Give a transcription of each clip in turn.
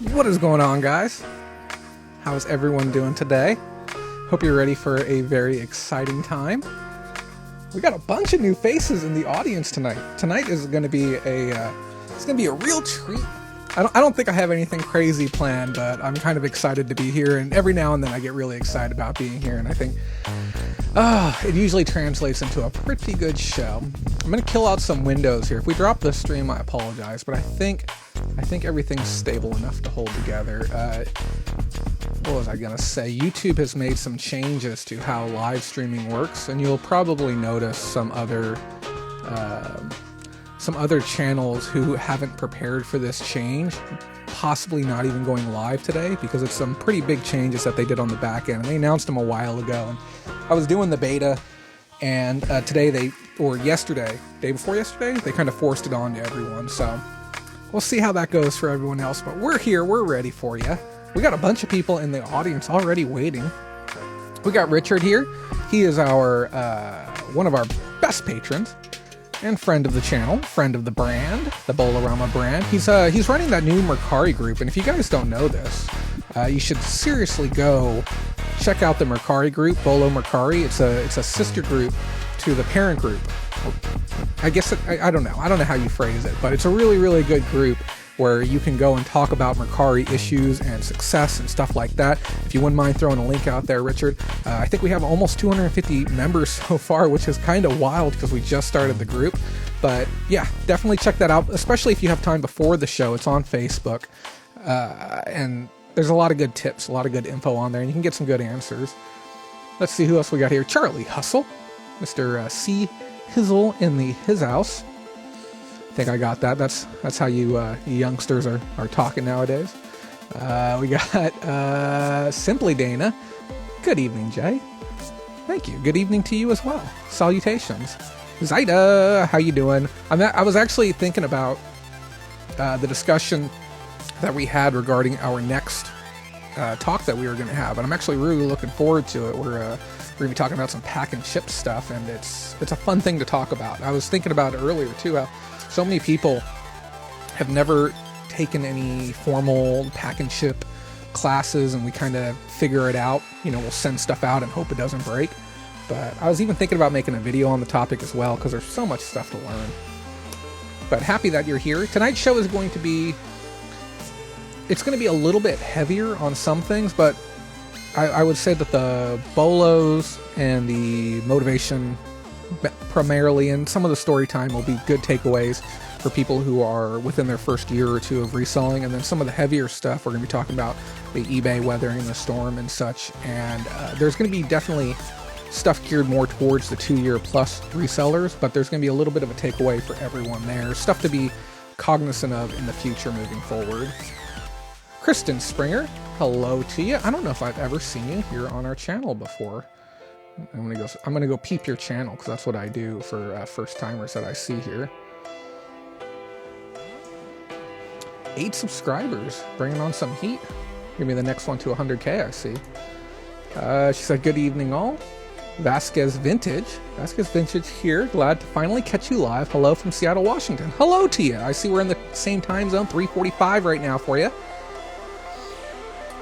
What is going on, guys? How's everyone doing today? Hope you're ready for a very exciting time. We got a bunch of new faces in the audience tonight. Tonight is going to be a real treat. I don't think I have anything crazy planned, but I'm kind of excited to be here. And every now and then I get really excited about being here, and I think it usually translates into a pretty good show. I'm going to kill out some windows here. If we drop the stream, I apologize, but I think everything's stable enough to hold together. What was I going to say? YouTube has made some changes to how live streaming works, and you'll probably notice some other channels who haven't prepared for this change, possibly not even going live today, because it's some pretty big changes that they did on the back end. And they announced them a while ago, and I was doing the beta, and day before yesterday, they kind of forced it on to everyone. So we'll see how that goes for everyone else, but we're here, we're ready for you. We got a bunch of people in the audience already waiting. We got Richard here. He is our one of our best patrons and friend of the channel, friend of the brand, the Bolorama brand. He's running that new Mercari group, and if you guys don't know this, you should seriously go check out the Mercari group, Bolo Mercari. It's a sister group to the parent group. I guess I don't know how you phrase it, but it's a really, really good group where you can go and talk about Mercari issues and success and stuff like that. If you wouldn't mind throwing a link out there, Richard. I think we have almost 250 members so far, which is kind of wild because we just started the group. But yeah, definitely check that out, especially if you have time before the show. It's on Facebook. And there's a lot of good tips, a lot of good info on there, and you can get some good answers. Let's see who else we got here. Charlie Hustle, Mr. C. Hizzle in his house. I think I got that. That's how you youngsters are talking nowadays. We got Simply Dana. Good evening, Jay. Thank you. Good evening to you as well. Salutations. Zaida, how you doing? I was actually thinking about the discussion that we had regarding our next talk that we were going to have, and I'm actually really looking forward to it. We're going to be talking about some pack and ship stuff, and it's a fun thing to talk about. I was thinking about it earlier too, how so many people have never taken any formal pack and ship classes, and we kind of figure it out. We'll send stuff out and hope it doesn't break. But I was even thinking about making a video on the topic as well, because there's so much stuff to learn. But happy that you're here. Tonight's show is going to be a little bit heavier on some things, but I would say that the bolos and the motivation primarily, and some of the story time will be good takeaways for people who are within their first year or two of reselling. And then some of the heavier stuff, we're going to be talking about the eBay weathering the storm and such. And there's going to be definitely stuff geared more towards the 2-year plus resellers, but there's going to be a little bit of a takeaway for everyone there. Stuff to be cognizant of in the future moving forward. Kristen Springer, hello to you. I don't know if I've ever seen you here on our channel before. I'm gonna go peep your channel, because that's what I do for first timers that I see here. 8 subscribers, bringing on some heat. Give me the next one to 100K. I see. She said, "Good evening, all." Vasquez Vintage here. Glad to finally catch you live. Hello from Seattle, Washington. Hello to you. I see we're in the same time zone. 3:45 right now for you.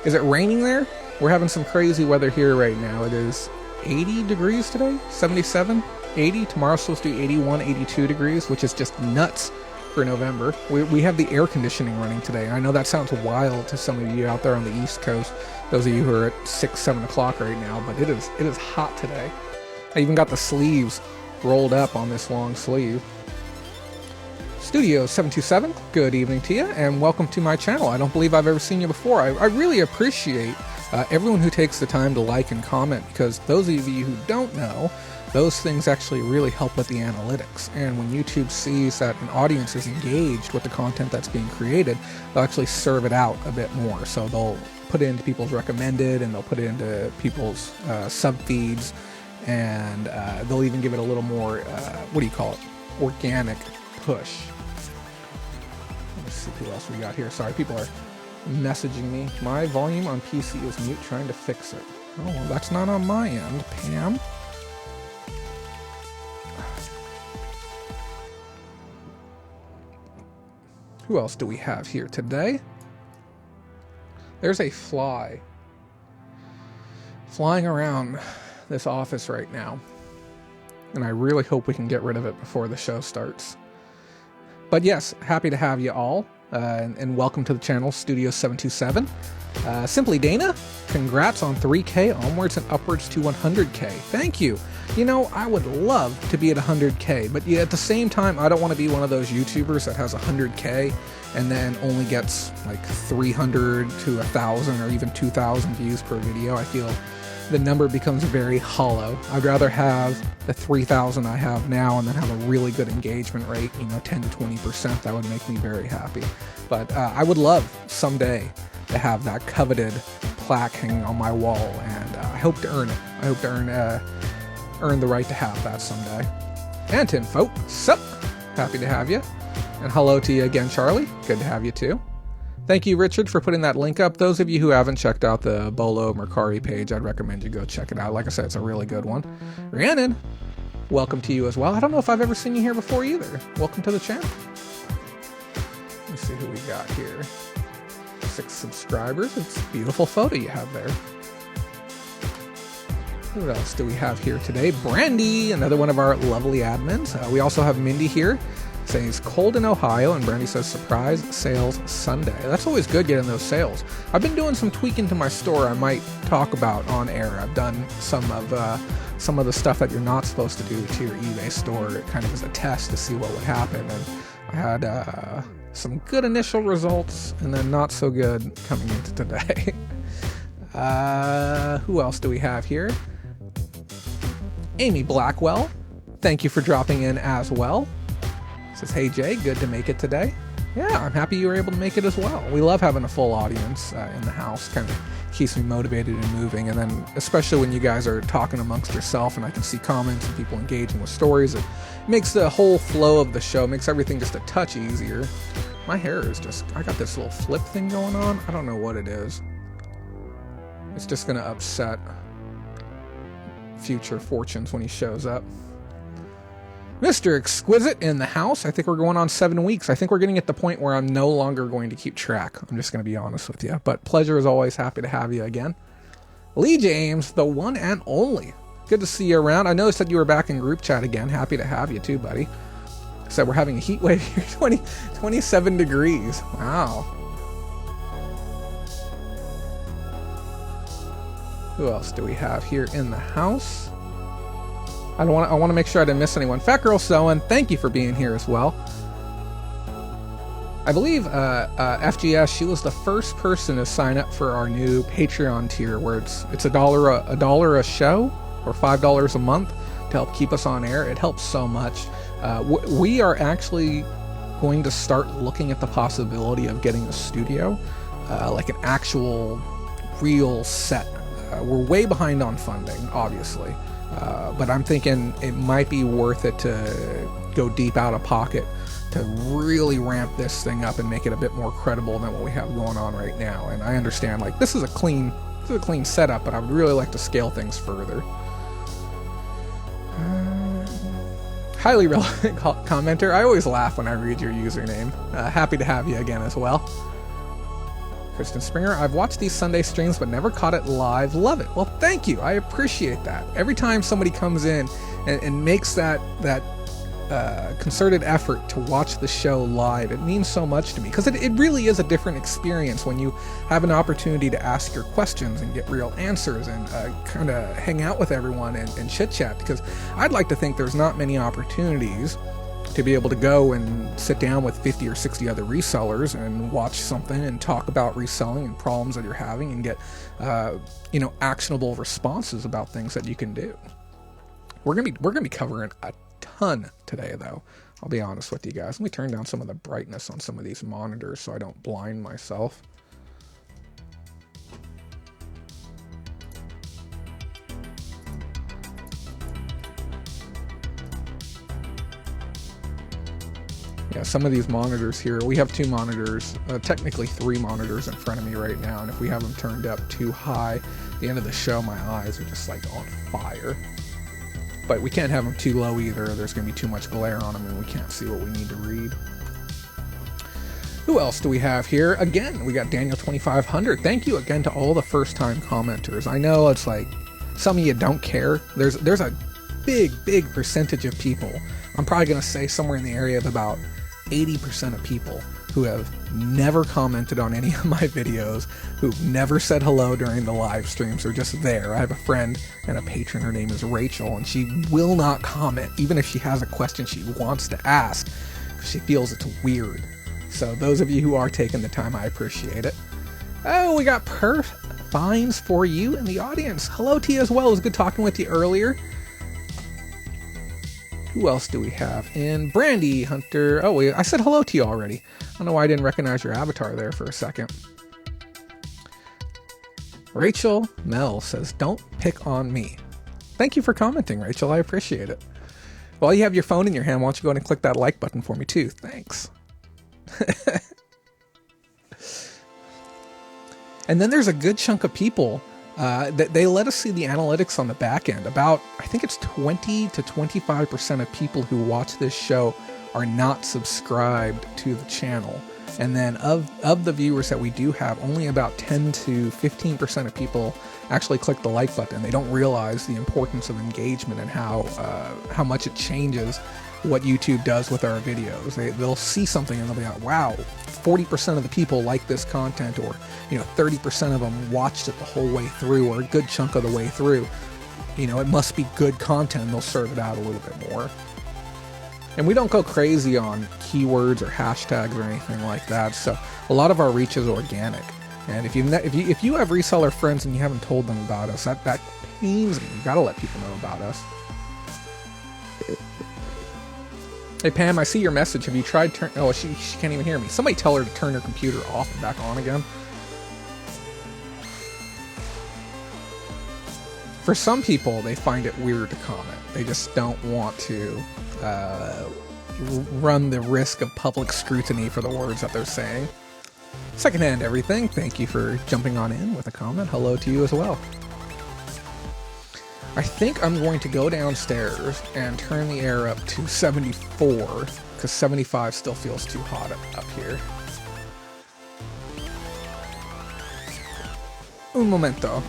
Is it raining there? We're having some crazy weather here right now. It is 80 degrees today, 77, 80. Tomorrow's supposed to be 81, 82 degrees, which is just nuts for November. We have the air conditioning running today. I know that sounds wild to some of you out there on the East Coast, those of you who are at 6, 7 o'clock right now, but it is hot today. I even got the sleeves rolled up on this long sleeve. Studio 727, good evening to you, and welcome to my channel. I don't believe I've ever seen you before. I really appreciate everyone who takes the time to like and comment, because those of you who don't know, those things actually really help with the analytics. And when YouTube sees that an audience is engaged with the content that's being created, they'll actually serve it out a bit more. So they'll put it into people's recommended, and they'll put it into people's sub feeds, and they'll even give it a little more, organic push. Let's see who else we got here. Sorry, people are messaging me. My volume on PC is mute, trying to fix it. Oh, well, that's not on my end, Pam. Who else do we have here today? There's a fly flying around this office right now, and I really hope we can get rid of it before the show starts. But yes, happy to have you all, and welcome to the channel, Studio 727. Simply Dana, congrats on 3K, onwards and upwards to 100K. Thank you. You know, I would love to be at 100K, but at the same time, I don't want to be one of those YouTubers that has 100K and then only gets like 300 to 1,000 or even 2,000 views per video. I feel the number becomes very hollow. I'd rather have the 3,000 I have now and then have a really good engagement rate, 10 to 20%. That would make me very happy. But I would love someday to have that coveted plaque hanging on my wall, and I hope to earn it. I hope to earn the right to have that someday. And Tin Folk, sup? Happy to have you. And hello to you again, Charlie. Good to have you too. Thank you, Richard, for putting that link up. Those of you who haven't checked out the Bolo Mercari page, I'd recommend you go check it out. Like I said, it's a really good one. Rhiannon, welcome to you as well. I don't know if I've ever seen you here before either. Welcome to the channel. Let's see who we got here. 6 subscribers. It's a beautiful photo you have there. What else do we have here today? Brandy, another one of our lovely admins. We also have Mindy here. Says cold in Ohio, and Brandy says surprise sales Sunday. That's always good, getting those sales. I've been doing some tweaking to my store I might talk about on air. I've done some of the stuff that you're not supposed to do to your eBay store, kind of as a test to see what would happen, and I had some good initial results and then not so good coming into today. Who else do we have here? Amy Blackwell, thank you for dropping in as well. Says, hey Jay, good to make it today. Yeah, I'm happy you were able to make it as well. We love having a full audience in the house. Kind of keeps me motivated and moving. And then especially when you guys are talking amongst yourself and I can see comments and people engaging with stories, it makes the whole flow of the show, makes everything just a touch easier. My hair is just, I got this little flip thing going on. I don't know what it is. It's just going to upset future fortunes when he shows up. Mr. Exquisite in the house. I think we're going on 7 weeks. I think we're getting at the point where I'm no longer going to keep track. I'm just going to be honest with you. But pleasure as always. Happy to have you again. Lee James, the one and only. Good to see you around. I noticed that you were back in group chat again. Happy to have you too, buddy. So we're having a heat wave here. 27 degrees. Wow. Who else do we have here in the house? I want to make sure I didn't miss anyone. Fat Girl Sewin, thank you for being here as well. I believe FGS, she was the first person to sign up for our new Patreon tier, where it's $1 a show or $5 a month to help keep us on air. It helps so much. We are actually going to start looking at the possibility of getting a studio, like an actual real set. We're way behind on funding, obviously. But I'm thinking it might be worth it to go deep out of pocket to really ramp this thing up and make it a bit more credible than what we have going on right now. And I understand, like, this is a clean setup, but I would really like to scale things further. Highly relevant commenter. I always laugh when I read your username. Happy to have you again as well. Kristen Springer, I've watched these Sunday streams but never caught it live. Love it. Well, thank you. I appreciate that. Every time somebody comes in and makes that concerted effort to watch the show live, it means so much to me, because it really is a different experience when you have an opportunity to ask your questions and get real answers and kind of hang out with everyone and chit chat, because I'd like to think there's not many opportunities to be able to go and sit down with 50 or 60 other resellers and watch something and talk about reselling and problems that you're having and get actionable responses about things that you can do. We're gonna be covering a ton today, though. I'll be honest with you guys. Let me turn down some of the brightness on some of these monitors so I don't blind myself. Yeah, some of these monitors here, we have 2 monitors, technically 3 monitors in front of me right now, and if we have them turned up too high, at the end of the show, my eyes are just like on fire. But we can't have them too low either. There's going to be too much glare on them and we can't see what we need to read. Who else do we have here? Again, we got Daniel 2500. Thank you again to all the first-time commenters. I know it's like some of you don't care. There's a big percentage of people. I'm probably going to say somewhere in the area of about 80% of people who have never commented on any of my videos, who've never said hello during the live streams, or just there. I have a friend and a patron, her name is Rachel, and she will not comment, even if she has a question she wants to ask, because she feels it's weird. So those of you who are taking the time, I appreciate it. Oh, we got fines for you in the audience. Hello to you as well. It was good talking with you earlier. Who else do we have? And Brandy Hunter. Oh, wait, I said hello to you already. I don't know why I didn't recognize your avatar there for a second. Rachel Mel says, don't pick on me. Thank you for commenting, Rachel. I appreciate it. While you have your phone in your hand, why don't you go ahead and click that like button for me too? Thanks. And then there's a good chunk of people that they let us see the analytics on the back end. About, I think it's 20 to 25% of people who watch this show are not subscribed to the channel. And then of the viewers that we do have, only about 10 to 15% of people actually click the like button. They don't realize the importance of engagement and how much it changes what YouTube does with our videos. They'll see something and they'll be like, wow, 40% of the people like this content, or 30% of them watched it the whole way through, or a good chunk of the way through. It must be good content, and they'll serve it out a little bit more. And we don't go crazy on keywords or hashtags or anything like that, so a lot of our reach is organic. And if you have reseller friends and you haven't told them about us, that pains me. You gotta let people know about us. Hey Pam, I see your message. Have you tried oh, she can't even hear me. Somebody tell her to turn her computer off and back on again. For some people, they find it weird to comment. They just don't want to run the risk of public scrutiny for the words that they're saying. Secondhand everything, thank you for jumping on in with a comment. Hello to you as well. I think I'm going to go downstairs and turn the air up to 74, because 75 still feels too hot up here. Un momento.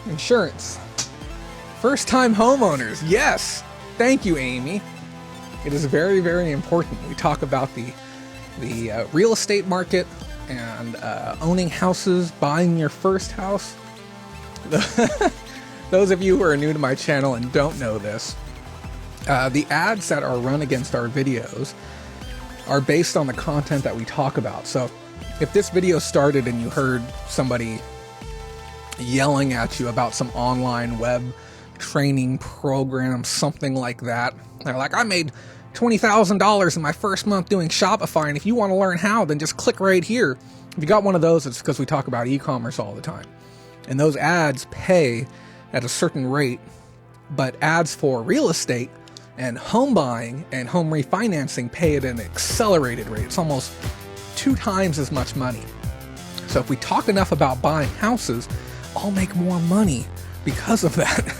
Insurance. First-time homeowners. Yes. Thank you, Amy. It is very, very important. We talk about the real estate market and owning houses, buying your first house. Those of you who are new to my channel and don't know this, the ads that are run against our videos are based on the content that we talk about. So if this video started and you heard somebody yelling at you about some online web training program, something like that, they're like, I made $20,000 in my first month doing Shopify, and if you want to learn how, then just click right here. If you got one of those, it's because we talk about e-commerce all the time. And those ads pay at a certain rate, but ads for real estate and home buying and home refinancing pay at an accelerated rate. It's almost 2 times as much money. So if we talk enough about buying houses, I'll make more money because of that.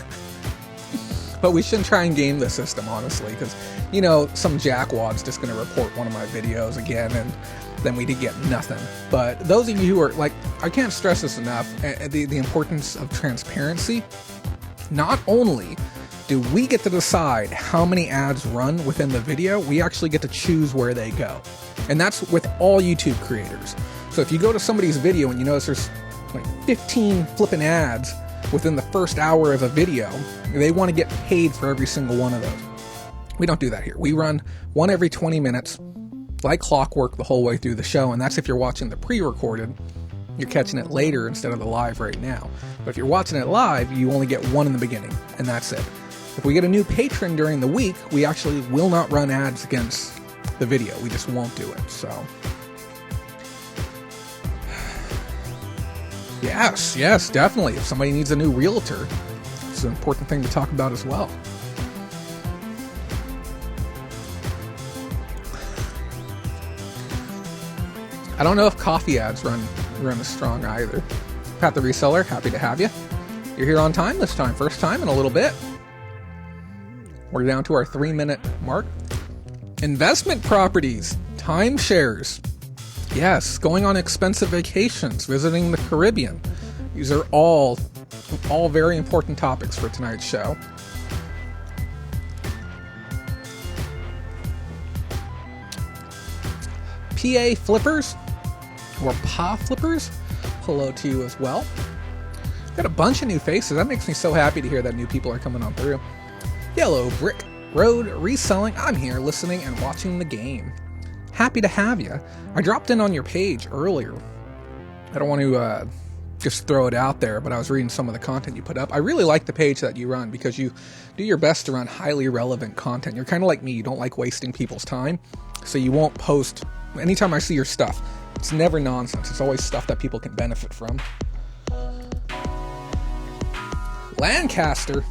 But we shouldn't try and game the system, honestly, because, you know, some jackwad's just going to report one of my videos again, and then we did get nothing. But those of you who are, like, I can't stress this enough, the importance of transparency. Not only do we get to decide how many ads run within the video. We actually get to choose where they go. And that's with all YouTube creators. So if you go to somebody's video and you notice there's like 15 flipping ads within the first hour of a video, they want to get paid for every single one of those. We don't do that here. We run one every 20 minutes, like clockwork, the whole way through the show. And that's if you're watching the pre-recorded. You're catching it later instead of the live right now. But if you're watching it live, you only get one in the beginning, and that's it. If we get a new patron during the week, we actually will not run ads against the video. We just won't do it. So yes, definitely. If somebody needs a new realtor, it's an important thing to talk about as well. I don't know if coffee ads run as strong either. Pat the Reseller, happy to have you. You're here on time this time, first time in a little bit. We're down to our 3-minute mark. Investment properties, timeshares. Yes, going on expensive vacations, visiting the Caribbean. These are all very important topics for tonight's show. PA flippers, or PA flippers, hello to you as well. Got a bunch of new faces. That makes me so happy to hear that new people are coming on through. Yellow Brick Road Reselling. I'm here listening and watching the game. Happy to have you. I dropped in on your page earlier. I don't want to just throw it out there, but I was reading some of the content you put up. I really like the page that you run because you do your best to run highly relevant content. You're kind of like me. You don't like wasting people's time, so you won't post. Anytime I see your stuff, it's never nonsense. It's always stuff that people can benefit from. Lancaster.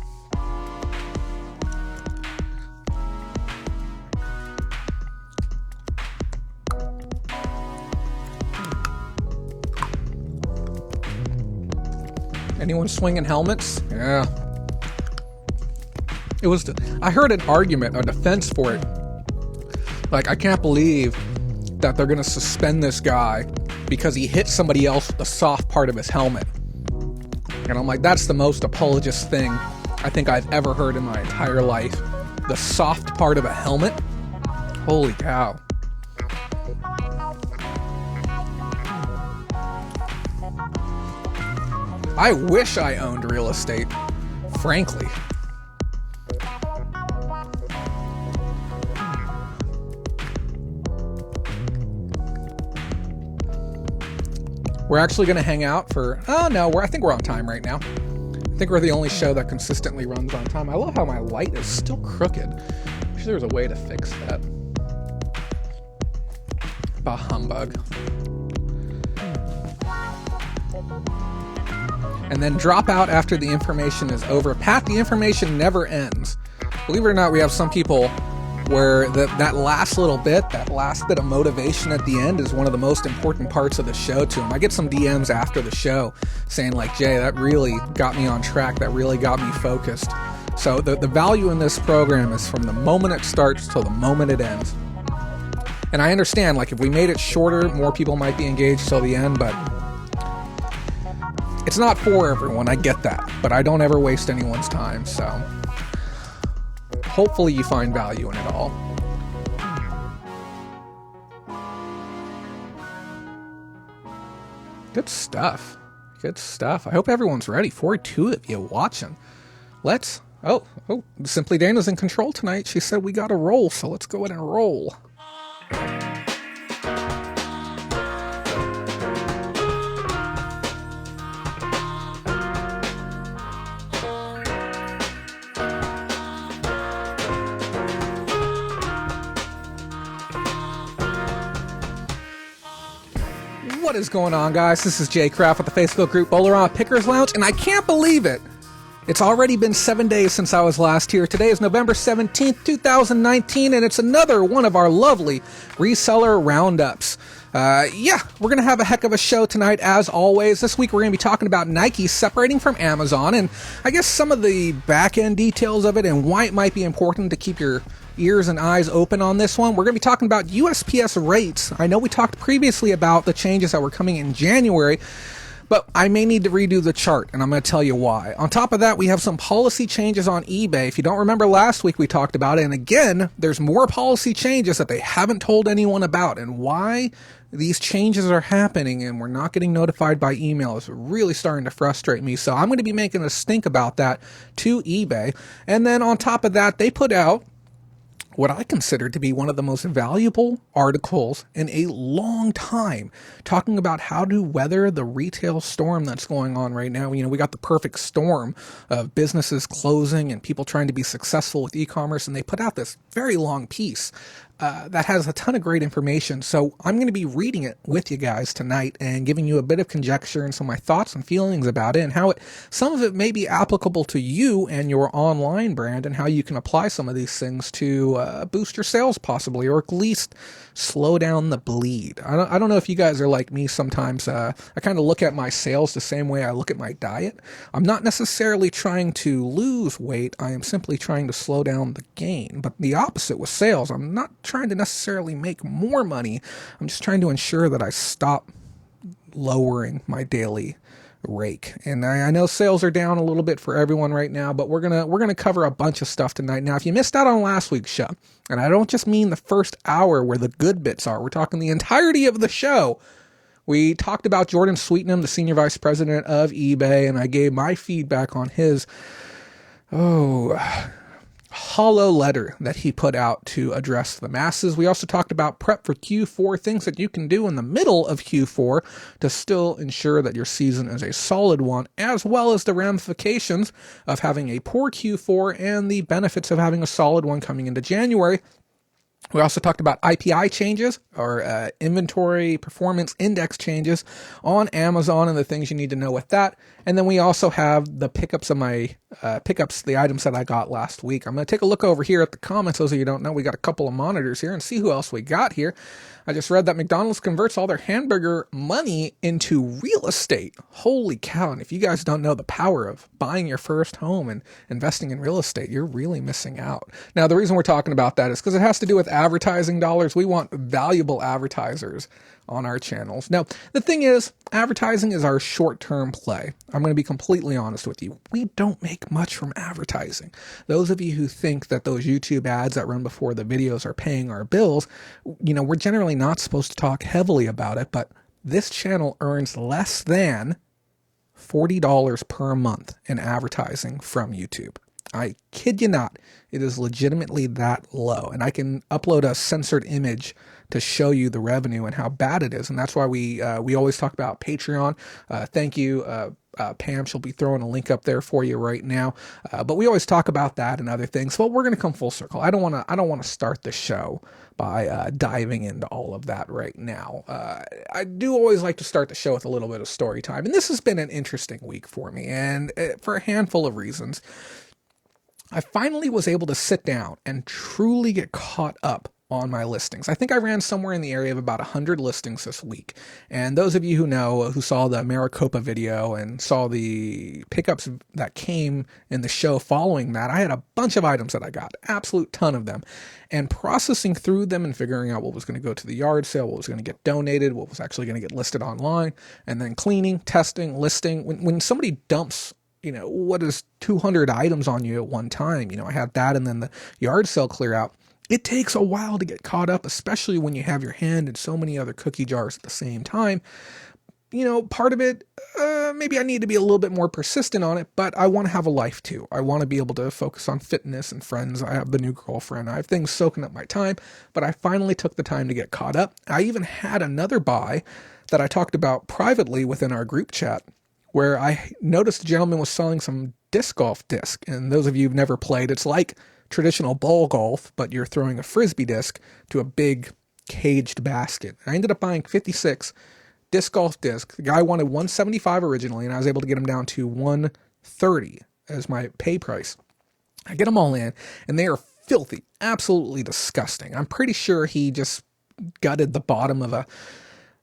Anyone swinging helmets? Yeah. I heard an argument, a defense for it. Like, I can't believe that they're going to suspend this guy because he hit somebody else with the soft part of his helmet. And I'm like, that's the most apologist thing I think I've ever heard in my entire life. The soft part of a helmet? Holy cow. I wish I owned real estate, frankly. We're actually going to hang out for... Oh, no, I think we're on time right now. I think we're the only show that consistently runs on time. I love how my light is still crooked. I wish there was a way to fix that. Bah humbug. And then drop out after the information is over. Pat, the information never ends. Believe it or not, we have some people where that last little bit, that last bit of motivation at the end is one of the most important parts of the show to them. I get some DMs after the show saying like, Jay, that really got me on track. That really got me focused. So the value in this program is from the moment it starts till the moment it ends. And I understand, like, if we made it shorter, more people might be engaged till the end, but it's not for everyone. I get that, but I don't ever waste anyone's time, so hopefully you find value in it all. Good stuff. Good stuff. I hope everyone's ready. 42 of you watching. Let's... Oh, Simply Dana's in control tonight. She said we got to roll, so let's go ahead and roll. What is going on, guys? This is Jay Kraft with the Facebook group Bolorama Pickers Lounge, and I can't believe it. It's already been 7 days since I was last here. Today is November 17th, 2019, and it's another one of our lovely reseller roundups. We're going to have a heck of a show tonight, as always. This week we're going to be talking about Nike separating from Amazon, and I guess some of the back-end details of it and why it might be important to keep your ears and eyes open on this one. We're going to be talking about USPS rates. I know we talked previously about the changes that were coming in January, But I may need to redo the chart, and I'm going to tell you why. On top of that, we have some policy changes on eBay. If you don't remember last week, we talked about it. And again, there's more policy changes that they haven't told anyone about. And why these changes are happening and we're not getting notified by email is really starting to frustrate me. So I'm going to be making a stink about that to eBay. And then on top of that, they put out what I consider to be one of the most valuable articles in a long time, talking about how to weather the retail storm that's going on right now. We got the perfect storm of businesses closing and people trying to be successful with e-commerce, and they put out this very long piece that has a ton of great information. So I'm going to be reading it with you guys tonight and giving you a bit of conjecture and some of my thoughts and feelings about it, and how some of it may be applicable to you and your online brand, and how you can apply some of these things to boost your sales possibly, or at least slow down the bleed. I don't know if you guys are like me sometimes. I kind of look at my sales the same way I look at my diet. I'm not necessarily trying to lose weight. I am simply trying to slow down the gain. But the opposite with sales. I'm not trying to necessarily make more money. I'm just trying to ensure that I stop lowering my daily rake. And I know sales are down a little bit for everyone right now, but we're gonna cover a bunch of stuff tonight. Now, if you missed out on last week's show, and I don't just mean the first hour where the good bits are, we're talking the entirety of the show. We talked about Jordan Sweetnam, the senior vice president of eBay, and I gave my feedback on his hollow letter that he put out to address the masses. We also talked about prep for Q4, things that you can do in the middle of Q4 to still ensure that your season is a solid one, as well as the ramifications of having a poor Q4 and the benefits of having a solid one coming into January. We also talked about IPI changes, or inventory performance index changes on Amazon, and the things you need to know with that. And then we also have the pickups of my the items that I got last week. I'm going to take a look over here at the comments. Those of you who don't know, we got a couple of monitors here, and see who else we got here. I just read that McDonald's converts all their hamburger money into real estate. Holy cow. And if you guys don't know the power of buying your first home and investing in real estate, you're really missing out. Now, the reason we're talking about that is because it has to do with advertising dollars. We want valuable advertisers on our channels. Now, the thing is, advertising is our short-term play. I'm going to be completely honest with you. We don't make much from advertising. Those of you who think that those YouTube ads that run before the videos are paying our bills, we're generally not supposed to talk heavily about it, but this channel earns less than $40 per month in advertising from YouTube. I kid you not. It is legitimately that low. And I can upload a censored image to show you the revenue and how bad it is. And that's why we always talk about Patreon. Thank you, Pam. She'll be throwing a link up there for you right now. But we always talk about that and other things. Well, we're going to come full circle. I don't want to start the show by diving into all of that right now. I do always like to start the show with a little bit of story time. And this has been an interesting week for me, and for a handful of reasons. I finally was able to sit down and truly get caught up on my listings. I think I ran somewhere in the area of about 100 listings this week. And those of you who saw the Maricopa video and saw the pickups that came in the show following that, I had a bunch of items that I got, absolute ton of them. And processing through them and figuring out what was going to go to the yard sale, what was going to get donated, what was actually going to get listed online, and then cleaning, testing, listing. When somebody dumps what is 200 items on you at one time? I had that, and then the yard sale clear out. It takes a while to get caught up, especially when you have your hand in so many other cookie jars at the same time. Part of it, maybe I need to be a little bit more persistent on it, but I want to have a life too. I want to be able to focus on fitness and friends. I have the new girlfriend. I have things soaking up my time, but I finally took the time to get caught up. I even had another buy that I talked about privately within our group chat, where I noticed a gentleman was selling some disc golf disc. And those of you who've never played, it's like traditional ball golf, but you're throwing a frisbee disc to a big caged basket. I ended up buying 56 disc golf disc. The guy wanted 175 originally, and I was able to get him down to 130 as my pay price. I get them all in, and they are filthy, absolutely disgusting. I'm pretty sure he just gutted the bottom of a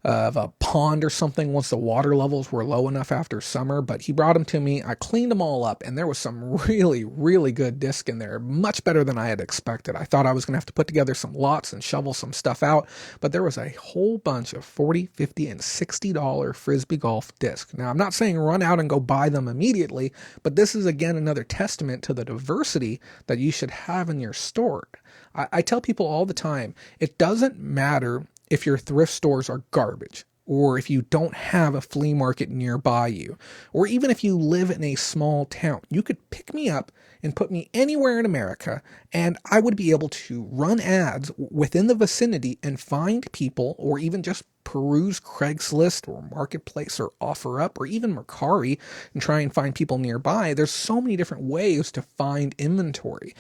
of a pond or something once the water levels were low enough after summer, but he brought them to me. I cleaned them all up, and there was some really, really good disc in there, much better than I had expected. I thought I was going to have to put together some lots and shovel some stuff out, but there was a whole bunch of $40, $50, and $60 Frisbee golf discs. Now, I'm not saying run out and go buy them immediately, but this is again another testament to the diversity that you should have in your store. I tell people all the time, it doesn't matter if your thrift stores are garbage, or if you don't have a flea market nearby you, or even if you live in a small town. You could pick me up and put me anywhere in America, and I would be able to run ads within the vicinity and find people, or even just peruse Craigslist or Marketplace or OfferUp or even Mercari and try and find people nearby. There's so many different ways to find inventory.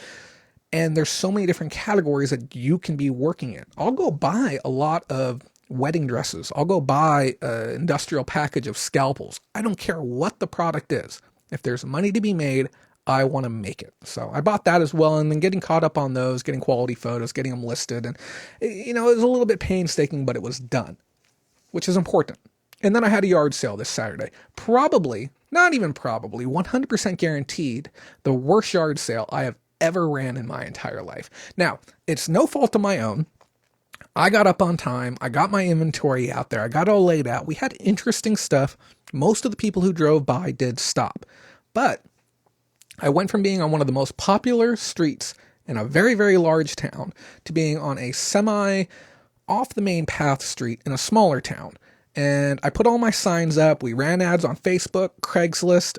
And there's so many different categories that you can be working in. I'll go buy a lot of wedding dresses. I'll go buy an industrial package of scalpels. I don't care what the product is. If there's money to be made, I want to make it. So I bought that as well, and then getting caught up on those, getting quality photos, getting them listed. And, it was a little bit painstaking, but it was done, which is important. And then I had a yard sale this Saturday. Probably, not even probably, 100% guaranteed the worst yard sale I have ever ran in my entire life. Now, it's no fault of my own. I got up on time. I got my inventory out there. I got all laid out. We had interesting stuff. Most of the people who drove by did stop. But I went from being on one of the most popular streets in a very, very large town to being on a semi off the main path street in a smaller town. And I put all my signs up. We ran ads on Facebook, Craigslist,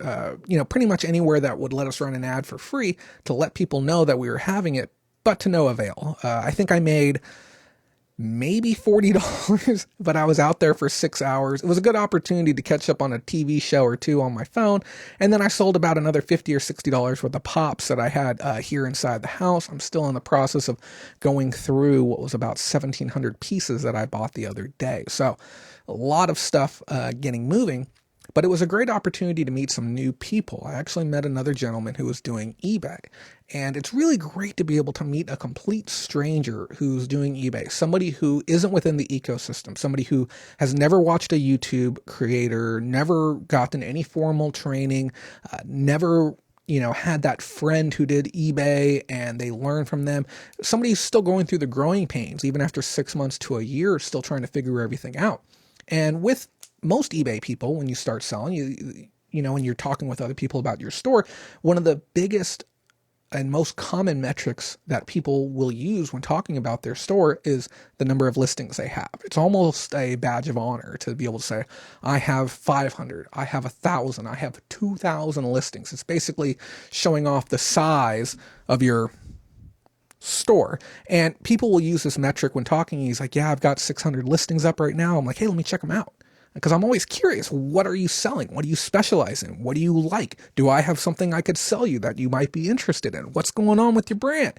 pretty much anywhere that would let us run an ad for free to let people know that we were having it, but to no avail. I think I made maybe $40, but I was out there for 6 hours. It was a good opportunity to catch up on a TV show or two on my phone. And then I sold about another $50 or $60 worth of pops that I had here inside the house. I'm still in the process of going through what was about 1,700 pieces that I bought the other day. So a lot of stuff getting moving. But it was a great opportunity to meet some new people. I actually met another gentleman who was doing eBay. And it's really great to be able to meet a complete stranger who's doing eBay, somebody who isn't within the ecosystem, somebody who has never watched a YouTube creator, never gotten any formal training, never had that friend who did eBay and they learned from them. Somebody who's still going through the growing pains, even after 6 months to a year, still trying to figure everything out. And with most eBay people, when you start selling, when you're talking with other people about your store, one of the biggest and most common metrics that people will use when talking about their store is the number of listings they have. It's almost a badge of honor to be able to say, I have 500, I have 1,000, I have 2,000 listings. It's basically showing off the size of your store. And people will use this metric when talking. He's like, yeah, I've got 600 listings up right now. I'm like, hey, let me check them out. Because I'm always curious, what are you selling? What do you specialize in? What do you like? Do I have something I could sell you that you might be interested in? What's going on with your brand?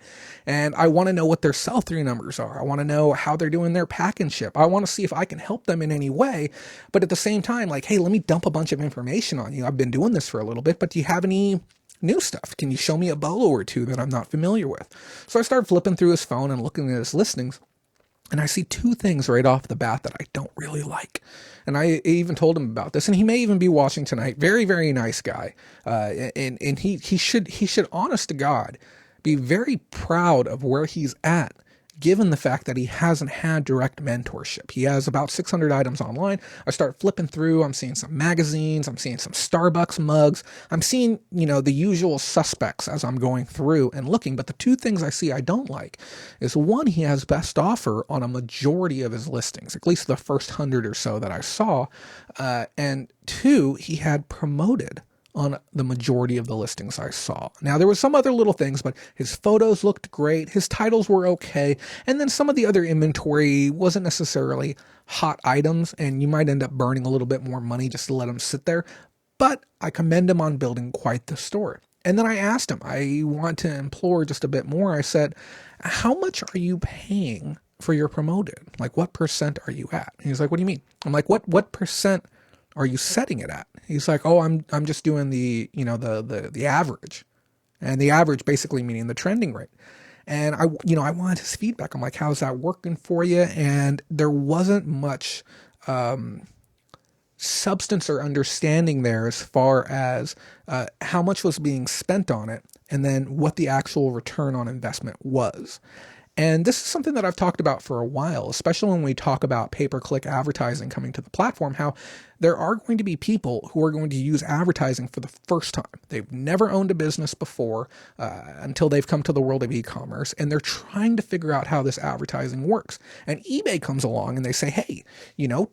And I want to know what their sell-through numbers are. I want to know how they're doing their pack and ship. I want to see if I can help them in any way. But at the same time, like, hey, let me dump a bunch of information on you. I've been doing this for a little bit, but do you have any new stuff? Can you show me a bolo or two that I'm not familiar with? So I started flipping through his phone and looking at his listings. And I see two things right off the bat that I don't really like. And I even told him about this, and he may even be watching tonight. Very, very nice guy. And he should, honest to God, be very proud of where he's at, given the fact that he hasn't had direct mentorship. He has about 600 items online. I start flipping through. I'm seeing some magazines. I'm seeing some Starbucks mugs. I'm seeing, the usual suspects as I'm going through and looking. But the two things I see I don't like is, one, he has best offer on a majority of his listings, at least the first 100 or so that I saw. And two, he had promoted on the majority of the listings I saw. Now, there were some other little things, but his photos looked great. His titles were okay. And then some of the other inventory wasn't necessarily hot items, and you might end up burning a little bit more money just to let them sit there. But I commend him on building quite the store. And then I asked him, I want to implore just a bit more. I said, how much are you paying for your promoted? Like, what percent are you at? And he's like, what do you mean? I'm like, what percent are you setting it at? He's like, oh, I'm just doing the average. And the average basically meaning the trending rate. And I wanted his feedback. I'm like, how's that working for you? And there wasn't much substance or understanding there as far as how much was being spent on it and then what the actual return on investment was. And this is something that I've talked about for a while, especially when we talk about pay-per-click advertising coming to the platform, how there are going to be people who are going to use advertising for the first time. They've never owned a business before until they've come to the world of e-commerce, and they're trying to figure out how this advertising works. And eBay comes along and they say, hey,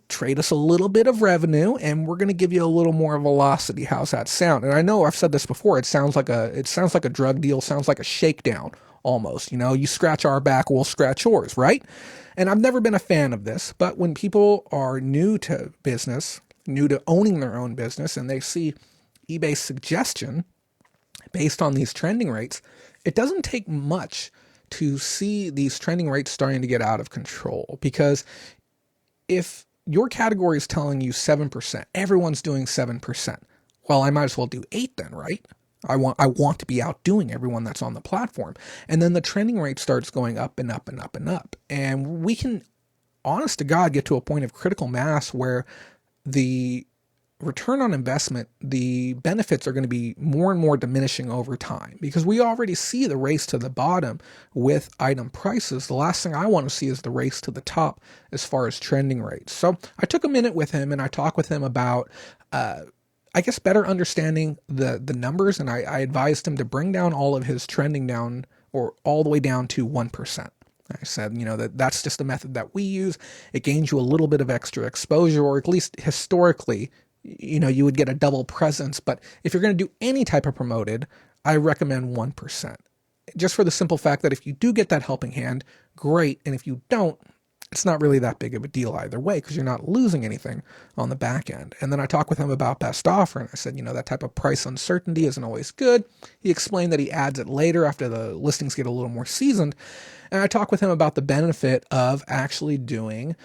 trade us a little bit of revenue and we're going to give you a little more velocity. How's that sound? And I know I've said this before. It sounds like a drug deal, sounds like a shakedown. Almost, you scratch our back, we'll scratch yours, right? And I've never been a fan of this, but when people are new to business, new to owning their own business, and they see eBay's suggestion based on these trending rates, it doesn't take much to see these trending rates starting to get out of control. Because if your category is telling you 7%, everyone's doing 7%, well, I might as well do 8 then, right? I want to be outdoing everyone that's on the platform. And then the trending rate starts going up and up and up and up. And we can, honest to God, get to a point of critical mass where the return on investment, the benefits are going to be more and more diminishing over time, because we already see the race to the bottom with item prices. The last thing I want to see is the race to the top as far as trending rates. So I took a minute with him and I talked with him about, better understanding the numbers, and I advised him to bring down all of his trending down, or all the way down to 1%. I said, that's just a method that we use. It gains you a little bit of extra exposure, or at least historically, you would get a double presence. But if you're going to do any type of promoted, I recommend 1%. Just for the simple fact that if you do get that helping hand, great. And if you don't, it's not really that big of a deal either way, because you're not losing anything on the back end. And then I talked with him about best offer, and I said, that type of price uncertainty isn't always good. He explained that he adds it later after the listings get a little more seasoned. And I talked with him about the benefit of actually doing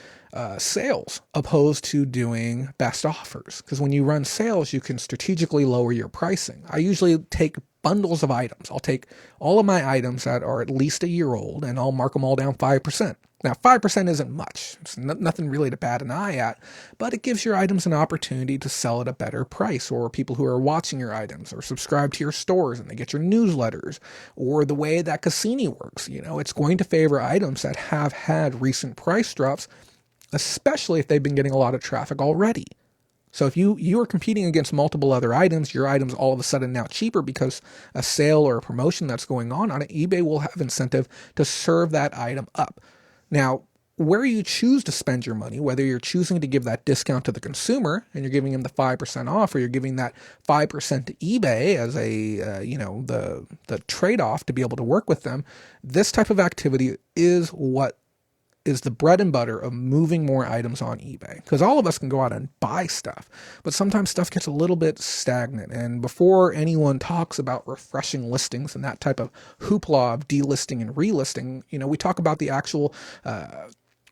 sales opposed to doing best offers. Because when you run sales, you can strategically lower your pricing. I usually take bundles of items. I'll take all of my items that are at least a year old, and I'll mark them all down 5%. Now, 5% isn't much. It's nothing really to bat an eye at, but it gives your items an opportunity to sell at a better price, or people who are watching your items or subscribe to your stores and they get your newsletters, or the way that Cassini works. It's going to favor items that have had recent price drops, especially if they've been getting a lot of traffic already. So if you are competing against multiple other items, your item's all of a sudden now cheaper because a sale or a promotion that's going on it, eBay will have incentive to serve that item up. Now, where you choose to spend your money, whether you're choosing to give that discount to the consumer and you're giving them the 5% off, or you're giving that 5% to eBay as the trade-off to be able to work with them, this type of activity is what is the bread and butter of moving more items on eBay. Because all of us can go out and buy stuff, but sometimes stuff gets a little bit stagnant. And before anyone talks about refreshing listings and that type of hoopla of delisting and relisting, we talk about the actual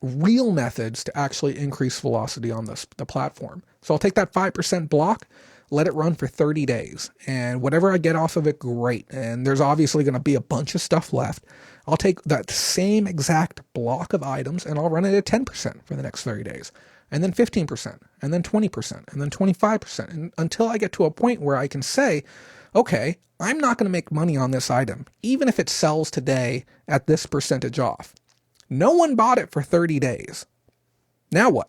real methods to actually increase velocity on the platform. So I'll take that 5% block, let it run for 30 days. And whatever I get off of it, great. And there's obviously going to be a bunch of stuff left. I'll take that same exact block of items and I'll run it at 10% for the next 30 days. And then 15%, and then 20%, and then 25%, and until I get to a point where I can say, okay, I'm not going to make money on this item, even if it sells today at this percentage off. No one bought it for 30 days. Now what?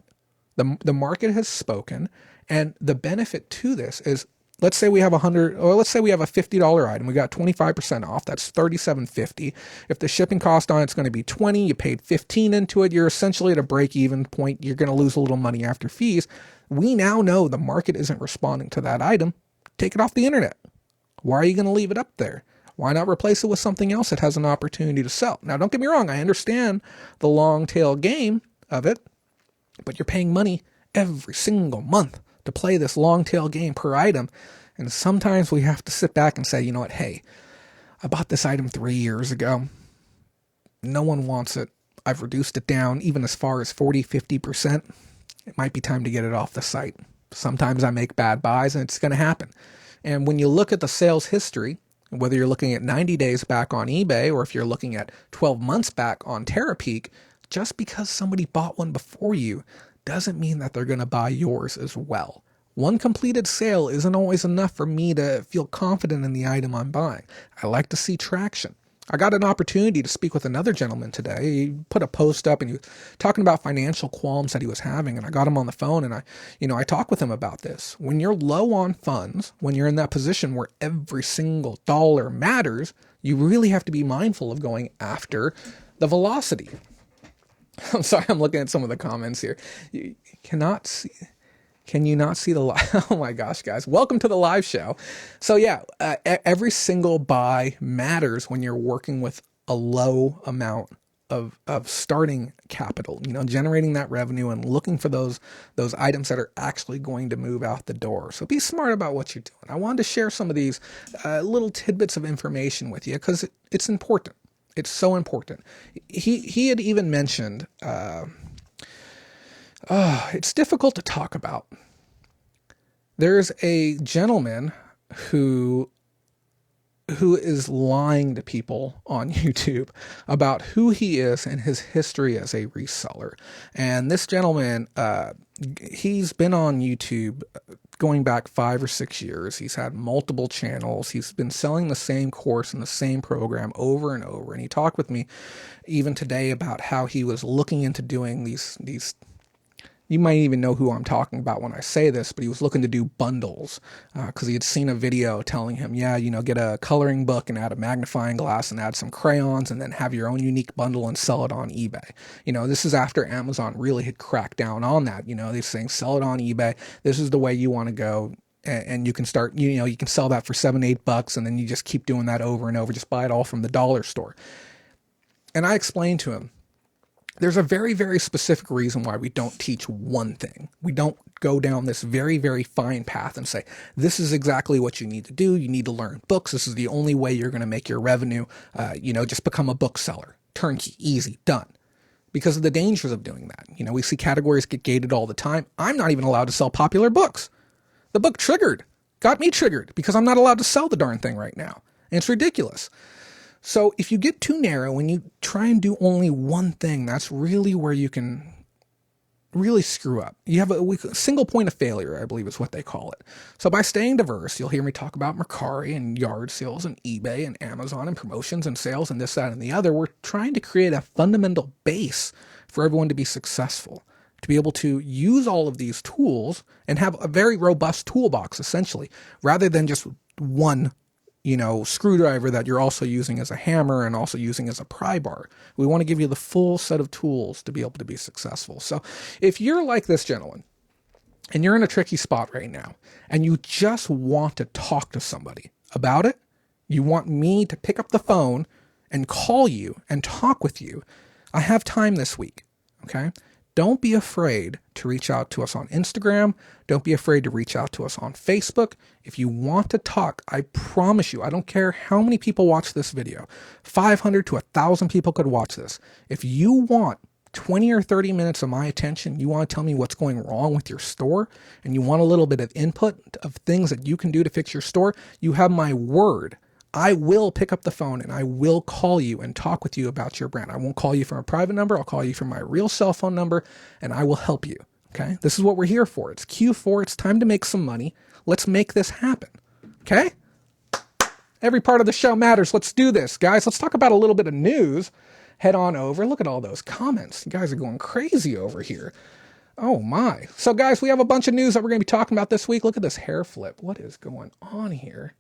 The market has spoken, and the benefit to this is, let's say we have let's say we have a $50 item. We got 25% off. That's $37.50. If the shipping cost on it's going to be $20, you paid $15 into it, you're essentially at a break-even point. You're going to lose a little money after fees. We now know the market isn't responding to that item. Take it off the internet. Why are you going to leave it up there? Why not replace it with something else that has an opportunity to sell? Now, don't get me wrong. I understand the long tail game of it, but you're paying money every single month to play this long tail game per item. And sometimes we have to sit back and say, you know what, hey, I bought this item 3 years ago. No one wants it. I've reduced it down even as far as 40, 50%. It might be time to get it off the site. Sometimes I make bad buys and it's going to happen. And when you look at the sales history, whether you're looking at 90 days back on eBay or if you're looking at 12 months back on TerraPeak, just because somebody bought one before you doesn't mean that they're going to buy yours as well. One completed sale isn't always enough for me to feel confident in the item I'm buying. I like to see traction. I got an opportunity to speak with another gentleman today. He put a post up and he was talking about financial qualms that he was having, and I got him on the phone and I talked with him about this. When you're low on funds, when you're in that position where every single dollar matters, you really have to be mindful of going after the velocity. I'm sorry, I'm looking at some of the comments here. You cannot see. Can you not see the live? Oh my gosh, guys. Welcome to the live show. So yeah, every single buy matters when you're working with a low amount of starting capital, generating that revenue and looking for those items that are actually going to move out the door. So be smart about what you're doing. I wanted to share some of these little tidbits of information with you because it's important. It's so important. He had even mentioned, it's difficult to talk about. There's a gentleman who is lying to people on YouTube about who he is and his history as a reseller. And this gentleman, he's been on YouTube going back 5 or 6 years. He's had multiple channels. He's been selling the same course and the same program over and over. And he talked with me even today about how he was looking into doing these you might even know who I'm talking about when I say this, but he was looking to do bundles because he had seen a video telling him, get a coloring book and add a magnifying glass and add some crayons and then have your own unique bundle and sell it on eBay. This is after Amazon really had cracked down on that. They're saying sell it on eBay. This is the way you want to go. And you can start, you can sell that for $7-8 and then you just keep doing that over and over. Just buy it all from the dollar store. And I explained to him, there's a very, very specific reason why we don't teach one thing. We don't go down this very, very fine path and say, this is exactly what you need to do. You need to learn books. This is the only way you're going to make your revenue. Just become a bookseller. Turnkey, easy, done. Because of the dangers of doing that. We see categories get gated all the time. I'm not even allowed to sell popular books. The book Triggered got me triggered because I'm not allowed to sell the darn thing right now. And it's ridiculous. So if you get too narrow and you try and do only one thing, that's really where you can really screw up. You have a single point of failure, I believe is what they call it. So by staying diverse, you'll hear me talk about Mercari and yard sales and eBay and Amazon and promotions and sales and this, that, and the other. We're trying to create a fundamental base for everyone to be successful, to be able to use all of these tools and have a very robust toolbox, essentially, rather than just one screwdriver that you're also using as a hammer and also using as a pry bar. We want to give you the full set of tools to be able to be successful. So if you're like this gentleman and you're in a tricky spot right now and you just want to talk to somebody about it, you want me to pick up the phone and call you and talk with you, I have time this week. Okay. Don't be afraid to reach out to us on Instagram. Don't be afraid to reach out to us on Facebook. If you want to talk, I promise you, I don't care how many people watch this video, 500 to 1,000 people could watch this. If you want 20 or 30 minutes of my attention, you want to tell me what's going wrong with your store, and you want a little bit of input of things that you can do to fix your store, you have my word. I will pick up the phone and I will call you and talk with you about your brand. I won't call you from a private number. I'll call you from my real cell phone number and I will help you. Okay. This is what we're here for. It's Q4. It's time to make some money. Let's make this happen. Okay. Every part of the show matters. Let's do this, guys. Let's talk about a little bit of news. Head on over. Look at all those comments. You guys are going crazy over here. Oh my. So guys, we have a bunch of news that we're going to be talking about this week. Look at this hair flip. What is going on here?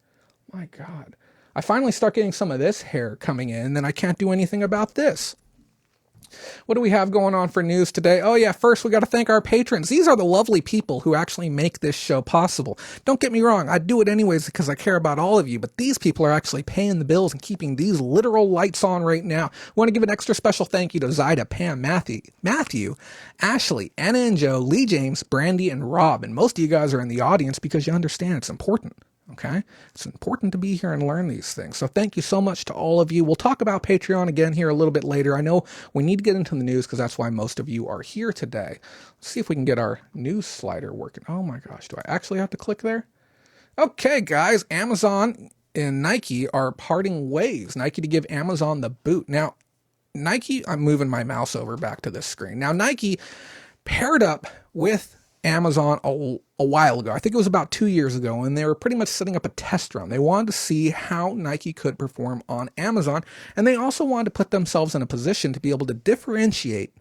My God. I finally start getting some of this hair coming in, then I can't do anything about this. What do we have going on for news today? Oh yeah, first we got to thank our patrons. These are the lovely people who actually make this show possible. Don't get me wrong, I do it anyways because I care about all of you, but these people are actually paying the bills and keeping these literal lights on right now. I want to give an extra special thank you to Zyda, Pam, Matthew, Ashley, Anna and Joe, Lee James, Brandy, and Rob. And most of you guys are in the audience because you understand it's important. Okay. It's important to be here and learn these things. So thank you so much to all of you. We'll talk about Patreon again here a little bit later. I know we need to get into the news because that's why most of you are here today. Let's see if we can get our news slider working. Oh my gosh. Do I actually have to click there? Okay, guys, Amazon and Nike are parting ways. Nike to give Amazon the boot. Now, Nike, I'm moving my mouse over back to this screen. Now, Nike paired up with Amazon a while ago. I think it was about 2 years ago, and they were pretty much setting up a test run. They wanted to see how Nike could perform on Amazon, and they also wanted to put themselves in a position to be able to differentiate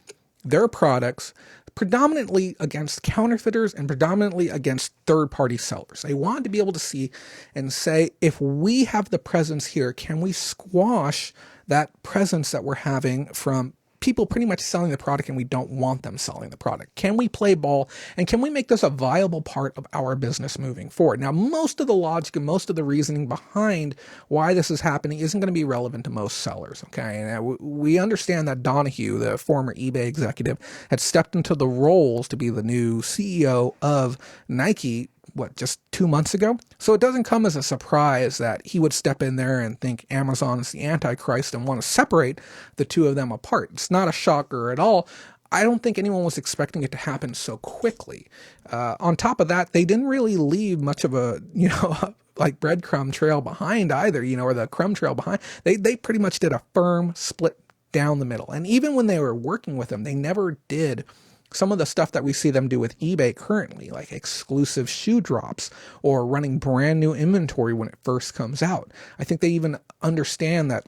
their products predominantly against counterfeiters and predominantly against third-party sellers. They wanted to be able to see and say, if we have the presence here, can we squash that presence that we're having from people pretty much selling the product and we don't want them selling the product? Can we play ball, and can we make this a viable part of our business moving forward? Now, most of the logic and most of the reasoning behind why this is happening isn't going to be relevant to most sellers, okay? And we understand that Donahue, the former eBay executive, had stepped into the roles to be the new CEO of Nike just 2 months ago? So it doesn't come as a surprise that he would step in there and think Amazon is the Antichrist and want to separate the two of them apart. It's not a shocker at all. I don't think anyone was expecting it to happen so quickly. On top of that, they didn't really leave much of a, like breadcrumb trail behind either, or the crumb trail behind. They pretty much did a firm split down the middle. And even when they were working with them, they never did some of the stuff that we see them do with eBay currently, like exclusive shoe drops or running brand new inventory when it first comes out. I think they even understand that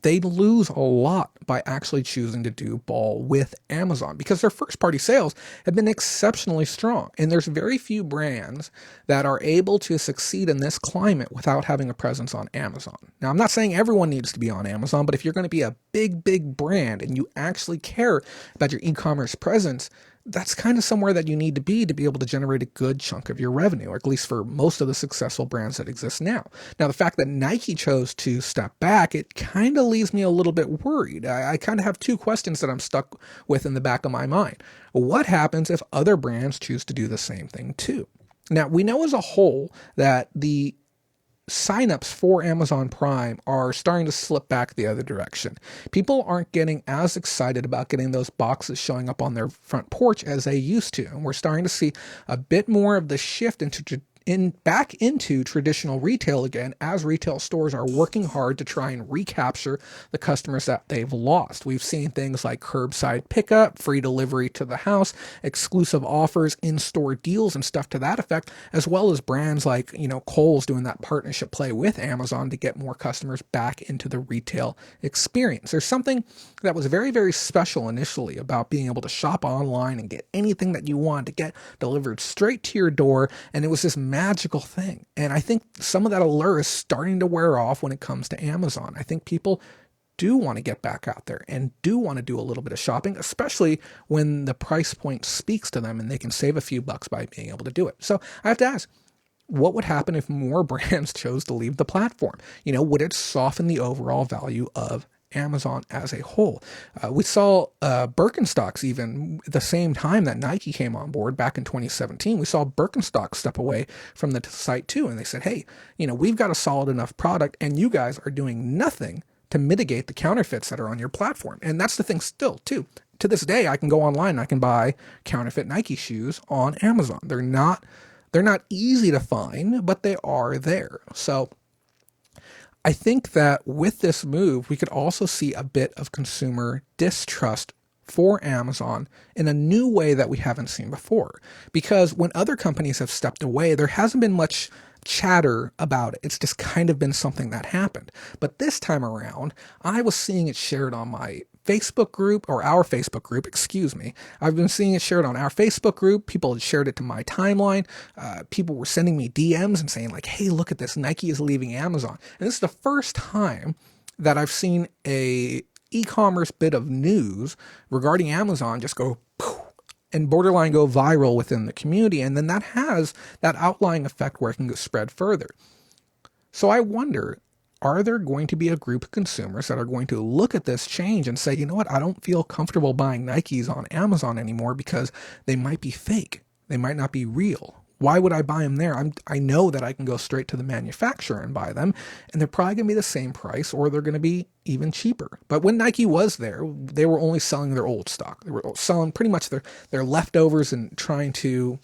they lose a lot by actually choosing to do ball with Amazon because their first party sales have been exceptionally strong. And there's very few brands that are able to succeed in this climate without having a presence on Amazon. Now, I'm not saying everyone needs to be on Amazon, but if you're going to be a big brand and you actually care about your e-commerce presence, that's kind of somewhere that you need to be able to generate a good chunk of your revenue, or at least for most of the successful brands that exist now. Now, the fact that Nike chose to step back, it kind of leaves me a little bit worried. I kind of have two questions that I'm stuck with in the back of my mind. What happens if other brands choose to do the same thing too? Now, we know as a whole that the signups for Amazon Prime are starting to slip back the other direction. People aren't getting as excited about getting those boxes showing up on their front porch as they used to. And we're starting to see a bit more of the shift back into traditional retail again, as retail stores are working hard to try and recapture the customers that they've lost. We've seen things like curbside pickup, free delivery to the house, exclusive offers, in-store deals and stuff to that effect, as well as brands like, Kohl's doing that partnership play with Amazon to get more customers back into the retail experience. There's something that was very, very special initially about being able to shop online and get anything that you want to get delivered straight to your door, and it was this magical thing. And I think some of that allure is starting to wear off when it comes to Amazon. I think people do want to get back out there and do want to do a little bit of shopping, especially when the price point speaks to them and they can save a few bucks by being able to do it. So I have to ask, what would happen if more brands chose to leave the platform? Would it soften the overall value of Amazon as a whole? We saw Birkenstocks even the same time that Nike came on board back in 2017. We saw Birkenstocks step away from the site too, and they said, hey, we've got a solid enough product and you guys are doing nothing to mitigate the counterfeits that are on your platform. And that's the thing still too. To this day, I can go online and I can buy counterfeit Nike shoes on Amazon. They're not easy to find, but they are there. So I think that with this move, we could also see a bit of consumer distrust for Amazon in a new way that we haven't seen before. Because when other companies have stepped away, there hasn't been much chatter about it. It's just kind of been something that happened. But this time around, I was seeing it shared on my Facebook group, or our Facebook group, I've been seeing it shared on our Facebook group. People had shared it to my timeline. People were sending me DMs and saying like, hey, look at this, Nike is leaving Amazon. And this is the first time that I've seen a e-commerce bit of news regarding Amazon just go poof, and borderline go viral within the community. And then that has that outlying effect where it can go spread further. So I wonder, are there going to be a group of consumers that are going to look at this change and say, you know what, I don't feel comfortable buying Nikes on Amazon anymore because they might be fake. They might not be real. Why would I buy them there? I know that I can go straight to the manufacturer and buy them, and they're probably going to be the same price, or they're going to be even cheaper. But when Nike was there, they were only selling their old stock. They were selling pretty much their leftovers and trying to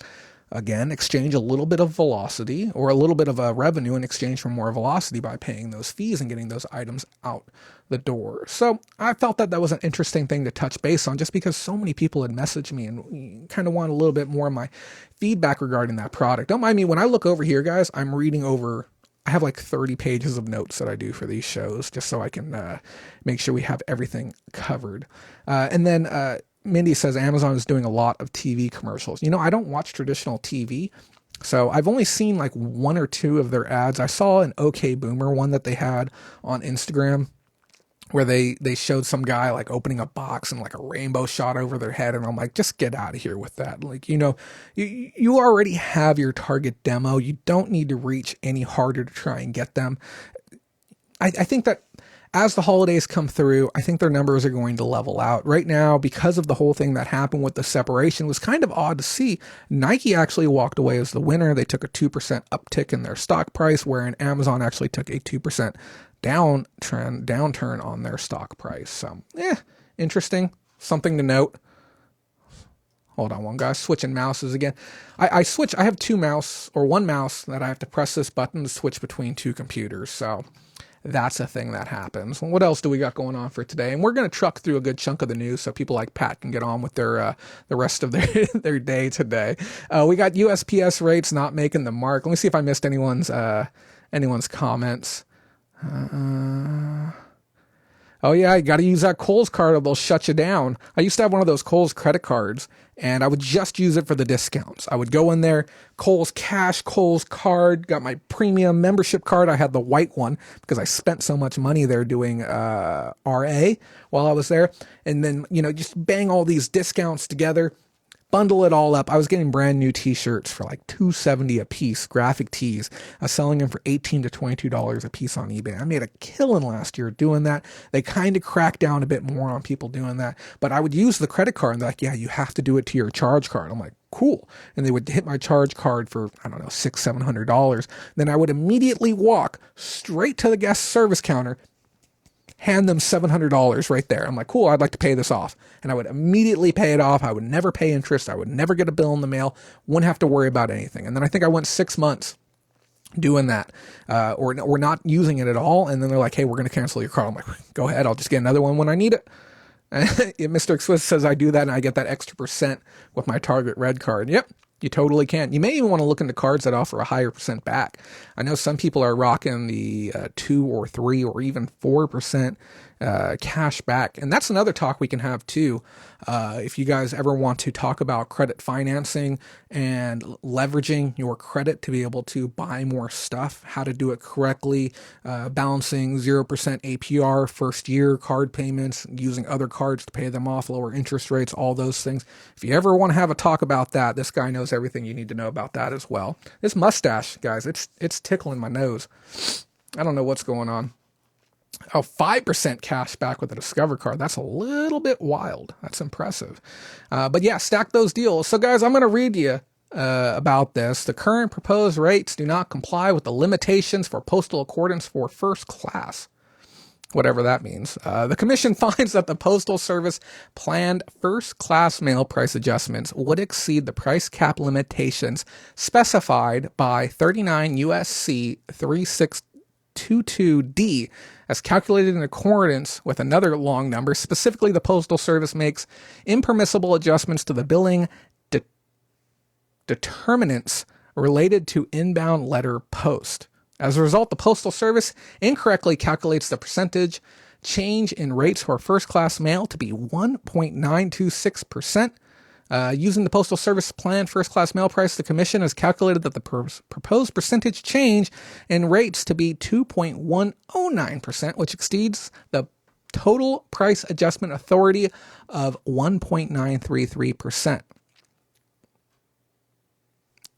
again, exchange a little bit of velocity or a little bit of a revenue in exchange for more velocity by paying those fees and getting those items out the door. So I felt that that was an interesting thing to touch base on, just because so many people had messaged me and kind of want a little bit more of my feedback regarding that product. Don't mind me when I look over here, guys. I'm reading over. I have like 30 pages of notes that I do for these shows, just so I can make sure we have everything covered. And then Mindy says Amazon is doing a lot of TV commercials. You know, I don't watch traditional TV, so I've only seen like one or two of their ads. I saw an OK Boomer one that they had on Instagram, where they showed some guy like opening a box and like a rainbow shot over their head. And I'm like, just get out of here with that. Like, you know, you already have your target demo. You don't need to reach any harder to try and get them. I think that as the holidays come through, I think their numbers are going to level out. Right now, because of the whole thing that happened with the separation, was kind of odd to see. Nike actually walked away as the winner. They took a 2% uptick in their stock price, wherein Amazon actually took a 2% downturn on their stock price. So, interesting. Something to note. Hold on one guy, switching mouses again. I have one mouse that I have to press this button to switch between two computers. So that's a thing that happens. What else do we got going on for today? And we're going to truck through a good chunk of the news so people like Pat can get on with their the rest of their day today. We got USPS rates not making the mark. Let me see if I missed anyone's comments. Oh yeah, you got to use that Kohl's card or they'll shut you down. I used to have one of those Kohl's credit cards, and I would just use it for the discounts. I would go in there, Kohl's cash, Kohl's card, got my premium membership card. I had the white one because I spent so much money there doing RA while I was there. And then, you know, just bang all these discounts together, bundle it all up. I was getting brand new t-shirts for like $2.70 a piece, graphic tees. I was selling them for $18 to $22 a piece on eBay. I made a killing last year doing that. They kind of cracked down a bit more on people doing that, but I would use the credit card and they're like, yeah, you have to do it to your charge card. I'm like, cool. And they would hit my charge card for, I don't know, $600-700. Then I would immediately walk straight to the guest service counter, hand them $700 right there. I'm like, cool, I'd like to pay this off. And I would immediately pay it off. I would never pay interest. I would never get a bill in the mail. Wouldn't have to worry about anything. And then I think I went 6 months doing that, or not using it at all. And then they're like, hey, we're going to cancel your card. I'm like, go ahead. I'll just get another one when I need it. Mr. Swiss says I do that and I get that extra % with my Target Red card. Yep. You totally can. You may even want to look into cards that offer a higher % back. I know some people are rocking the 2 or 3 or even 4% cash back. And that's another talk we can have too. If you guys ever want to talk about credit financing and leveraging your credit to be able to buy more stuff, how to do it correctly, balancing 0% APR first year card payments, using other cards to pay them off, lower interest rates, all those things. If you ever want to have a talk about that, this guy knows everything you need to know about that as well. This mustache, guys, it's tickling my nose. I don't know what's going on. Oh, 5% cash back with a Discover card. That's a little bit wild. That's impressive. But yeah, stack those deals. So guys, I'm going to read you about this. The current proposed rates do not comply with the limitations for postal accordance for first class, whatever that means. The commission finds that the Postal Service planned first class mail price adjustments would exceed the price cap limitations specified by 39 USC 3622D as calculated in accordance with another long number. Specifically, the Postal Service makes impermissible adjustments to the billing determinants related to inbound letter post. As a result, the Postal Service incorrectly calculates the percentage change in rates for first-class mail to be 1.926%. Using the Postal Service planned first-class mail price, the Commission has calculated that the proposed percentage change in rates to be 2.109%, which exceeds the total price adjustment authority of 1.933%.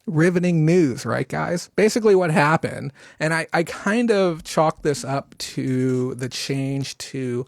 Riveting news, right, guys? Basically what happened, and I kind of chalked this up to the change to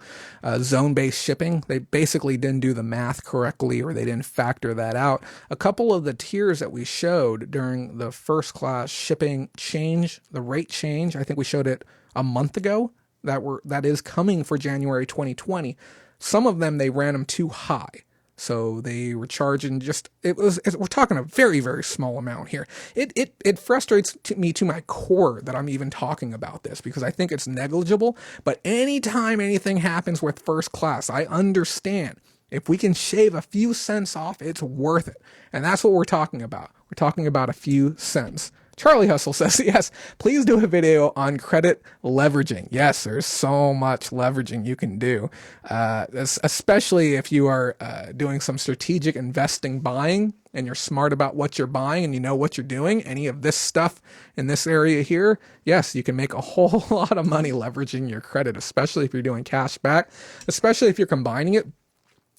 zone-based shipping. They basically didn't do the math correctly, or they didn't factor that out. A couple of the tiers that we showed during the first-class shipping change, the rate change, I think we showed it a month ago, that is coming for January 2020. Some of them, they ran them too high. So they were charging we're talking a very, very small amount here. It frustrates me to my core that I'm even talking about this because I think it's negligible. But anytime anything happens with first class, I understand. If we can shave a few cents off, it's worth it. And that's what we're talking about. We're talking about a few cents. Charlie Hustle says, yes, please do a video on credit leveraging. Yes, there's so much leveraging you can do, especially if you are doing some strategic investing buying and you're smart about what you're buying and you know what you're doing. Any of this stuff in this area here, yes, you can make a whole lot of money leveraging your credit, especially if you're doing cash back, especially if you're combining it.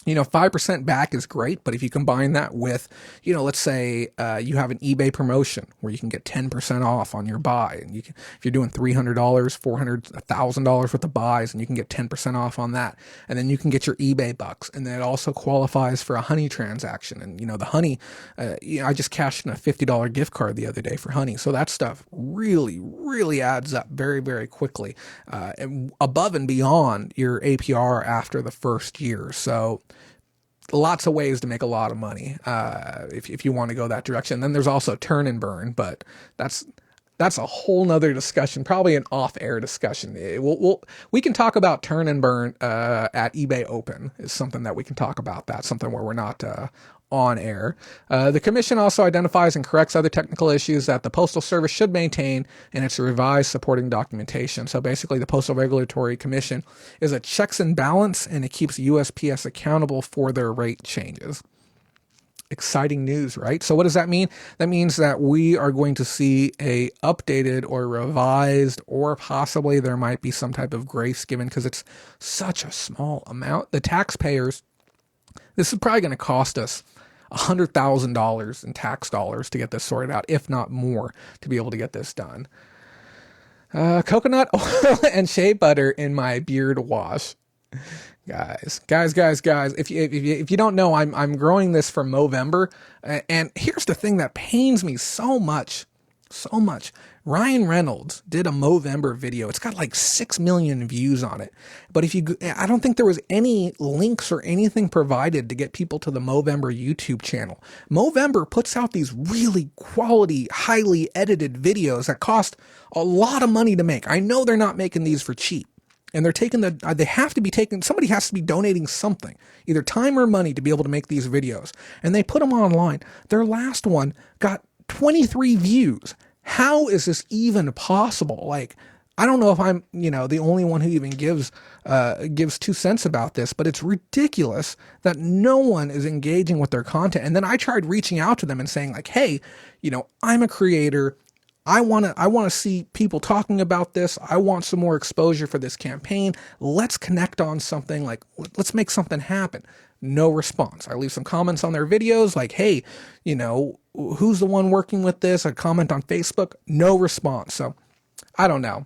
5% back is great, but if you combine that with, let's say you have an eBay promotion where you can get 10% off on your buy, and if you're doing $300, $400, $1,000 worth of buys, and you can get 10% off on that, and then you can get your eBay bucks, and then it also qualifies for a Honey transaction, and the Honey, I just cashed in a $50 gift card the other day for Honey, so that stuff really, really adds up very, very quickly, and above and beyond your APR after the first year. So lots of ways to make a lot of money if you want to go that direction. Then there's also turn and burn, but that's a whole nother discussion, probably an off-air discussion. We can talk about turn and burn at eBay Open is something that we can talk about. That's something where we're not on air. The commission also identifies and corrects other technical issues that the Postal Service should maintain in its revised supporting documentation. So basically, the Postal Regulatory Commission is a checks and balance, and it keeps USPS accountable for their rate changes. Exciting news, right? So what does that mean? That means that we are going to see a updated or revised, or possibly there might be some type of grace given because it's such a small amount. The taxpayers, this is probably going to cost us $100,000 in tax dollars to get this sorted out, if not more, to be able to get this done. Coconut oil and shea butter in my beard wash. Guys, if you don't know, I'm growing this for Movember, and here's the thing that pains me so much. Ryan Reynolds did a Movember video. It's got like 6 million views on it. But I don't think there was any links or anything provided to get people to the Movember YouTube channel. Movember puts out these really quality, highly edited videos that cost a lot of money to make. I know they're not making these for cheap. And they're taking somebody has to be donating something, either time or money, to be able to make these videos. And they put them online. Their last one got 23 views. How is this even possible? Like, I don't know if I'm, the only one who even gives 2 cents about this, but it's ridiculous that no one is engaging with their content. And then I tried reaching out to them and saying like, hey, I'm a creator. I want to see people talking about this. I want some more exposure for this campaign. Let's connect on something, like let's make something happen. No response. I leave some comments on their videos like, hey, who's the one working with this? I comment on Facebook. No response. So I don't know.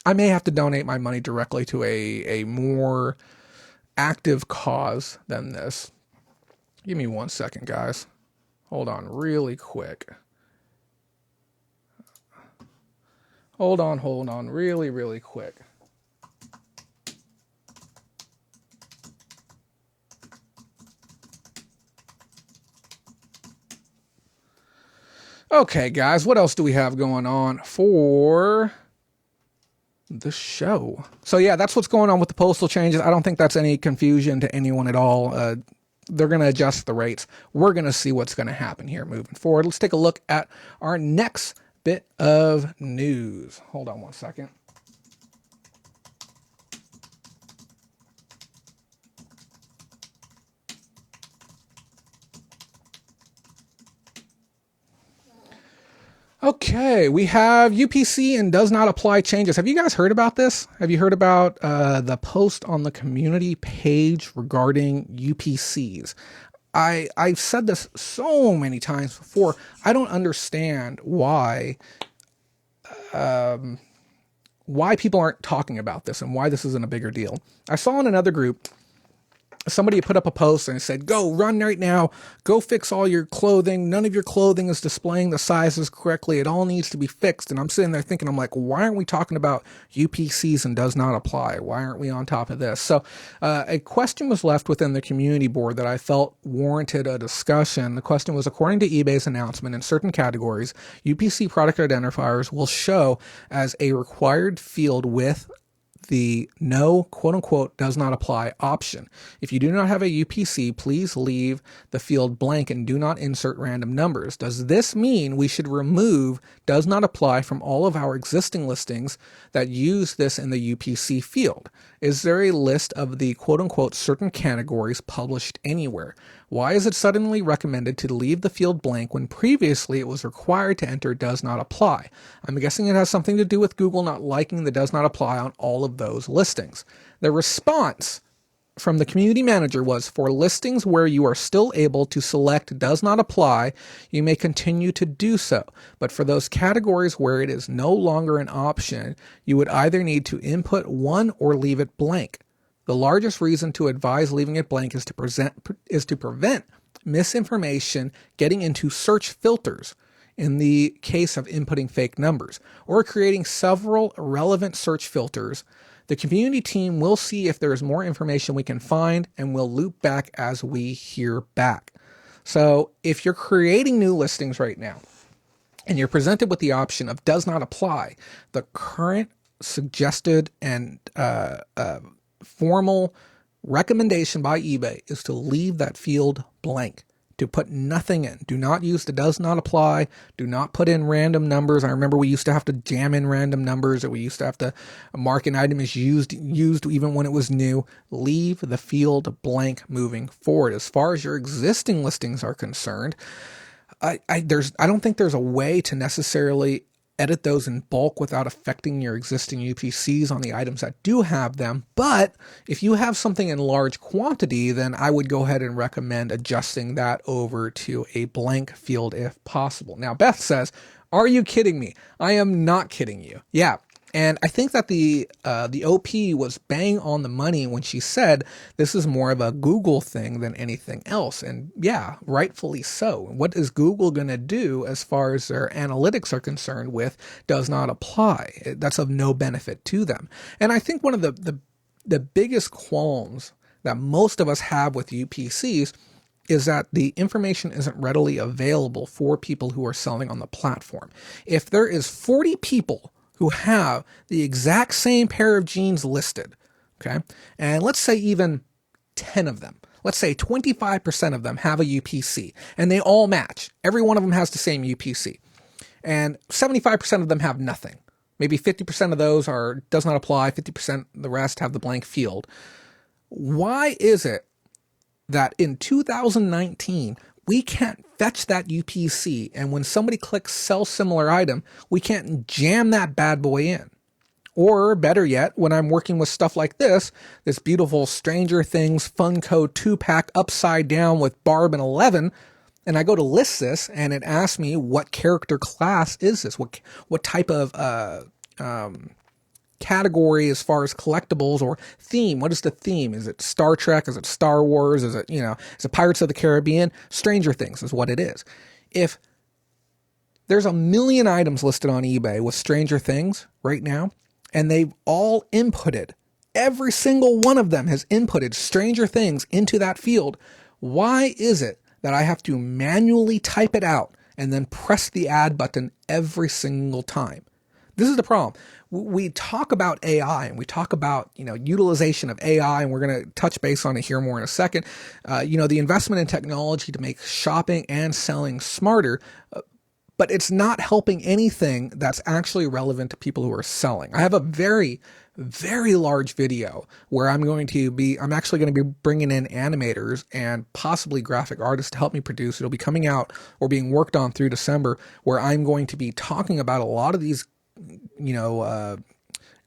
I may have to donate my money directly to a more active cause than this. Give me 1 second, guys. Hold on really quick. Hold on really, really quick. Okay, guys, what else do we have going on for the show? So yeah, that's what's going on with the postal changes. I don't think that's any confusion to anyone at all. They're going to adjust the rates. We're going to see what's going to happen here moving forward. Let's take a look at our next bit of news. Hold on 1 second. Okay, we have UPC and does not apply changes. Have you guys heard about this? Have you heard about the post on the community page regarding UPCs? I've said this so many times before. I don't understand why people aren't talking about this and why this isn't a bigger deal. I saw in another group somebody put up a post and said, go run right now, go fix all your clothing. None of your clothing is displaying the sizes correctly. It all needs to be fixed. And I'm sitting there thinking, I'm like, why aren't we talking about UPCs and does not apply? Why aren't we on top of this? So a question was left within the community board that I felt warranted a discussion. The question was, according to eBay's announcement, in certain categories, UPC product identifiers will show as a required field with the no quote unquote does not apply option. If you do not have a UPC, please leave the field blank and do not insert random numbers. Does this mean we should remove does not apply from all of our existing listings that use this in the UPC field? Is there a list of the quote unquote certain categories published anywhere? Why is it suddenly recommended to leave the field blank when previously it was required to enter does not apply? I'm guessing it has something to do with Google not liking the does not apply on all of those listings. The response from the community manager was, for listings where you are still able to select does not apply, you may continue to do so. But for those categories where it is no longer an option, you would either need to input one or leave it blank. The largest reason to advise leaving it blank is to prevent misinformation getting into search filters in the case of inputting fake numbers, or creating several irrelevant search filters. The community team will see if there is more information we can find and will loop back as we hear back. So if you're creating new listings right now and you're presented with the option of does not apply, the current suggested and formal recommendation by eBay is to leave that field blank, to put nothing in. Do not use the does not apply. Do not put in random numbers. I remember we used to have to jam in random numbers, or we used to have to mark an item as used even when it was new. Leave the field blank moving forward. As far as your existing listings are concerned, I don't think there's a way to necessarily edit those in bulk without affecting your existing UPCs on the items that do have them. But if you have something in large quantity, then I would go ahead and recommend adjusting that over to a blank field if possible. Now, Beth says, are you kidding me? I am not kidding you. Yeah. And I think that the OP was bang on the money when she said this is more of a Google thing than anything else. And yeah, rightfully so. What is Google going to do as far as their analytics are concerned with does not apply? That's of no benefit to them. And I think one of the biggest qualms that most of us have with UPCs is that the information isn't readily available for people who are selling on the platform. If there is 40 people who have the exact same pair of jeans listed, okay? And let's say even 10 of them, let's say 25% of them have a UPC and they all match. Every one of them has the same UPC. And 75% of them have nothing. Maybe 50% of those does not apply, 50% the rest have the blank field. Why is it that in 2019, we can't fetch that UPC, and when somebody clicks sell similar item, we can't jam that bad boy in? Or better yet, when I'm working with stuff like this beautiful Stranger Things Funko 2-pack upside down with Barb and Eleven, and I go to list this and it asks me what character class is this? What type of category as far as collectibles or theme? What is the theme? Is it Star Trek? Is it Star Wars? Is it Pirates of the Caribbean? Stranger Things is what it is. If there's a million items listed on eBay with Stranger Things right now, and they've all inputted, every single one of them has inputted Stranger Things into that field, why is it that I have to manually type it out and then press the add button every single time? This is the problem. We talk about AI and we talk about, utilization of AI, and we're going to touch base on it here more in a second. The investment in technology to make shopping and selling smarter, but it's not helping anything that's actually relevant to people who are selling. I have a very, very large video where I'm actually going to be bringing in animators and possibly graphic artists to help me produce. It'll be coming out or being worked on through December, where I'm going to be talking about a lot of these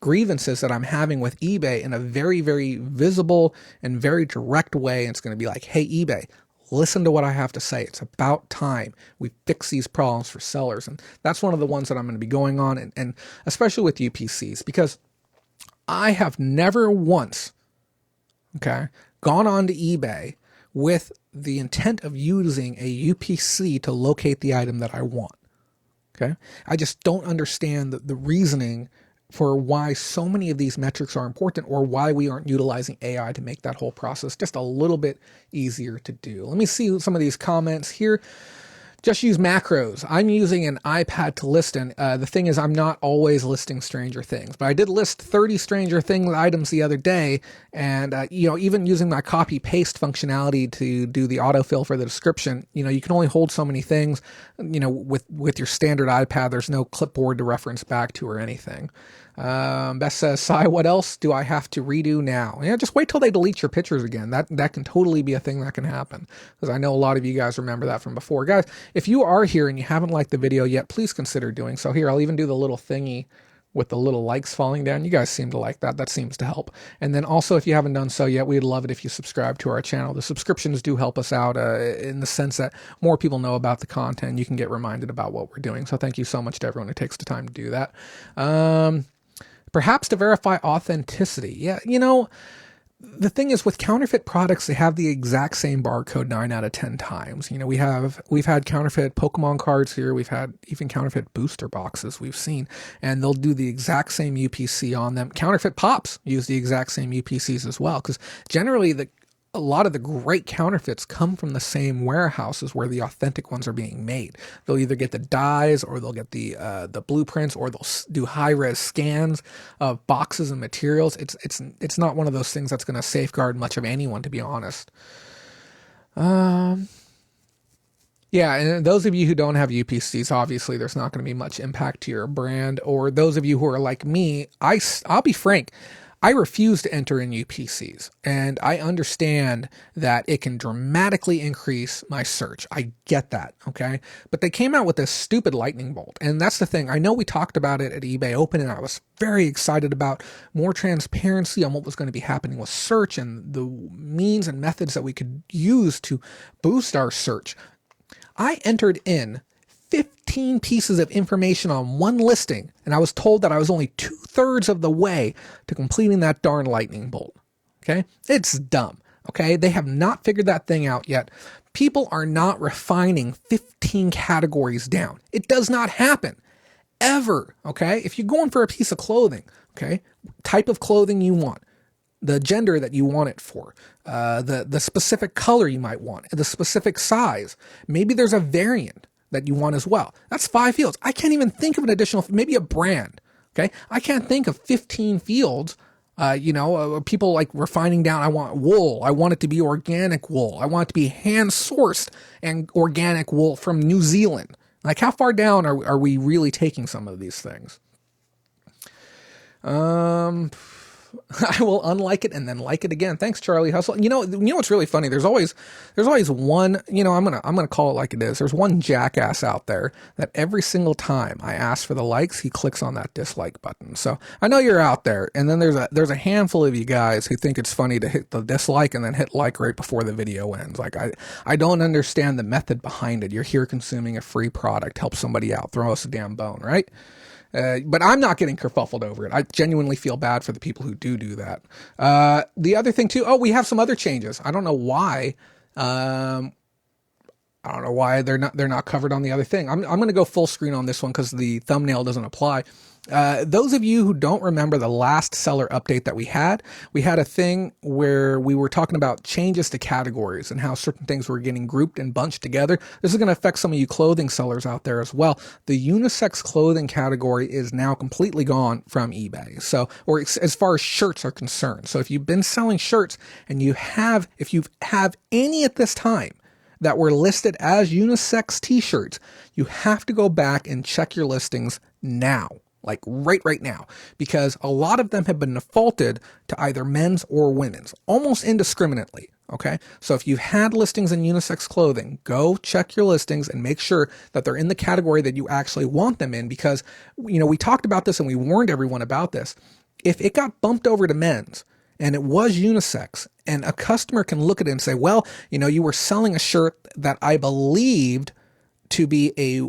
grievances that I'm having with eBay in a very, very visible and very direct way. And it's going to be like, hey, eBay, listen to what I have to say. It's about time we fix these problems for sellers. And that's one of the ones that I'm going to be going on, and especially with UPCs, because I have never once okay, gone on to eBay with the intent of using a UPC to locate the item that I want. Okay. I just don't understand the reasoning for why so many of these metrics are important, or why we aren't utilizing AI to make that whole process just a little bit easier to do. Let me see some of these comments here. Just use macros. I'm using an iPad to list, and the thing is, I'm not always listing Stranger Things, but I did list 30 Stranger Things items the other day, and even using my copy paste functionality to do the autofill for the description, you can only hold so many things. With your standard iPad, there's no clipboard to reference back to or anything. Beth says, Sai, what else do I have to redo now? Yeah, just wait till they delete your pictures again. That can totally be a thing that can happen, because I know a lot of you guys remember that from before. Guys, if you are here and you haven't liked the video yet, please consider doing so. Here, I'll even do the little thingy with the little likes falling down. You guys seem to like that. That seems to help. And then also, if you haven't done so yet, we'd love it if you subscribe to our channel. The subscriptions do help us out in the sense that more people know about the content. You can get reminded about what we're doing. So thank you so much to everyone who takes the time to do that. Perhaps to verify authenticity. Yeah, the thing is, with counterfeit products, they have the exact same barcode 9 out of 10 times. We've had counterfeit Pokemon cards here. We've had even counterfeit booster boxes we've seen, and they'll do the exact same UPC on them. Counterfeit pops use the exact same UPCs as well, because generally a lot of the great counterfeits come from the same warehouses where the authentic ones are being made. They'll either get the dyes, or they'll get the blueprints, or they'll do high-res scans of boxes and materials. It's not one of those things that's going to safeguard much of anyone, to be honest. Yeah, and those of you who don't have UPCs, obviously there's not going to be much impact to your brand. Or those of you who are like me, I'll be frank, I refuse to enter in UPCs, and I understand that it can dramatically increase my search. I get that, okay? But they came out with this stupid lightning bolt, and that's the thing. I know we talked about it at eBay Open, and I was very excited about more transparency on what was going to be happening with search and the means and methods that we could use to boost our search. I entered in 15 pieces of information on one listing, and I was told that I was only 2/3 of the way to completing that darn lightning bolt. Okay? It's dumb. Okay? They have not figured that thing out yet. People are not refining 15 categories down. It does not happen. Ever. Okay? If you're going for a piece of clothing, okay, type of clothing you want, the gender that you want it for, the specific color you might want, the specific size. Maybe there's a variant that you want as well. That's 5 fields. I can't even think of an additional, maybe a brand. Okay. I can't think of 15 fields. People like refining down. I want wool. I want it to be organic wool. I want it to be hand sourced and organic wool from New Zealand. Like, how far down are we really taking some of these things? I will unlike it and then like it again. Thanks, Charlie Hustle. You know what's really funny? There's always one, I'm gonna call it like it is. There's one jackass out there that every single time I ask for the likes, he clicks on that dislike button. So I know you're out there. And then there's a handful of you guys who think it's funny to hit the dislike and then hit like right before the video ends. Like, I don't understand the method behind it. You're here consuming a free product. Help somebody out. Throw us a damn bone, right? But I'm not getting kerfuffled over it. I genuinely feel bad for the people who do that. The other thing too, we have some other changes. I don't know why. They're not covered on the other thing. I'm going to go full screen on this one because the thumbnail doesn't apply. Those of you who don't remember the last seller update that we had a thing where we were talking about changes to categories and how certain things were getting grouped and bunched together. This is going to affect some of you clothing sellers out there as well. The unisex clothing category is now completely gone from eBay. So, or as far as shirts are concerned. So if you've been selling shirts and if you have any at this time that were listed as unisex t-shirts, you have to go back and check your listings now. Like right now, because a lot of them have been defaulted to either men's or women's, almost indiscriminately. Okay. So if you've had listings in unisex clothing, go check your listings and make sure that they're in the category that you actually want them in, because, we talked about this and we warned everyone about this. If it got bumped over to men's and it was unisex, and a customer can look at it and say, well, you were selling a shirt that I believed to be a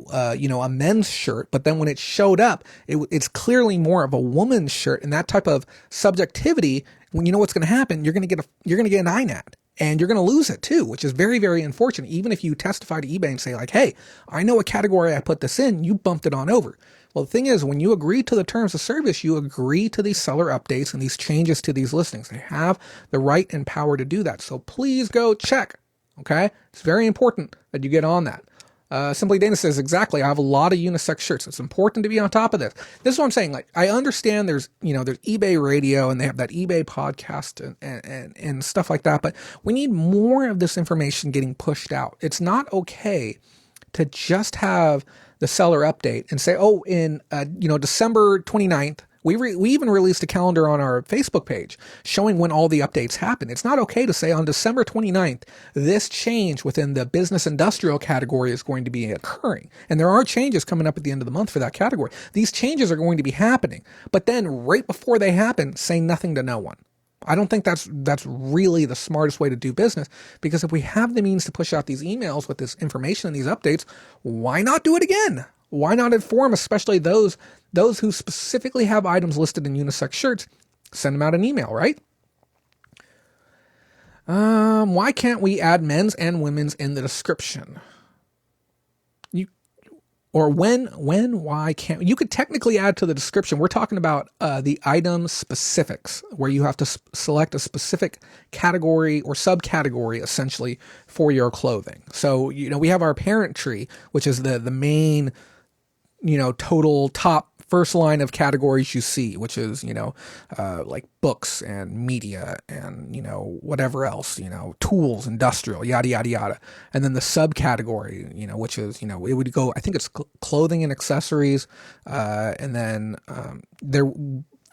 men's shirt, but then when it showed up, it's clearly more of a woman's shirt, and that type of subjectivity, when you know what's going to happen, you're going to get an INAD. And you're going to lose it too, which is very, very unfortunate. Even if you testify to eBay and say like, hey, I know what category I put this in, you bumped it on over. Well, the thing is, when you agree to the terms of service, you agree to these seller updates and these changes to these listings. They have the right and power to do that. So please go check. Okay. It's very important that you get on that. Simply Dana says, exactly. I have a lot of unisex shirts. It's important to be on top of this. This is what I'm saying. Like, I understand there's eBay radio and they have that eBay podcast and stuff like that, but we need more of this information getting pushed out. It's not okay to just have the seller update and say, oh, in, December 29th, we even released a calendar on our Facebook page showing when all the updates happen. It's not okay to say on December 29th, this change within the business industrial category is going to be occurring. And there are changes coming up at the end of the month for that category. These changes are going to be happening. But then right before they happen, say nothing to no one. I don't think that's really the smartest way to do business, because if we have the means to push out these emails with this information and these updates, why not do it again? Why not inform, especially those who specifically have items listed in unisex shirts? Send them out an email, right? Why can't we add men's and women's in the description? Why can't you could technically add to the description? We're talking about the item specifics, where you have to select a specific category or subcategory essentially for your clothing. So, we have our parent tree, which is the main, total top first line of categories you see, which is, like books and media and, whatever else, tools, industrial, yada, yada, yada. And then the subcategory, which is, it would go, I think it's clothing and accessories. And then there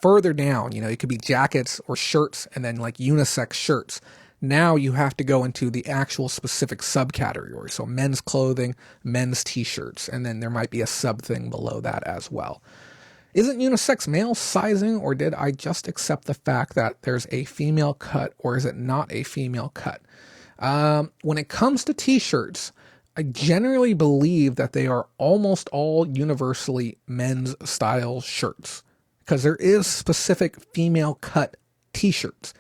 further down, it could be jackets or shirts, and then like unisex shirts. Now you have to go into the actual specific subcategory. So men's clothing, men's t-shirts, and then there might be a sub thing below that as well. Isn't unisex male sizing, or did I just accept the fact that there's a female cut, or is it not a female cut? When it comes to t-shirts, I generally believe that they are almost all universally men's style shirts, because there is specific female cut t-shirts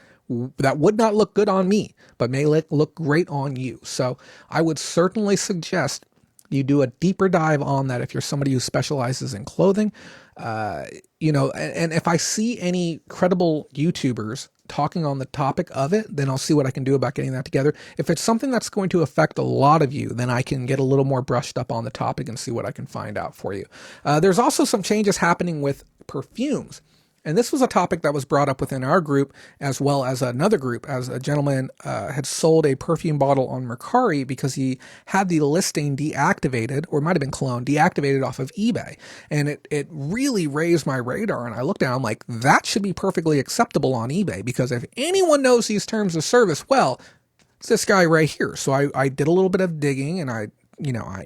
that would not look good on me, but may look great on you. So I would certainly suggest you do a deeper dive on that if you're somebody who specializes in clothing. And if I see any credible YouTubers talking on the topic of it, then I'll see what I can do about getting that together. If it's something that's going to affect a lot of you, then I can get a little more brushed up on the topic and see what I can find out for you. There's also some changes happening with perfumes. And this was a topic that was brought up within our group, as well as another group, as a gentleman had sold a perfume bottle on Mercari because he had the listing deactivated, or it might have been cloned, deactivated off of eBay. And it really raised my radar. And I looked down, I'm like, that should be perfectly acceptable on eBay, because if anyone knows these terms of service, well, it's this guy right here. So I did a little bit of digging, and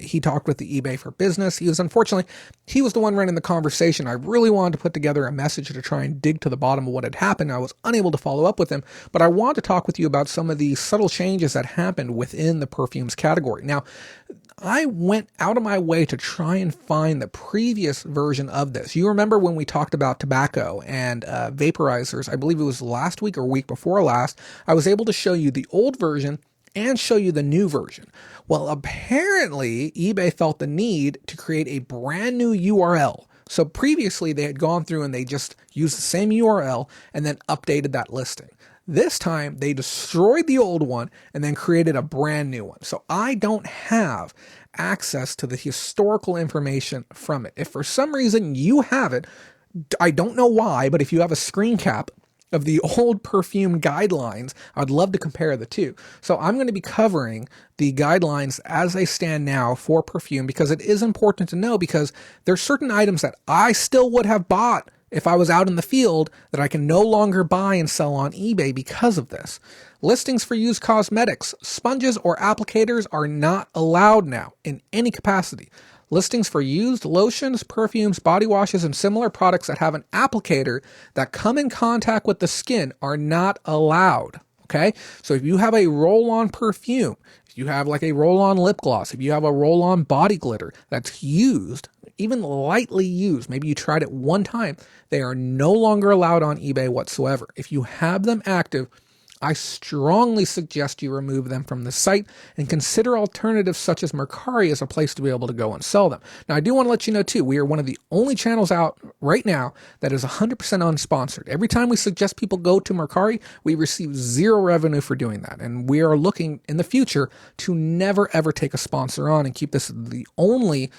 he talked with the eBay for business. He was the one running the conversation. I really wanted to put together a message to try and dig to the bottom of what had happened. I was unable to follow up with him, but I want to talk with you about some of the subtle changes that happened within the perfumes category. Now, I went out of my way to try and find the previous version of this. You remember when we talked about tobacco and vaporizers, I believe it was last week or week before last, I was able to show you the old version and show you the new version. Well, apparently eBay felt the need to create a brand new URL. So previously they had gone through and they just used the same URL and then updated that listing. This time they destroyed the old one and then created a brand new one. So I don't have access to the historical information from it. If for some reason you have it, I don't know why, but if you have a screen cap of the old perfume guidelines, I'd love to compare the two. So I'm going to be covering the guidelines as they stand now for perfume, because it is important to know, because there's certain items that I still would have bought if I was out in the field that I can no longer buy and sell on eBay because of this. Listings for used cosmetics, sponges, or applicators are not allowed now in any capacity. Listings for used lotions, perfumes, body washes, and similar products that have an applicator that come in contact with the skin are not allowed. Okay, so if you have a roll-on perfume, if you have like a roll-on lip gloss, if you have a roll-on body glitter that's used, even lightly used, maybe you tried it one time, they are no longer allowed on eBay whatsoever. If you have them active, I strongly suggest you remove them from the site and consider alternatives such as Mercari as a place to be able to go and sell them. Now, I do want to let you know too, we are one of the only channels out right now that is 100% unsponsored. Every time we suggest people go to Mercari, we receive zero revenue for doing that. And we are looking in the future to never ever take a sponsor on and keep this the only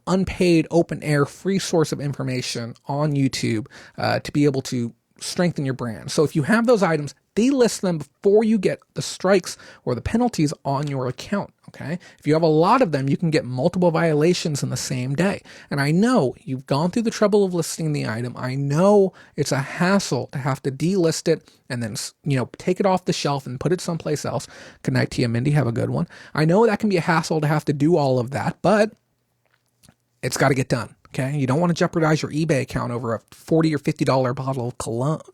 unpaid, open air, free source of information on YouTube to be able to strengthen your brand. So if you have those items, delist them before you get the strikes or the penalties on your account. Okay. If you have a lot of them, you can get multiple violations in the same day. And I know you've gone through the trouble of listing the item. I know it's a hassle to have to delist it and then, take it off the shelf and put it someplace else. Good night to you, Mindy. Have a good one. I know that can be a hassle to have to do all of that, but it's got to get done. Okay, you don't want to jeopardize your eBay account over a $40 or $50 bottle of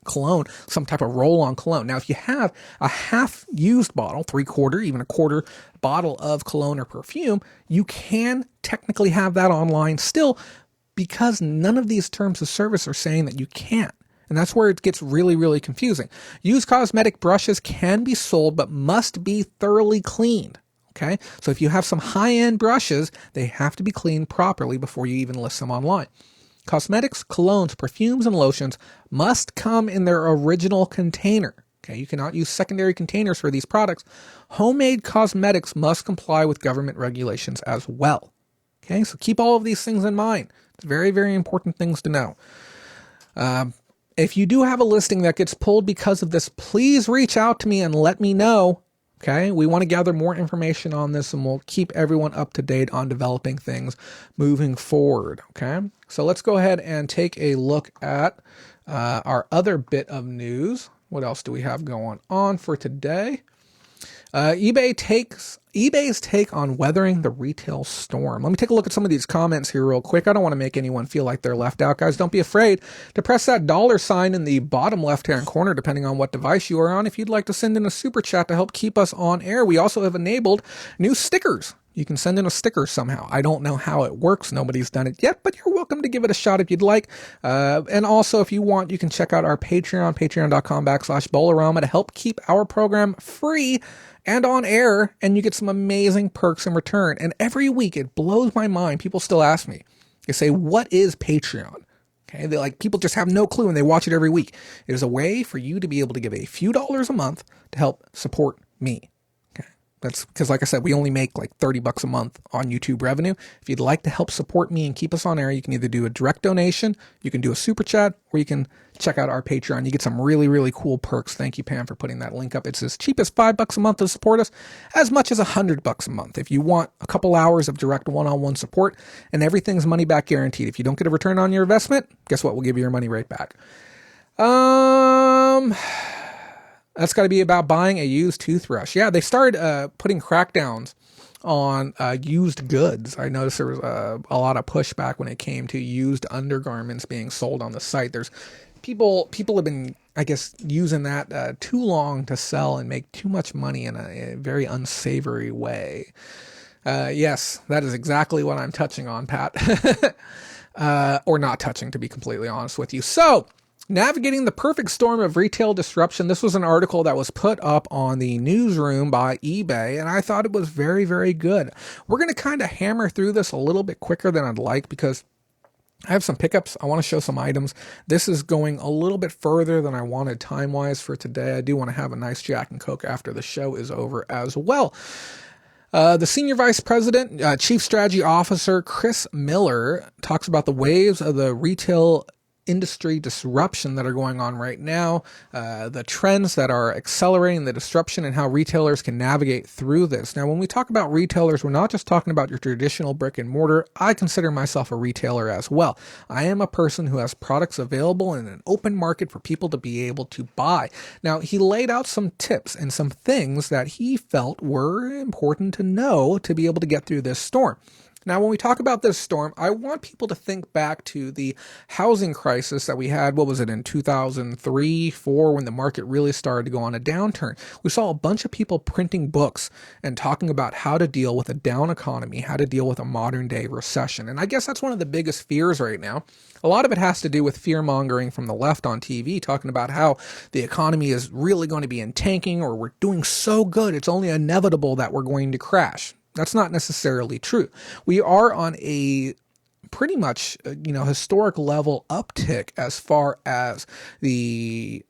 cologne, some type of roll-on cologne. Now, if you have a half-used bottle, 3/4, even a quarter bottle of cologne or perfume, you can technically have that online still, because none of these terms of service are saying that you can't. And that's where it gets really, really confusing. Used cosmetic brushes can be sold, but must be thoroughly cleaned. Okay, so if you have some high-end brushes, they have to be cleaned properly before you even list them online. Cosmetics, colognes, perfumes, and lotions must come in their original container. Okay, you cannot use secondary containers for these products. Homemade cosmetics must comply with government regulations as well. Okay, so keep all of these things in mind. It's very, very important things to know. If you do have a listing that gets pulled because of this, please reach out to me and let me know. Okay, we want to gather more information on this, and we'll keep everyone up to date on developing things moving forward. Okay, so let's go ahead and take a look at our other bit of news. What else do we have going on for today? eBay's take on weathering the retail storm. Let me take a look at some of these comments here real quick. I don't want to make anyone feel like they're left out, guys. Don't be afraid to press that $ in the bottom left-hand corner, depending on what device you are on, if you'd like to send in a super chat to help keep us on air. We also have enabled new stickers. You can send in a sticker somehow. I don't know how it works. Nobody's done it yet, but you're welcome to give it a shot if you'd like. And also, if you want, you can check out our Patreon, patreon.com/Bolarama, to help keep our program free and on air, and you get some amazing perks in return. And every week, it blows my mind. People still ask me. They say, what is Patreon? Okay, people just have no clue, and they watch it every week. It is a way for you to be able to give a few dollars a month to help support me. That's because, like I said, we only make like $30 a month on YouTube revenue. If you'd like to help support me and keep us on air, you can either do a direct donation, you can do a super chat, or you can check out our Patreon. You get some really, really cool perks. Thank you, Pam, for putting that link up. It's as cheap as $5 a month to support us, as much as $100 a month. If you want a couple hours of direct one-on-one support, and everything's money back guaranteed. If you don't get a return on your investment, guess what? We'll give you your money right back. That's got to be about buying a used toothbrush. Yeah, they started putting crackdowns on used goods. I noticed there was a lot of pushback when it came to used undergarments being sold on the site. There's people have been, I guess, using that too long to sell and make too much money in a very unsavory way. Yes, that is exactly what I'm touching on, Pat. Or not touching, to be completely honest with you. So, navigating the perfect storm of retail disruption. This was an article that was put up on the newsroom by eBay, and I thought it was very, very good. We're going to kind of hammer through this a little bit quicker than I'd like, because I have some pickups. I want to show some items. This is going a little bit further than I wanted time-wise for today. I do want to have a nice Jack and Coke after the show is over as well. The Senior Vice President, Chief Strategy Officer, Chris Miller, talks about the waves of the retail industry disruption that are going on right now, the trends that are accelerating the disruption, and how retailers can navigate through this. Now, when we talk about retailers, we're not just talking about your traditional brick and mortar. I consider myself a retailer as well. I am a person who has products available in an open market for people to be able to buy. Now, he laid out some tips and some things that he felt were important to know to be able to get through this storm. Now, when we talk about this storm, I want people to think back to the housing crisis that we had. What was it, in 2003, 4, when the market really started to go on a downturn? We saw a bunch of people printing books and talking about how to deal with a down economy, how to deal with a modern day recession. And I guess that's one of the biggest fears right now. A lot of it has to do with fear mongering from the left on TV, talking about how the economy is really going to be in tanking, or we're doing so good, it's only inevitable that we're going to crash. That's not necessarily true. We are on a pretty much, historic level uptick as far as the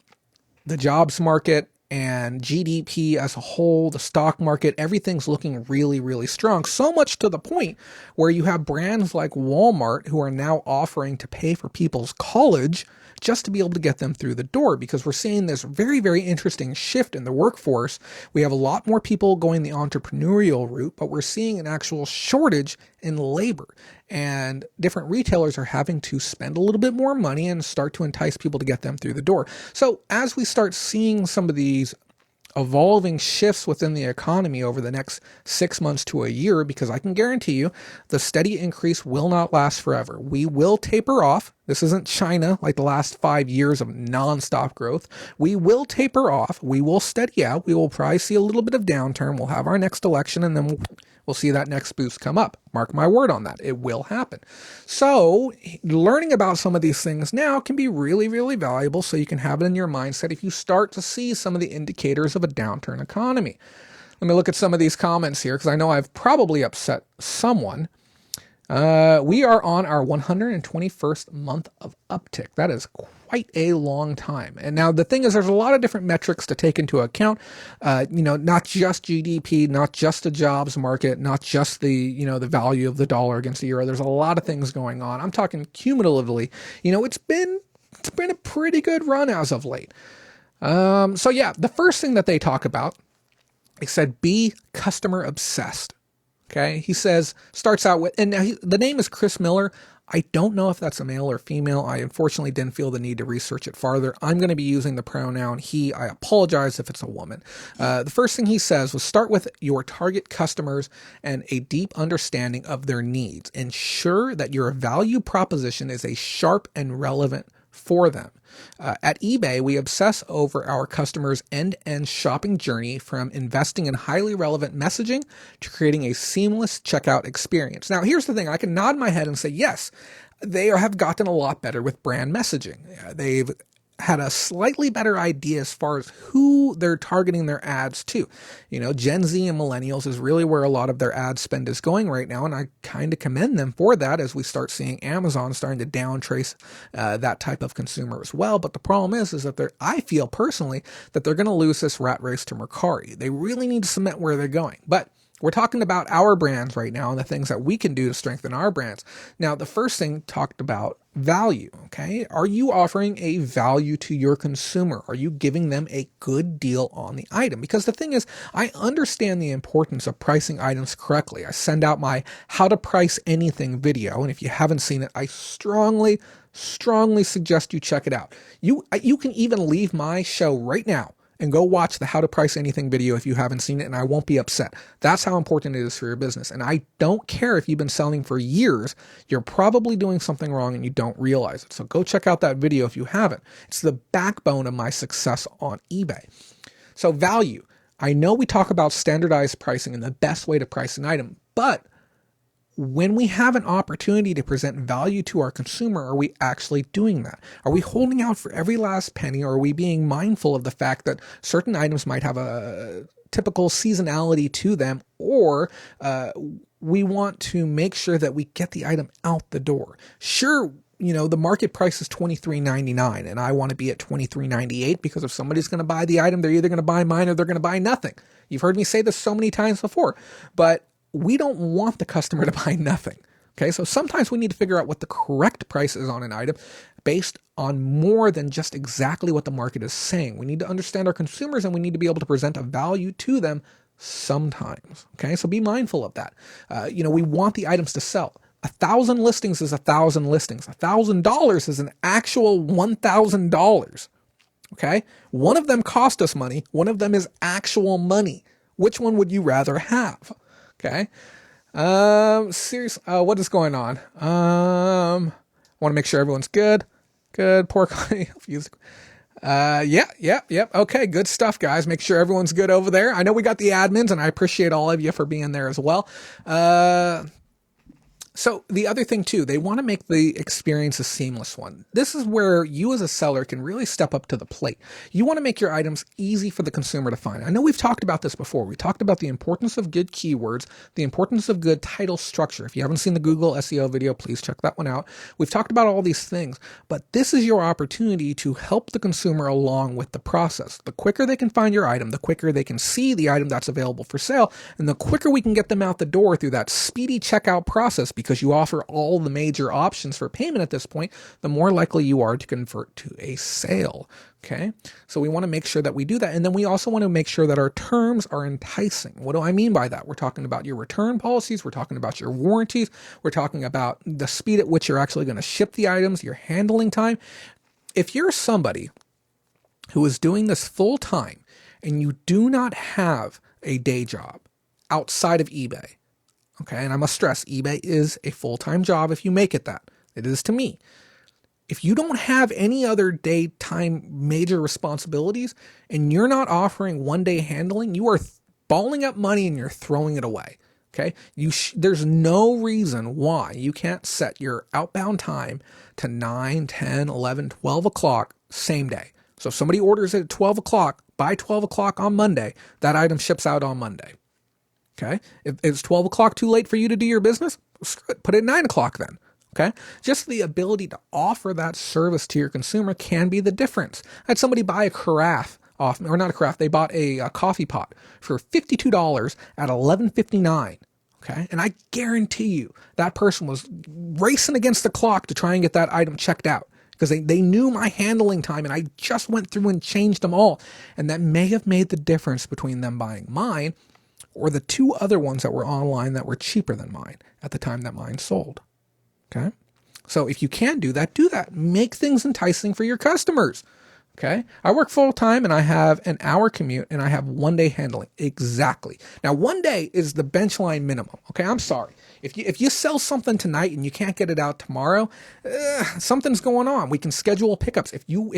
jobs market and GDP as a whole, the stock market, everything's looking really, really strong. So much to the point where you have brands like Walmart who are now offering to pay for people's college just to be able to get them through the door, because we're seeing this very, very interesting shift in the workforce. We have a lot more people going the entrepreneurial route, but we're seeing an actual shortage in labor. And different retailers are having to spend a little bit more money and start to entice people to get them through the door. So as we start seeing some of these evolving shifts within the economy over the next 6 months to a year, because I can guarantee you the steady increase will not last forever. We will taper off. This isn't China, like the last 5 years of nonstop growth. We will taper off. We will steady out. We will probably see a little bit of downturn. We'll have our next election, and then we'll see that next boost come up. Mark my word on that. It will happen. So learning about some of these things now can be really, really valuable, so you can have it in your mindset if you start to see some of the indicators of a downturn economy. Let me look at some of these comments here, because I know I've probably upset someone. We are on our 121st month of uptick. That is quite a long time. And now the thing is, there's a lot of different metrics to take into account. Not just GDP, not just the jobs market, not just the value of the dollar against the euro. There's a lot of things going on. I'm talking cumulatively. It's been a pretty good run as of late. The first thing that they talk about, they said, be customer obsessed. Okay, he starts out with, and now the name is Chris Miller. I don't know if that's a male or female. I unfortunately didn't feel the need to research it farther. I'm going to be using the pronoun he. I apologize if it's a woman. The first thing he says was, start with your target customers and a deep understanding of their needs. Ensure that your value proposition is a sharp and relevant for them. At eBay, we obsess over our customers' end-to-end shopping journey, from investing in highly relevant messaging to creating a seamless checkout experience. Now, here's the thing. I can nod my head and say, yes, they have gotten a lot better with brand messaging. They've had a slightly better idea as far as who they're targeting their ads to. Gen Z and millennials is really where a lot of their ad spend is going right now, and I kind of commend them for that, as we start seeing Amazon starting to downtrace that type of consumer as well. But the problem is that I feel personally that they're going to lose this rat race to Mercari. They really need to cement where they're going. But we're talking about our brands right now and the things that we can do to strengthen our brands. Now, the first thing talked about value, okay? Are you offering a value to your consumer? Are you giving them a good deal on the item? Because the thing is, I understand the importance of pricing items correctly. I send out my How to Price Anything video, and if you haven't seen it, I strongly suggest you check it out. You can even leave my show right now and go watch the How to Price Anything video if you haven't seen it, and I won't be upset. That's how important it is for your business. And I don't care if you've been selling for years, you're probably doing something wrong and you don't realize it. So go check out that video if you haven't. It's the backbone of my success on eBay. So value. I know we talk about standardized pricing and the best way to price an item, but when we have an opportunity to present value to our consumer, are we actually doing that? Are we holding out for every last penny, or are we being mindful of the fact that certain items might have a typical seasonality to them, or we want to make sure that we get the item out the door? Sure, the market price is $23.99 and I want to be at $23.98, because if somebody's going to buy the item, they're either going to buy mine or they're going to buy nothing. You've heard me say this so many times before, but we don't want the customer to buy nothing. Okay, so sometimes we need to figure out what the correct price is on an item based on more than just exactly what the market is saying. We need to understand our consumers, and we need to be able to present a value to them sometimes. Okay, so be mindful of that. We want the items to sell. 1,000 listings is 1,000 listings. $1,000 is an actual $1,000. Okay, one of them cost us money. One of them is actual money. Which one would you rather have? Okay. Seriously, what is going on? Want to make sure everyone's good. Good. Poor yeah. Okay, good stuff, guys. Make sure everyone's good over there. I know we got the admins, and I appreciate all of you for being there as well. So the other thing too, they want to make the experience a seamless one. This is where you as a seller can really step up to the plate. You want to make your items easy for the consumer to find. I know we've talked about this before. We talked about the importance of good keywords, the importance of good title structure. If you haven't seen the Google SEO video, please check that one out. We've talked about all these things, but this is your opportunity to help the consumer along with the process. The quicker they can find your item, the quicker they can see the item that's available for sale, and the quicker we can get them out the door through that speedy checkout process, because you offer all the major options for payment at this point, the more likely you are to convert to a sale. Okay. So we want to make sure that we do that. And then we also want to make sure that our terms are enticing. What do I mean by that? We're talking about your return policies. We're talking about your warranties. We're talking about the speed at which you're actually going to ship the items, your handling time. If you're somebody who is doing this full time and you do not have a day job outside of eBay, okay, and I must stress, eBay is a full-time job if you make it that. It is to me. If you don't have any other daytime major responsibilities and you're not offering one-day handling, you are balling up money and you're throwing it away. Okay, there's no reason why you can't set your outbound time to 9, 10, 11, 12 o'clock same day. So if somebody orders it at 12 o'clock, by 12 o'clock on Monday, that item ships out on Monday. Okay. If it's 12 o'clock too late for you to do your business, screw it, put it at 9 o'clock then. Okay. Just the ability to offer that service to your consumer can be the difference. I had somebody buy a carafe off, or not a carafe, they bought a coffee pot for $52 at $11.59. Okay. And I guarantee you that person was racing against the clock to try and get that item checked out, because they knew my handling time and I just went through and changed them all. And that may have made the difference between them buying mine or the two other ones that were online that were cheaper than mine at the time that mine sold. Okay. So if you can do that, do that. Make things enticing for your customers. Okay. I work full time and I have an hour commute and I have 1 day handling. Exactly. Now, 1 day is the bench line minimum. Okay. I'm sorry. If you sell something tonight and you can't get it out tomorrow, something's going on. We can schedule pickups. If you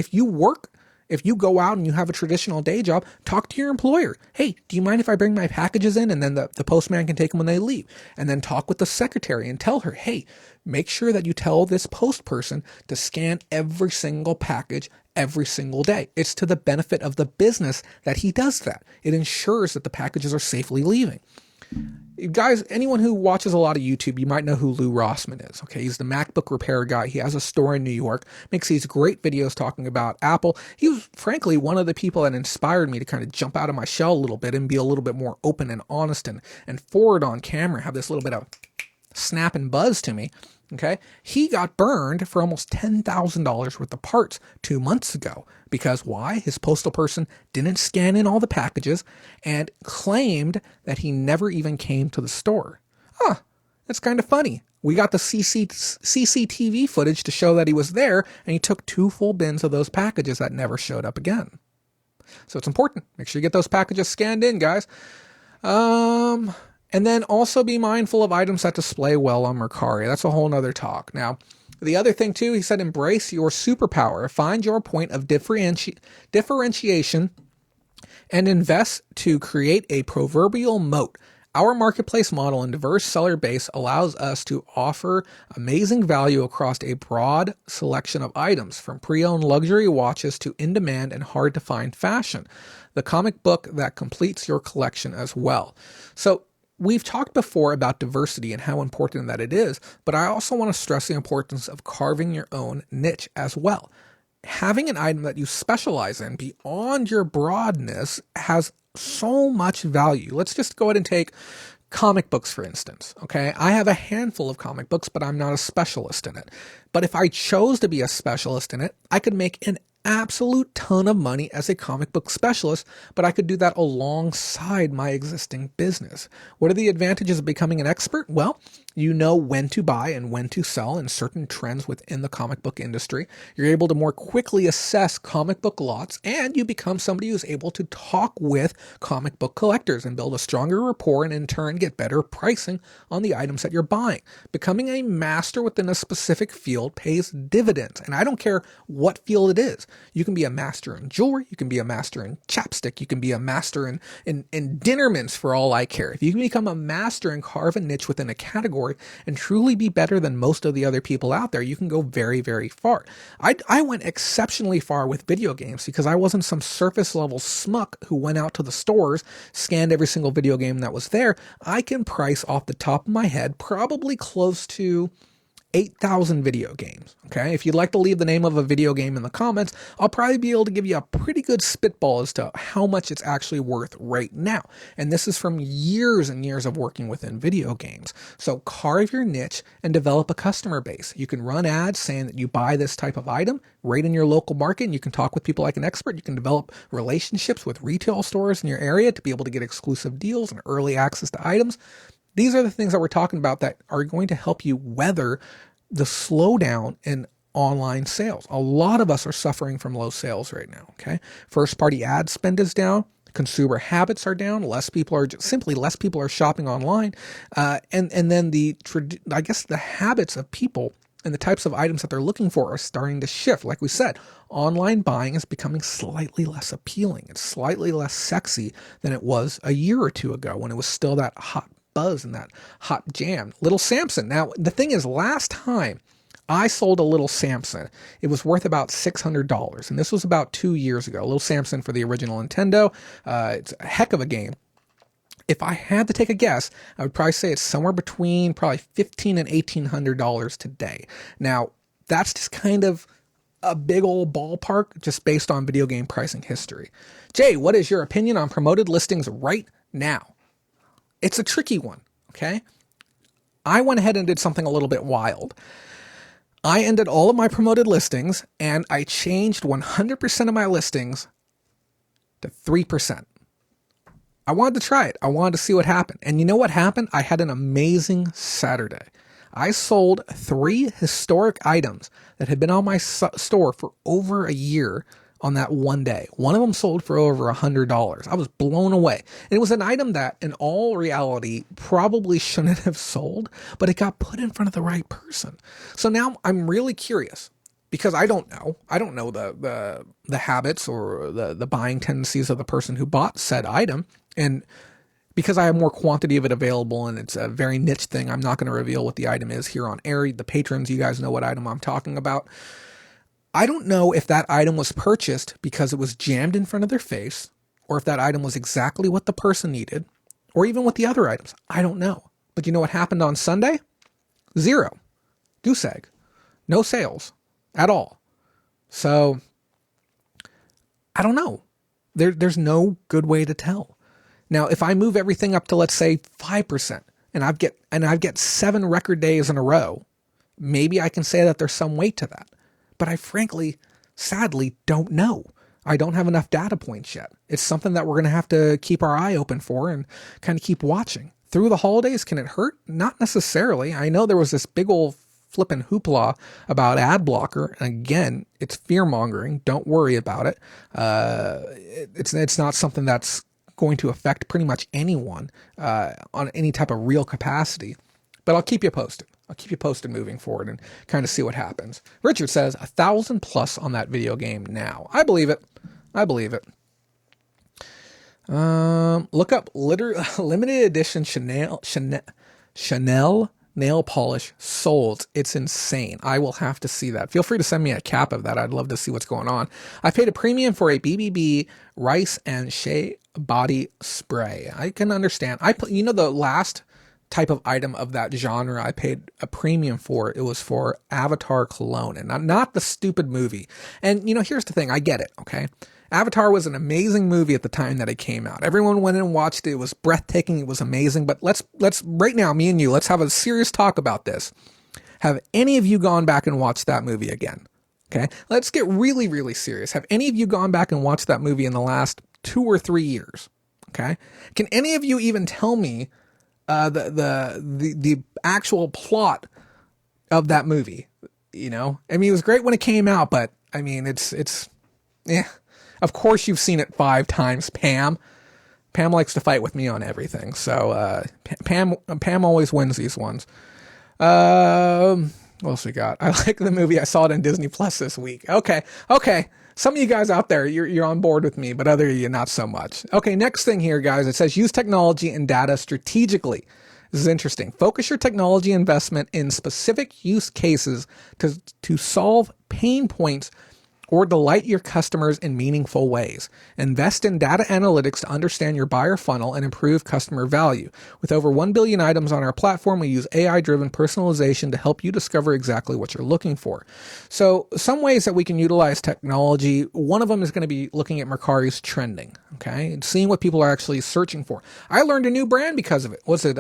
go out and you have a traditional day job, talk to your employer. Hey, do you mind if I bring my packages in and then the postman can take them when they leave? And then talk with the secretary and tell her, hey, make sure that you tell this post person to scan every single package every single day. It's to the benefit of the business that he does that. It ensures that the packages are safely leaving. Guys, anyone who watches a lot of YouTube, you might know who Lou Rossman is. Okay, he's the MacBook repair guy. He has a store in New York, makes these great videos talking about Apple. He was, frankly, one of the people that inspired me to kind of jump out of my shell a little bit and be a little bit more open and honest and forward on camera, have this little bit of snap and buzz to me. Okay, he got burned for almost $10,000 worth of parts 2 months ago. Because why? His postal person didn't scan in all the packages and claimed that he never even came to the store. Huh, that's kind of funny. We got the CCTV footage to show that he was there, and he took 2 full bins of those packages that never showed up again. So it's important. Make sure you get those packages scanned in, guys. And then also be mindful of items that display well on Mercari. That's a whole nother talk. Now, the other thing too, he said, embrace your superpower. Find your point of differentiation and invest to create a proverbial moat. Our marketplace model and diverse seller base allows us to offer amazing value across a broad selection of items, from pre-owned luxury watches to in-demand and hard-to-find fashion. The comic book that completes your collection as well. So, we've talked before about diversity and how important that it is, but I also want to stress the importance of carving your own niche as well. Having an item that you specialize in beyond your broadness has so much value. Let's just go ahead and take comic books, for instance. Okay, I have a handful of comic books, but I'm not a specialist in it. But if I chose to be a specialist in it, I could make an absolute ton of money as a comic book specialist, but I could do that alongside my existing business. What are the advantages of becoming an expert? Well, you know when to buy and when to sell in certain trends within the comic book industry. You're able to more quickly assess comic book lots, and you become somebody who's able to talk with comic book collectors and build a stronger rapport and in turn get better pricing on the items that you're buying. Becoming a master within a specific field pays dividends, and I don't care what field it is. You can be a master in jewelry, you can be a master in chapstick, you can be a master in dinner mints for all I care. If you can become a master and carve a niche within a category and truly be better than most of the other people out there, you can go very, very far. I went exceptionally far with video games because I wasn't some surface level smuck who went out to the stores, scanned every single video game that was there. I can price off the top of my head probably close to 8,000 video games. Okay. If you'd like to leave the name of a video game in the comments, I'll probably be able to give you a pretty good spitball as to how much it's actually worth right now. And this is from years and years of working within video games. So carve your niche and develop a customer base. You can run ads saying that you buy this type of item right in your local market, and you can talk with people like an expert. You can develop relationships with retail stores in your area to be able to get exclusive deals and early access to items. These are the things that we're talking about that are going to help you weather the slowdown in online sales. A lot of us are suffering from low sales right now. Okay. First party ad spend is down. Consumer habits are down. Less people are shopping online. And then I guess the habits of people and the types of items that they're looking for are starting to shift. Like we said, online buying is becoming slightly less appealing. It's slightly less sexy than it was a year or two ago when it was still that hot buzz and that hot jam. Little Samson. Now, the thing is, last time I sold a Little Samson, it was worth about $600. And this was about 2 years ago. Little Samson for the original Nintendo. It's a heck of a game. If I had to take a guess, I would probably say it's somewhere between probably $1,500 and $1,800 today. Now, that's just kind of a big old ballpark just based on video game pricing history. Jay, what is your opinion on promoted listings right now? It's a tricky one, okay? I went ahead and did something a little bit wild. I ended all of my promoted listings and I changed 100% of my listings to 3%. I wanted to try it. I wanted to see what happened. And you know what happened? I had an amazing Saturday. I sold 3 historic items that had been on my store for over a year on that one day. One of them sold for over $100. I was blown away. And it was an item that in all reality probably shouldn't have sold, but it got put in front of the right person. So now I'm really curious because I don't know the habits or the buying tendencies of the person who bought said item. And because I have more quantity of it available and it's a very niche thing, I'm not going to reveal what the item is here on air. The patrons, you guys know what item I'm talking about. I don't know if that item was purchased because it was jammed in front of their face, or if that item was exactly what the person needed, or even with the other items. I don't know. But you know what happened on Sunday? 0. Goose egg. No sales at all. So I don't know. There's no good way to tell. Now, if I move everything up to, let's say, 5%, and I get 7 record days in a row, maybe I can say that there's some weight to that. But I frankly, sadly, don't know. I don't have enough data points yet. It's something that we're going to have to keep our eye open for and kind of keep watching. Through the holidays, can it hurt? Not necessarily. I know there was this big old flippin' hoopla about ad blocker. And again, it's fear mongering. Don't worry about it. It's not something that's going to affect pretty much anyone on any type of real capacity. But I'll keep you posted. I'll keep you posted moving forward and kind of see what happens. Richard says 1,000 plus on that video game now. I believe it. Look up limited edition Chanel nail polish sold. It's insane. I will have to see that. Feel free to send me a cap of that. I'd love to see what's going on. I paid a premium for a BBB Rice and Shea body spray. I can understand. The last type of item of that genre I paid a premium for, it was for Avatar cologne, and not the stupid movie. And here's the thing, I get it, okay? Avatar was an amazing movie at the time that it came out. Everyone went in and watched it. It was breathtaking. It was amazing. But let's right now, me and you, let's have a serious talk about this. Have any of you gone back and watched that movie again? Okay, let's get really, really serious. Have any of you gone back and watched that movie in the last 2 or 3 years? Okay, can any of you even tell me the actual plot of that movie? You know, I mean, it was great when it came out, but I mean, it's yeah. Of course, you've seen it 5 times, Pam. Pam likes to fight with me on everything, so Pam always wins these ones. What else we got? I like the movie. I saw it on Disney Plus this week. Okay. Some of you guys out there, you're on board with me, but other of you, not so much. Okay, next thing here, guys. It says use technology and data strategically. This is interesting. Focus your technology investment in specific use cases to solve pain points or delight your customers in meaningful ways. Invest in data analytics to understand your buyer funnel and improve customer value. With over 1 billion items on our platform, we use AI-driven personalization to help you discover exactly what you're looking for. So some ways that we can utilize technology, one of them is going to be looking at Mercari's trending, okay, and seeing what people are actually searching for. I learned a new brand because of it. Was it,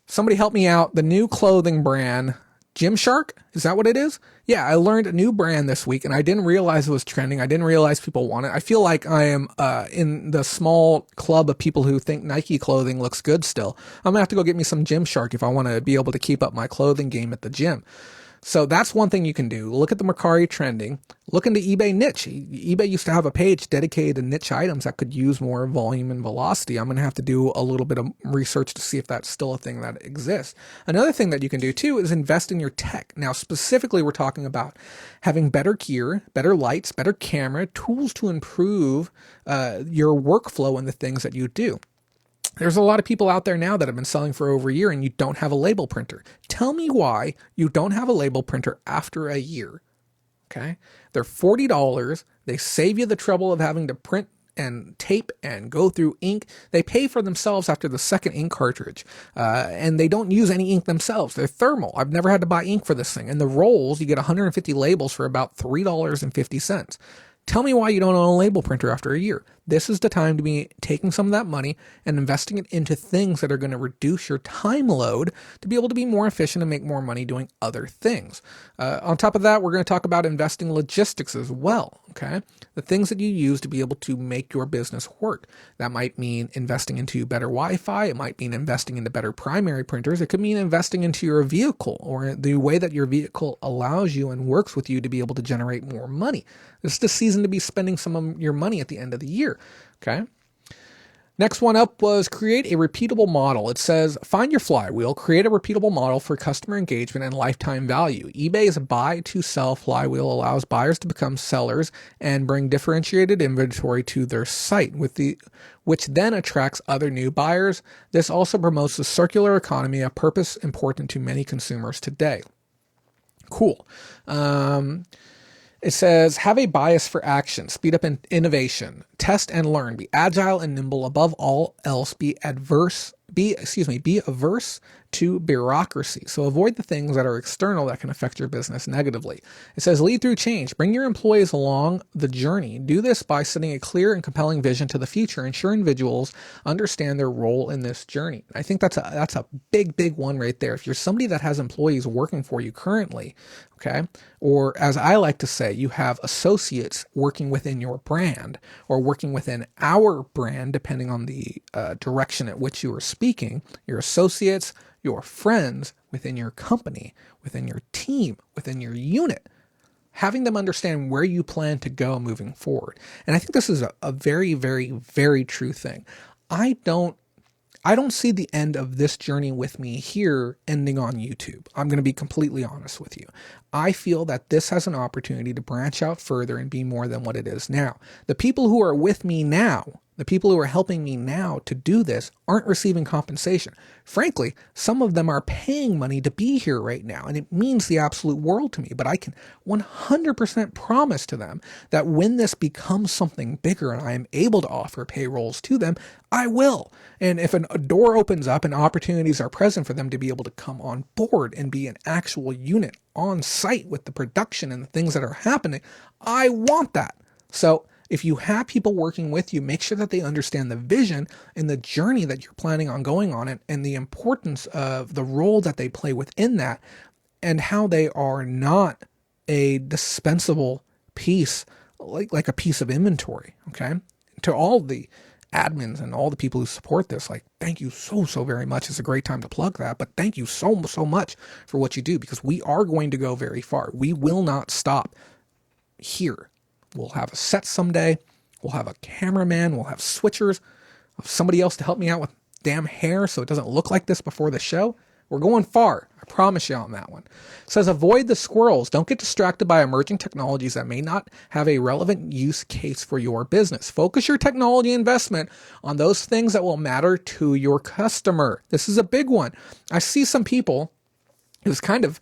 somebody help me out, the new clothing brand, Gymshark? Is that what it is? Yeah, I learned a new brand this week and I didn't realize it was trending. I didn't realize people want it. I feel like I am in the small club of people who think Nike clothing looks good still. I'm going to have to go get me some Gymshark if I want to be able to keep up my clothing game at the gym. So that's one thing you can do. Look at the Mercari trending. Look into eBay niche. eBay used to have a page dedicated to niche items that could use more volume and velocity. I'm going to have to do a little bit of research to see if that's still a thing that exists. Another thing that you can do too is invest in your tech. Now, specifically, we're talking about having better gear, better lights, better camera, tools to improve your workflow and the things that you do. There's a lot of people out there now that have been selling for over a year and you don't have a label printer. Tell me why you don't have a label printer after a year. Okay? They're $40. They save you the trouble of having to print and tape and go through ink. They pay for themselves after the second ink cartridge. And they don't use any ink themselves. They're thermal. I've never had to buy ink for this thing. And the rolls, you get 150 labels for about $3.50. Tell me why you don't own a label printer after a year. This is the time to be taking some of that money and investing it into things that are going to reduce your time load to be able to be more efficient and make more money doing other things. On top of that, we're going to talk about investing logistics as well. Okay, the things that you use to be able to make your business work. That might mean investing into better Wi-Fi. It might mean investing into better primary printers. It could mean investing into your vehicle or the way that your vehicle allows you and works with you to be able to generate more money. This is the season to be spending some of your money at the end of the year. Okay. Next one up was create a repeatable model. It says, find your flywheel, create a repeatable model for customer engagement and lifetime value. eBay's buy to sell flywheel allows buyers to become sellers and bring differentiated inventory to their site, which then attracts other new buyers. This also promotes the circular economy, a purpose important to many consumers today. Cool. It says, have a bias for action, speed up innovation, test and learn, be agile and nimble, above all else, be averse to bureaucracy. So avoid the things that are external that can affect your business negatively. It says, lead through change, bring your employees along the journey. Do this by setting a clear and compelling vision to the future. Ensure individuals understand their role in this journey. I think that's a big one right there. If you're somebody that has employees working for you currently, okay, or as I like to say, you have associates working within your brand or working within our brand, depending on the direction at which you are speaking, your associates, your friends within your company, within your team, within your unit, having them understand where you plan to go moving forward. And I think this is a very, very, very true thing. I don't see the end of this journey with me here ending on YouTube. I'm going to be completely honest with you. I feel that this has an opportunity to branch out further and be more than what it is now. The people who are with me now, the people who are helping me now to do this aren't receiving compensation. Frankly, some of them are paying money to be here right now, and it means the absolute world to me. But I can 100% promise to them that when this becomes something bigger and I am able to offer payrolls to them, I will. And if a door opens up and opportunities are present for them to be able to come on board and be an actual unit on site with the production and the things that are happening, I want that. So if you have people working with you, make sure that they understand the vision and the journey that you're planning on going on it and the importance of the role that they play within that and how they are not a dispensable piece, like a piece of inventory. Okay. To all the admins and all the people who support this, like, thank you so very much. It's a great time to plug that, but thank you so much for what you do, because we are going to go very far. We will not stop here. We'll have a set someday. We'll have a cameraman. We'll have switchers. We'll have somebody else to help me out with damn hair so it doesn't look like this before the show. We're going far. I promise you on that one. It says, avoid the squirrels. Don't get distracted by emerging technologies that may not have a relevant use case for your business. Focus your technology investment on those things that will matter to your customer. This is a big one. I see some people, it was kind of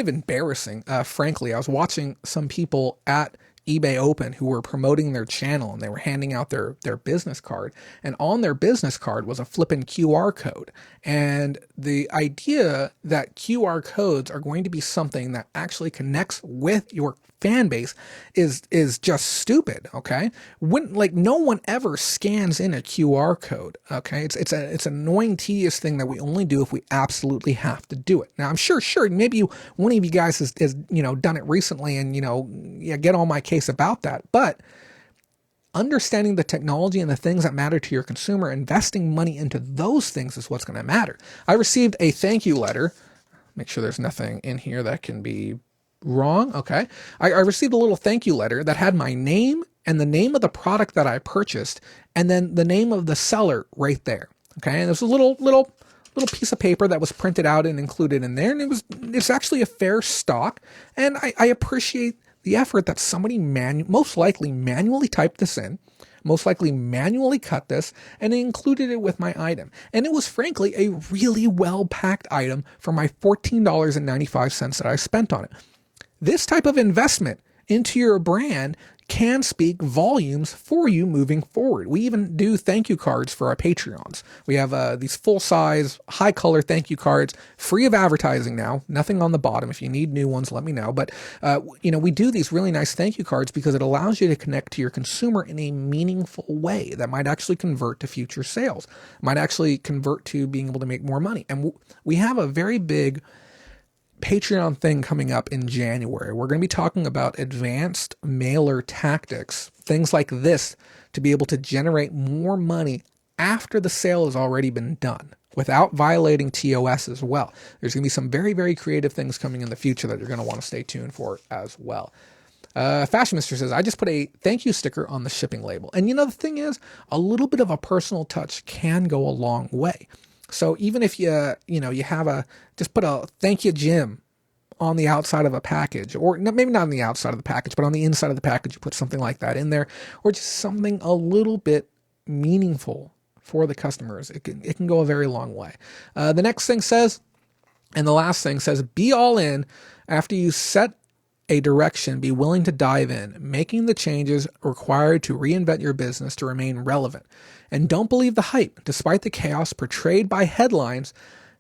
embarrassing. Frankly, I was watching some people at eBay Open who were promoting their channel, and they were handing out their business card, and on their business card was a flippin' QR code. And the idea that QR codes are going to be something that actually connects with your fan base is just stupid. Okay. No one ever scans in a QR code. Okay. It's an annoying, tedious thing that we only do if we absolutely have to do it. Now I'm sure maybe one of you guys has done it recently and, get on my case about that. But understanding the technology and the things that matter to your consumer, investing money into those things is what's going to matter. I received a thank you letter. Make sure there's nothing in here that can be wrong. Okay. I received a little thank you letter that had my name and the name of the product that I purchased, and then the name of the seller right there. Okay. And there's a little piece of paper that was printed out and included in there. And it's actually a fair stock. And I appreciate the effort that somebody most likely manually typed this in, most likely manually cut this, and included it with my item. And it was frankly a really well-packed item for my $14.95 that I spent on it. This type of investment into your brand can speak volumes for you moving forward. We even do thank you cards for our Patreons. We have these full-size, high-color thank you cards, free of advertising now, nothing on the bottom. If you need new ones, let me know. But, we do these really nice thank you cards because it allows you to connect to your consumer in a meaningful way that might actually convert to future sales, might actually convert to being able to make more money. And we have a very big Patreon thing coming up in January. We're going to be talking about advanced mailer tactics, things like this, to be able to generate more money after the sale has already been done without violating TOS as well. There's going to be some very, very creative things coming in the future that you're going to want to stay tuned for as well. Fashion Mister says, I just put a thank you sticker on the shipping label. And the thing is, a little bit of a personal touch can go a long way. So even if you have just put a thank you, Jim, on the outside of a package, or maybe not on the outside of the package, but on the inside of the package, you put something like that in there, or just something a little bit meaningful for the customers. It can go a very long way. The next thing says, and the last thing says, be all in after you set a direction, be willing to dive in, making the changes required to reinvent your business to remain relevant. And don't believe the hype. Despite the chaos portrayed by headlines,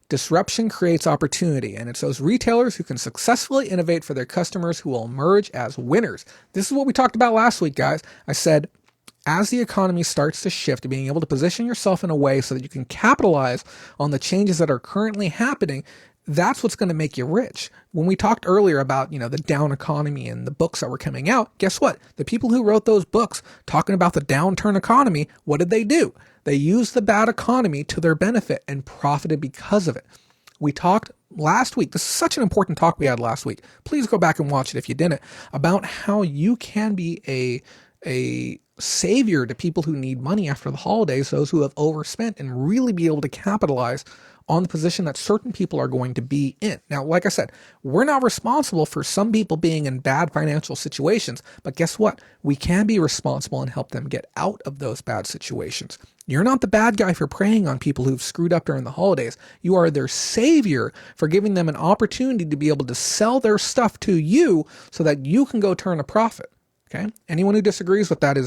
disruption creates opportunity. And it's those retailers who can successfully innovate for their customers who will emerge as winners. This is what we talked about last week, guys. I said, as the economy starts to shift, being able to position yourself in a way so that you can capitalize on the changes that are currently happening, that's what's going to make you rich. When we talked earlier about, the down economy and the books that were coming out, guess what? The people who wrote those books talking about the downturn economy, what did they do? They used the bad economy to their benefit and profited because of it. We talked last week. This is such an important talk we had last week. Please go back and watch it if you didn't, about how you can be a savior to people who need money after the holidays, those who have overspent, and really be able to capitalize on the position that certain people are going to be in. Now, like I said, we're not responsible for some people being in bad financial situations, but guess what? We can be responsible and help them get out of those bad situations. You're not the bad guy for preying on people who've screwed up during the holidays. You are their savior for giving them an opportunity to be able to sell their stuff to you so that you can go turn a profit. Okay. Anyone who disagrees with that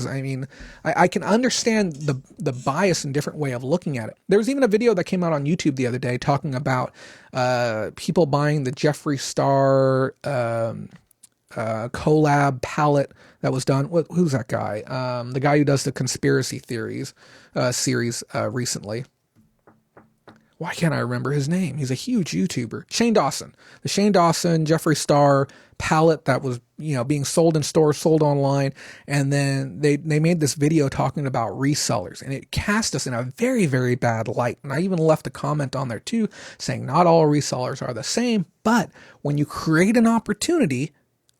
I can understand the bias and different way of looking at it. There was even a video that came out on YouTube the other day talking about people buying the Jeffree Star collab palette that was done. Who's that guy? The guy who does the conspiracy theories series recently. why can't I remember his name? He's a huge YouTuber. Shane Dawson. The Shane Dawson, Jeffree Star palette that was, being sold in stores, sold online. And then they made this video talking about resellers, and it cast us in a very, very bad light. And I even left a comment on there too, saying not all resellers are the same, but when you create an opportunity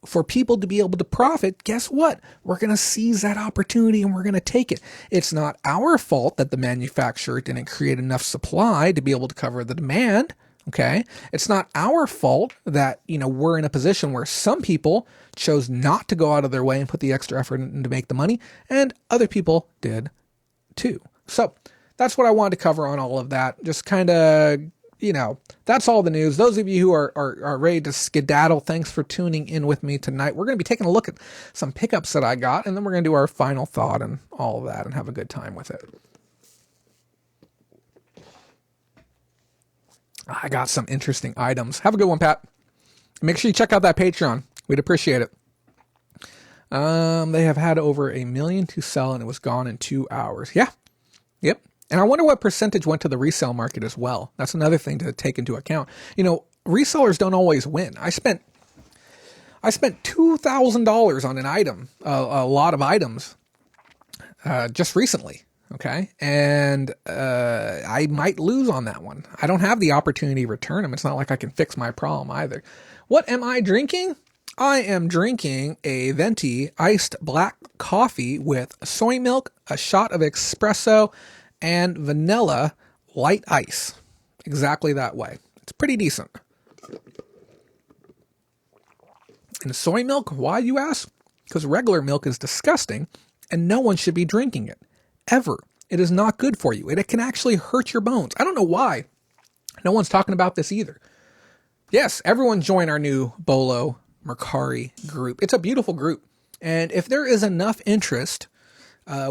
for people to be able to profit, guess what? We're going to seize that opportunity and we're going to take it. It's not our fault that the manufacturer didn't create enough supply to be able to cover the demand. Okay. It's not our fault that, we're in a position where some people chose not to go out of their way and put the extra effort in to make the money, and other people did too. So that's what I wanted to cover on all of that. Just kind of, that's all the news. Those of you who are ready to skedaddle, thanks for tuning in with me tonight. We're going to be taking a look at some pickups that I got, and then we're going to do our final thought and all of that and have a good time with it. I got some interesting items. Have a good one, Pat. Make sure you check out that Patreon. We'd appreciate it. They have had over 1 million to sell, and it was gone in 2 hours. Yeah. Yep. And I wonder what percentage went to the resale market as well. That's another thing to take into account. Resellers don't always win. I spent $2,000 on an item, a lot of items, just recently. Okay. And, I might lose on that one. I don't have the opportunity to return them. It's not like I can fix my problem either. What am I drinking? I am drinking a venti iced black coffee with soy milk, a shot of espresso, and vanilla light ice. Exactly that way. It's pretty decent. And soy milk, why, you ask? Because regular milk is disgusting and no one should be drinking it. Ever. It is not good for you. It can actually hurt your bones. I don't know why. No one's talking about this either. Yes, everyone join our new Bolo Mercari group. It's a beautiful group. And if there is enough interest,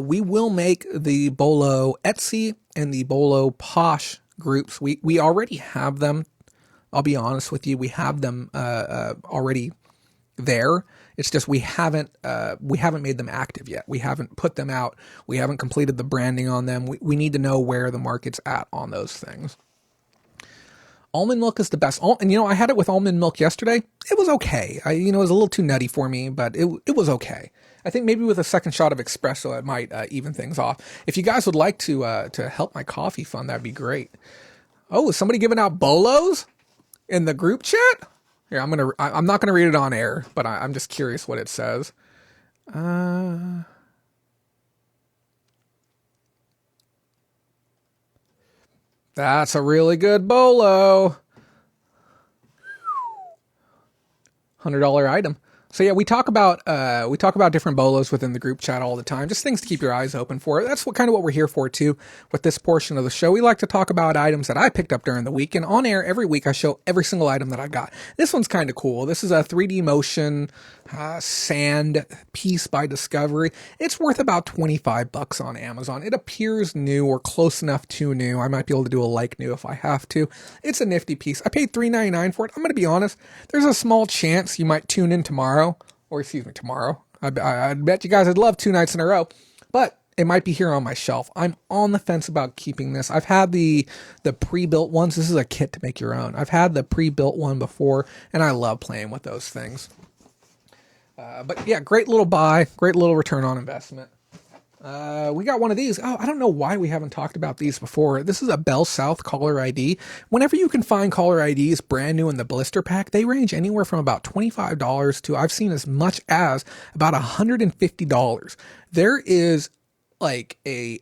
we will make the Bolo Etsy and the Bolo Posh groups. We already have them. I'll be honest with you. We have them already there. It's just we haven't made them active yet. We haven't put them out. We haven't completed the branding on them. We need to know where the market's at on those things. Almond milk is the best. And I had it with almond milk yesterday. It was okay. It was a little too nutty for me, but it was okay. I think maybe with a second shot of espresso, it might even things off. If you guys would like to help my coffee fund, that'd be great. Oh, is somebody giving out bolos in the group chat? Here, I'm not gonna read it on air, but I'm just curious what it says. That's a really good bolo. $100 item. So yeah, we talk about different bolos within the group chat all the time. Just things to keep your eyes open for. That's what we're here for too. With this portion of the show, we like to talk about items that I picked up during the week. And on air every week, I show every single item that I got. This one's kind of cool. This is a 3D motion sand piece by Discovery. It's worth about $25 on Amazon. It appears new or close enough to new. I might be able to do a like new if I have to. It's a nifty piece. I paid $3.99 for it. I'm going to be honest. There's a small chance you might tune in tomorrow. I bet you guys would love 2 nights in a row, but it might be here on my shelf. I'm on the fence about keeping this. I've had the pre-built ones. This is a kit to make your own. I've had the pre-built one before, and I love playing with those things. But yeah, great little buy, great little return on investment. We got one of these. Oh, I don't know why we haven't talked about these before. This is a Bell South caller ID. Whenever you can find caller IDs brand new in the blister pack, they range anywhere from about $25 to I've seen as much as about $150. There is like a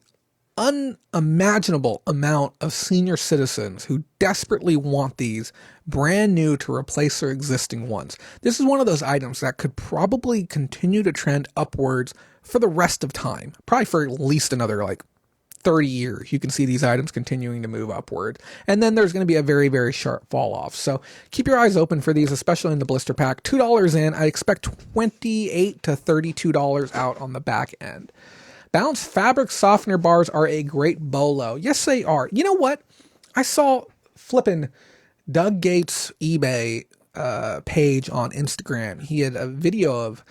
unimaginable amount of senior citizens who desperately want these brand new to replace their existing ones. This is one of those items that could probably continue to trend upwards for the rest of time, probably for at least another 30 years. You can see these items continuing to move upward. And then there's going to be a very, very sharp fall off. So keep your eyes open for these, especially in the blister pack. $2 in, I expect $28 to $32 out on the back end. Balanced fabric softener bars are a great bolo. Yes, they are. You know what? I saw flipping Doug Gates' eBay page on Instagram. He had a video of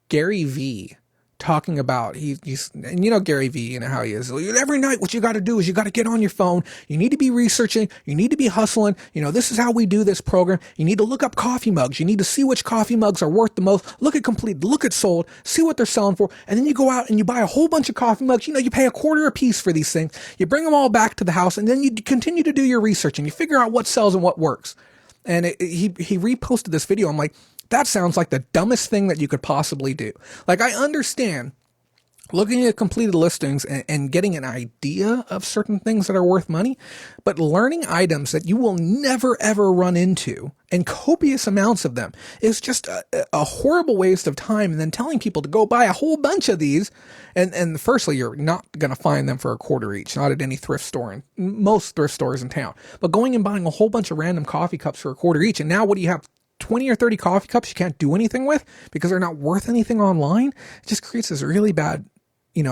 Gary V talking about he's and you know Gary Vee, you know how he is. Every night what you got to do is you got to get on your phone. You need to be researching. You need to be hustling. You know, this is how we do this program. You need to look up coffee mugs. You need to see which coffee mugs are worth the most. Look at complete, look at sold, see what they're selling for. And then you go out and you buy a whole bunch of coffee mugs. You know, you pay $0.25 a piece for these things. You bring them all back to the house and then you continue to do your research and you figure out what sells and what works. And he reposted this video. I'm like, that sounds like the dumbest thing that you could possibly do. Like, I understand looking at completed listings and getting an idea of certain things that are worth money, but learning items that you will never ever run into and copious amounts of them is just a horrible waste of time. And then telling people to go buy a whole bunch of these, and firstly, you're not going to find them for $0.25 each, not at any thrift store, in most thrift stores in town, but going and buying a whole bunch of random coffee cups for $0.25 each. And now what do you have? 20 or 30 coffee cups you can't do anything with because they're not worth anything online. It just creates this really bad,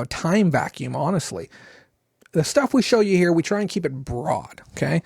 time vacuum, honestly. The stuff we show you here, we try and keep it broad, okay?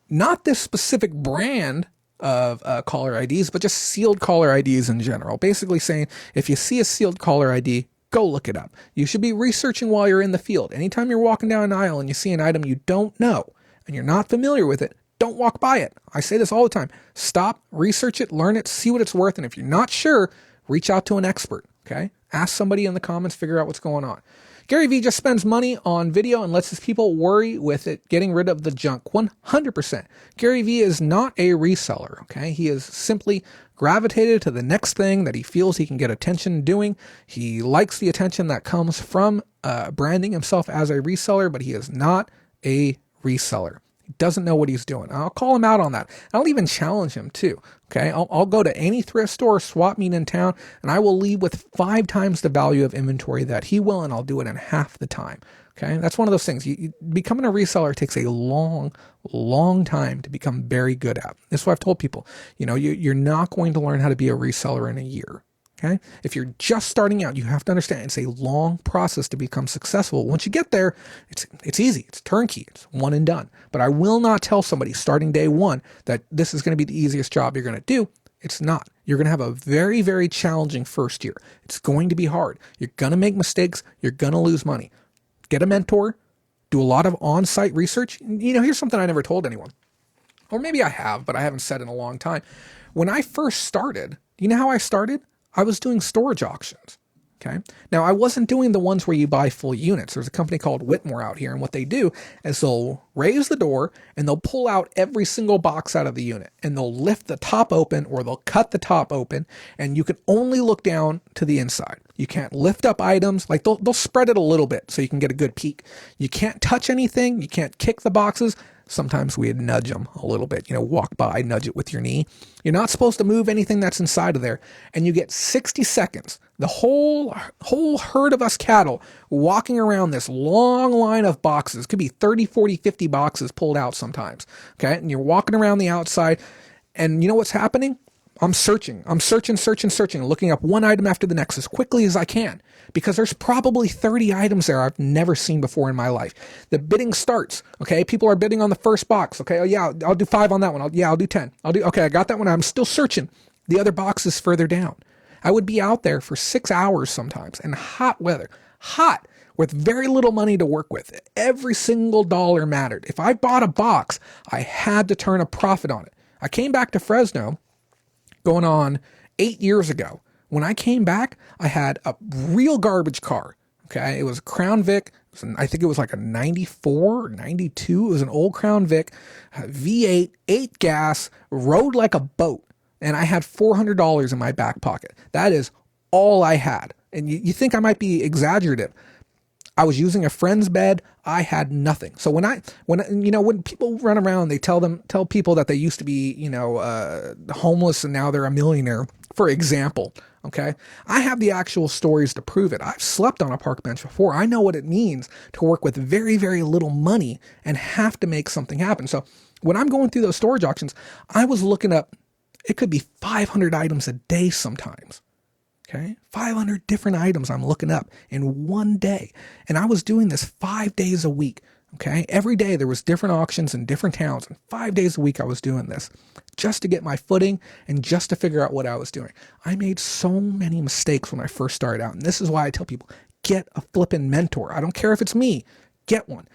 Not this specific brand of caller IDs, but just sealed caller IDs in general. Basically saying, if you see a sealed caller ID, go look it up. You should be researching while you're in the field. Anytime you're walking down an aisle and you see an item you don't know and you're not familiar with it, don't walk by it. I say this all the time. Stop, research it, learn it, see what it's worth. And if you're not sure, reach out to an expert, okay? Ask somebody in the comments, figure out what's going on. Gary Vee just spends money on video and lets his people worry with it, getting rid of the junk 100%. Gary Vee is not a reseller, okay? He is simply gravitated to the next thing that he feels he can get attention doing. He likes the attention that comes from branding himself as a reseller, but he is not a reseller. He doesn't know what he's doing. I'll call him out on that. I'll even challenge him too. Okay. I'll go to any thrift store, swap meet in town, and I will leave with 5 times the value of inventory that he will, and I'll do it in half the time. Okay. That's one of those things. Becoming a reseller takes a long, long time to become very good at. That's what I've told people. You're not going to learn how to be a reseller in a year. Okay. If you're just starting out, you have to understand it's a long process to become successful. Once you get there, it's easy. It's turnkey. It's one and done. But I will not tell somebody starting day one that this is going to be the easiest job you're going to do. It's not. You're going to have a very, very challenging first year. It's going to be hard. You're going to make mistakes. You're going to lose money. Get a mentor. Do a lot of on-site research. Here's something I never told anyone. Or maybe I have, but I haven't said in a long time. When I first started, you know how I started? I was doing storage auctions, okay? Now, I wasn't doing the ones where you buy full units. There's a company called Whitmore out here, and what they do is they'll raise the door, and they'll pull out every single box out of the unit, and they'll lift the top open, or they'll cut the top open, and you can only look down to the inside. You can't lift up items. Like, they'll spread it a little bit so you can get a good peek. You can't touch anything. You can't kick the boxes. Sometimes we'd nudge them a little bit, walk by, nudge it with your knee. You're not supposed to move anything that's inside of there. And you get 60 seconds, the whole herd of us cattle walking around this long line of boxes. Could be 30, 40, 50 boxes pulled out sometimes. Okay. And you're walking around the outside and you know what's happening? I'm searching, looking up one item after the next as quickly as I can, because there's probably 30 items there I've never seen before in my life. The bidding starts, okay? People are bidding on the first box, okay? Oh yeah, I'll do 5 on that one. I'll do 10. Okay, I got that one. I'm still searching. The other box is further down. I would be out there for 6 hours sometimes in hot weather, with very little money to work with. Every single dollar mattered. If I bought a box, I had to turn a profit on it. I came back to Fresno going on 8 years ago. When I came back, I had a real garbage car. Okay. It was a Crown Vic. I think it was like a 94 or 92. It was an old Crown Vic, V8, 8 gas, rode like a boat. And I had $400 in my back pocket. That is all I had. And you think I might be exaggerative. I was using a friend's bed. I had nothing. So when people run around, they tell people that they used to be, homeless and now they're a millionaire, for example. Okay. I have the actual stories to prove it. I've slept on a park bench before. I know what it means to work with very, very little money and have to make something happen. So when I'm going through those storage auctions, I was looking up, it could be 500 items a day sometimes. Okay, 500 different items I'm looking up in one day. And I was doing this 5 days a week. Okay. Every day there was different auctions in different towns, and 5 days a week I was doing this just to get my footing and just to figure out what I was doing. I made so many mistakes when I first started out. And this is why I tell people, get a flipping mentor. I don't care if it's me, get one,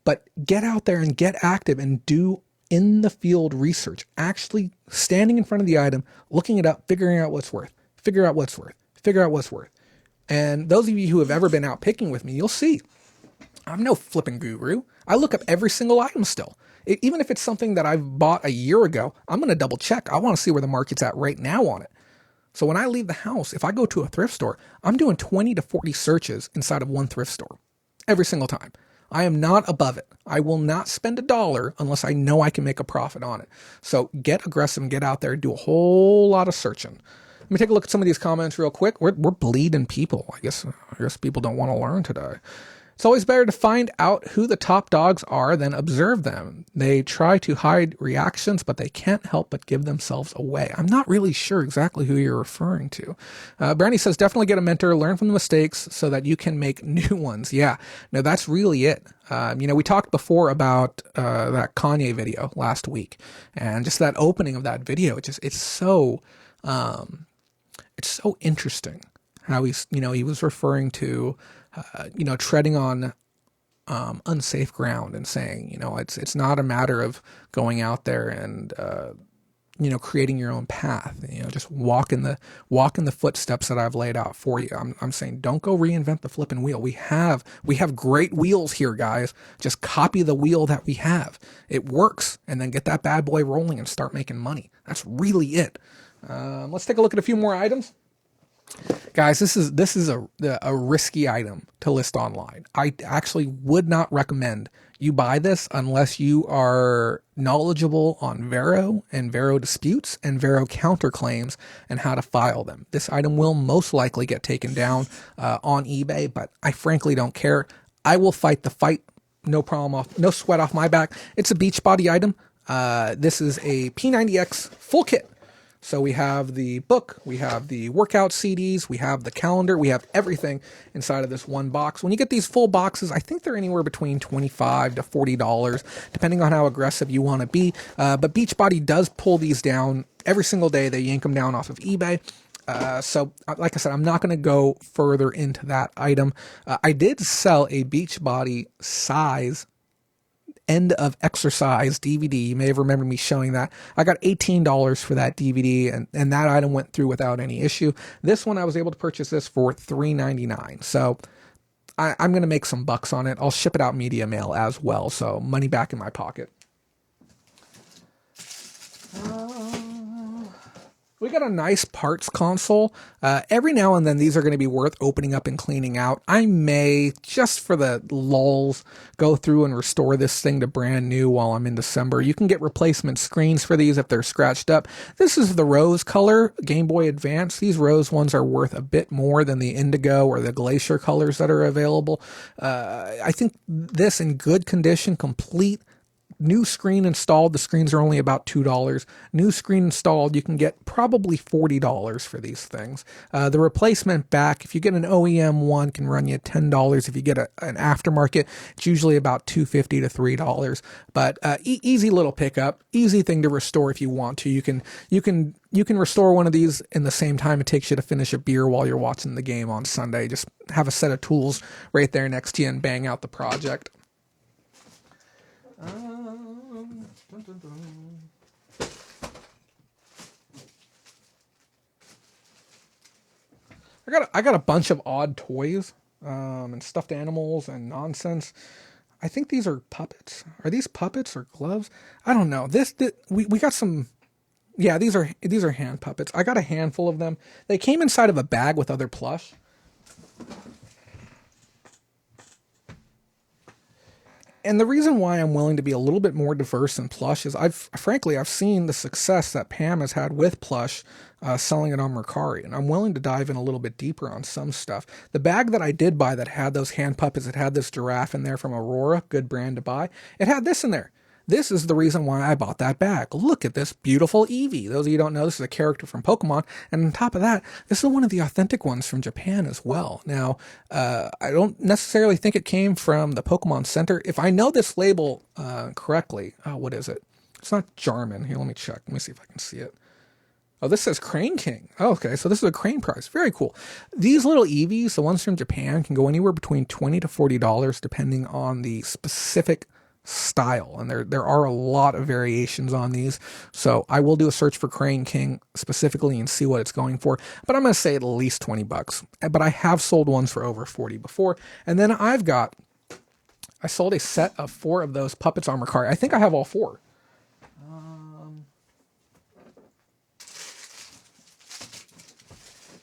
but get out there and get active and do in the field research, actually standing in front of the item, looking it up, figuring out what's worth, figure out what's worth, figure out what's worth. And those of you who have ever been out picking with me, you'll see I'm no flipping guru. I look up every single item still. Even if it's something that I've bought a year ago, I'm going to double check. I want to see where the market's at right now on it. So when I leave the house, if I go to a thrift store, I'm doing 20 to 40 searches inside of one thrift store every single time. I am not above it. I will not spend $1 unless I know I can make a profit on it. So get aggressive and get out there and do a whole lot of searching. Let me take a look at some of these comments real quick. We're bleeding people. I guess people don't want to learn today. It's always better to find out who the top dogs are than observe them. They try to hide reactions, but they can't help but give themselves away. I'm not really sure exactly who you're referring to. Brandy says, definitely get a mentor, learn from the mistakes so that you can make new ones. Yeah, no, that's really it. We talked before about that Kanye video last week, and just that opening of that video. It's so interesting how he was referring to treading on unsafe ground and saying, it's not a matter of going out there and creating your own path. Just walk in the footsteps that I've laid out for you. I'm saying, don't go reinvent the flipping wheel. We have great wheels here, guys. Just copy the wheel that we have. It works, and then get that bad boy rolling and start making money. That's really it. Let's take a look at a few more items. Guys, this is a risky item to list online. I actually would not recommend you buy this unless you are knowledgeable on Vero and Vero disputes and Vero counterclaims and how to file them. This item will most likely get taken down on eBay, but I frankly don't care. I will fight the fight. No problem, no sweat off my back. It's a Beachbody item. This is a P90X full kit. So we have the book, we have the workout CDs, we have the calendar, we have everything inside of this one box. When you get these full boxes, I think they're anywhere between $25 to $40, depending on how aggressive you want to be. But Beachbody does pull these down every single day. They yank them down off of eBay. So like I said, I'm not going to go further into that item. I did sell a Beachbody size end of exercise DVD. You may have remembered me showing that. I got $18 for that DVD, and that item went through without any issue. This one, I was able to purchase this for $3.99. So I'm going to make some bucks on it. I'll ship it out media mail as well. So money back in my pocket. We got a nice parts console. Every now and then, these are going to be worth opening up and cleaning out. I may, just for the lulz, go through and restore this thing to brand new while I'm in December. You can get replacement screens for these if they're scratched up. This is the rose color Game Boy Advance. These rose ones are worth a bit more than the indigo or the glacier colors that are available. I think this in good condition, complete, new screen installed. The screens are only about $2. New screen installed, you can get probably $40 for these things. The replacement back, if you get an OEM one, can run you $10. If you get an aftermarket, it's usually about $2.50 to $3. But easy little pickup, easy thing to restore if you want to. You can restore one of these in the same time it takes you to finish a beer while you're watching the game on Sunday. Just have a set of tools right there next to you and bang out the project. I got a bunch of odd toys and stuffed animals and nonsense. I think these are puppets. Are these puppets or gloves? I don't know. We got some. Yeah, these are hand puppets. I got a handful of them. They came inside of a bag with other plush. And the reason why I'm willing to be a little bit more diverse in plush is I've seen the success that Pam has had with plush selling it on Mercari, and I'm willing to dive in a little bit deeper on some stuff. The bag that I did buy that had those hand puppets, it had this giraffe in there from Aurora, good brand to buy. It had this in there. This is the reason why I bought that bag. Look at this beautiful Eevee. Those of you who don't know, this is a character from Pokemon. And on top of that, this is one of the authentic ones from Japan as well. Now, I don't necessarily think it came from the Pokemon Center. If I know this label correctly, what is it? It's not Jarman. Here, let me check. Let me see if I can see it. Oh, this says Crane King. Oh, okay, so this is a Crane prize. Very cool. These little Eevees, the ones from Japan, can go anywhere between $20 to $40 depending on the specific style. And there are a lot of variations on these. So I will do a search for Crane King specifically and see what it's going for. But I'm going to say at least 20 bucks. But I have sold ones for over 40 before. And then I sold a set of 4 of those Puppets Armor Car. I think I have all 4.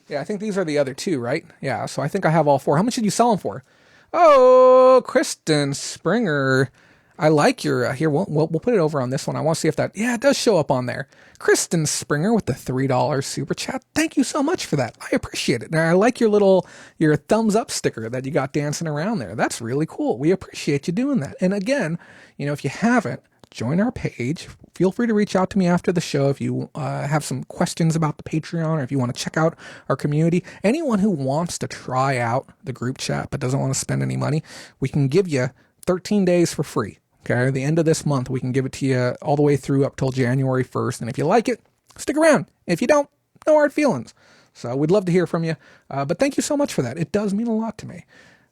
Yeah, I think these are the other 2, right? Yeah, so I think I have all 4. How much did you sell them for? Oh, Kristen Springer. I like your, here, we'll put it over on this one. I want to see if that, yeah, it does show up on there. Kristen Springer with the $3 super chat. Thank you so much for that. I appreciate it. Now, I like your thumbs up sticker that you got dancing around there. That's really cool. We appreciate you doing that. And again, if you haven't, join our page. Feel free to reach out to me after the show if you have some questions about the Patreon or if you want to check out our community. Anyone who wants to try out the group chat but doesn't want to spend any money, we can give you 13 days for free. Okay, at the end of this month, we can give it to you all the way through up till January 1st. And if you like it, stick around. If you don't, no hard feelings. So we'd love to hear from you. But thank you so much for that. It does mean a lot to me.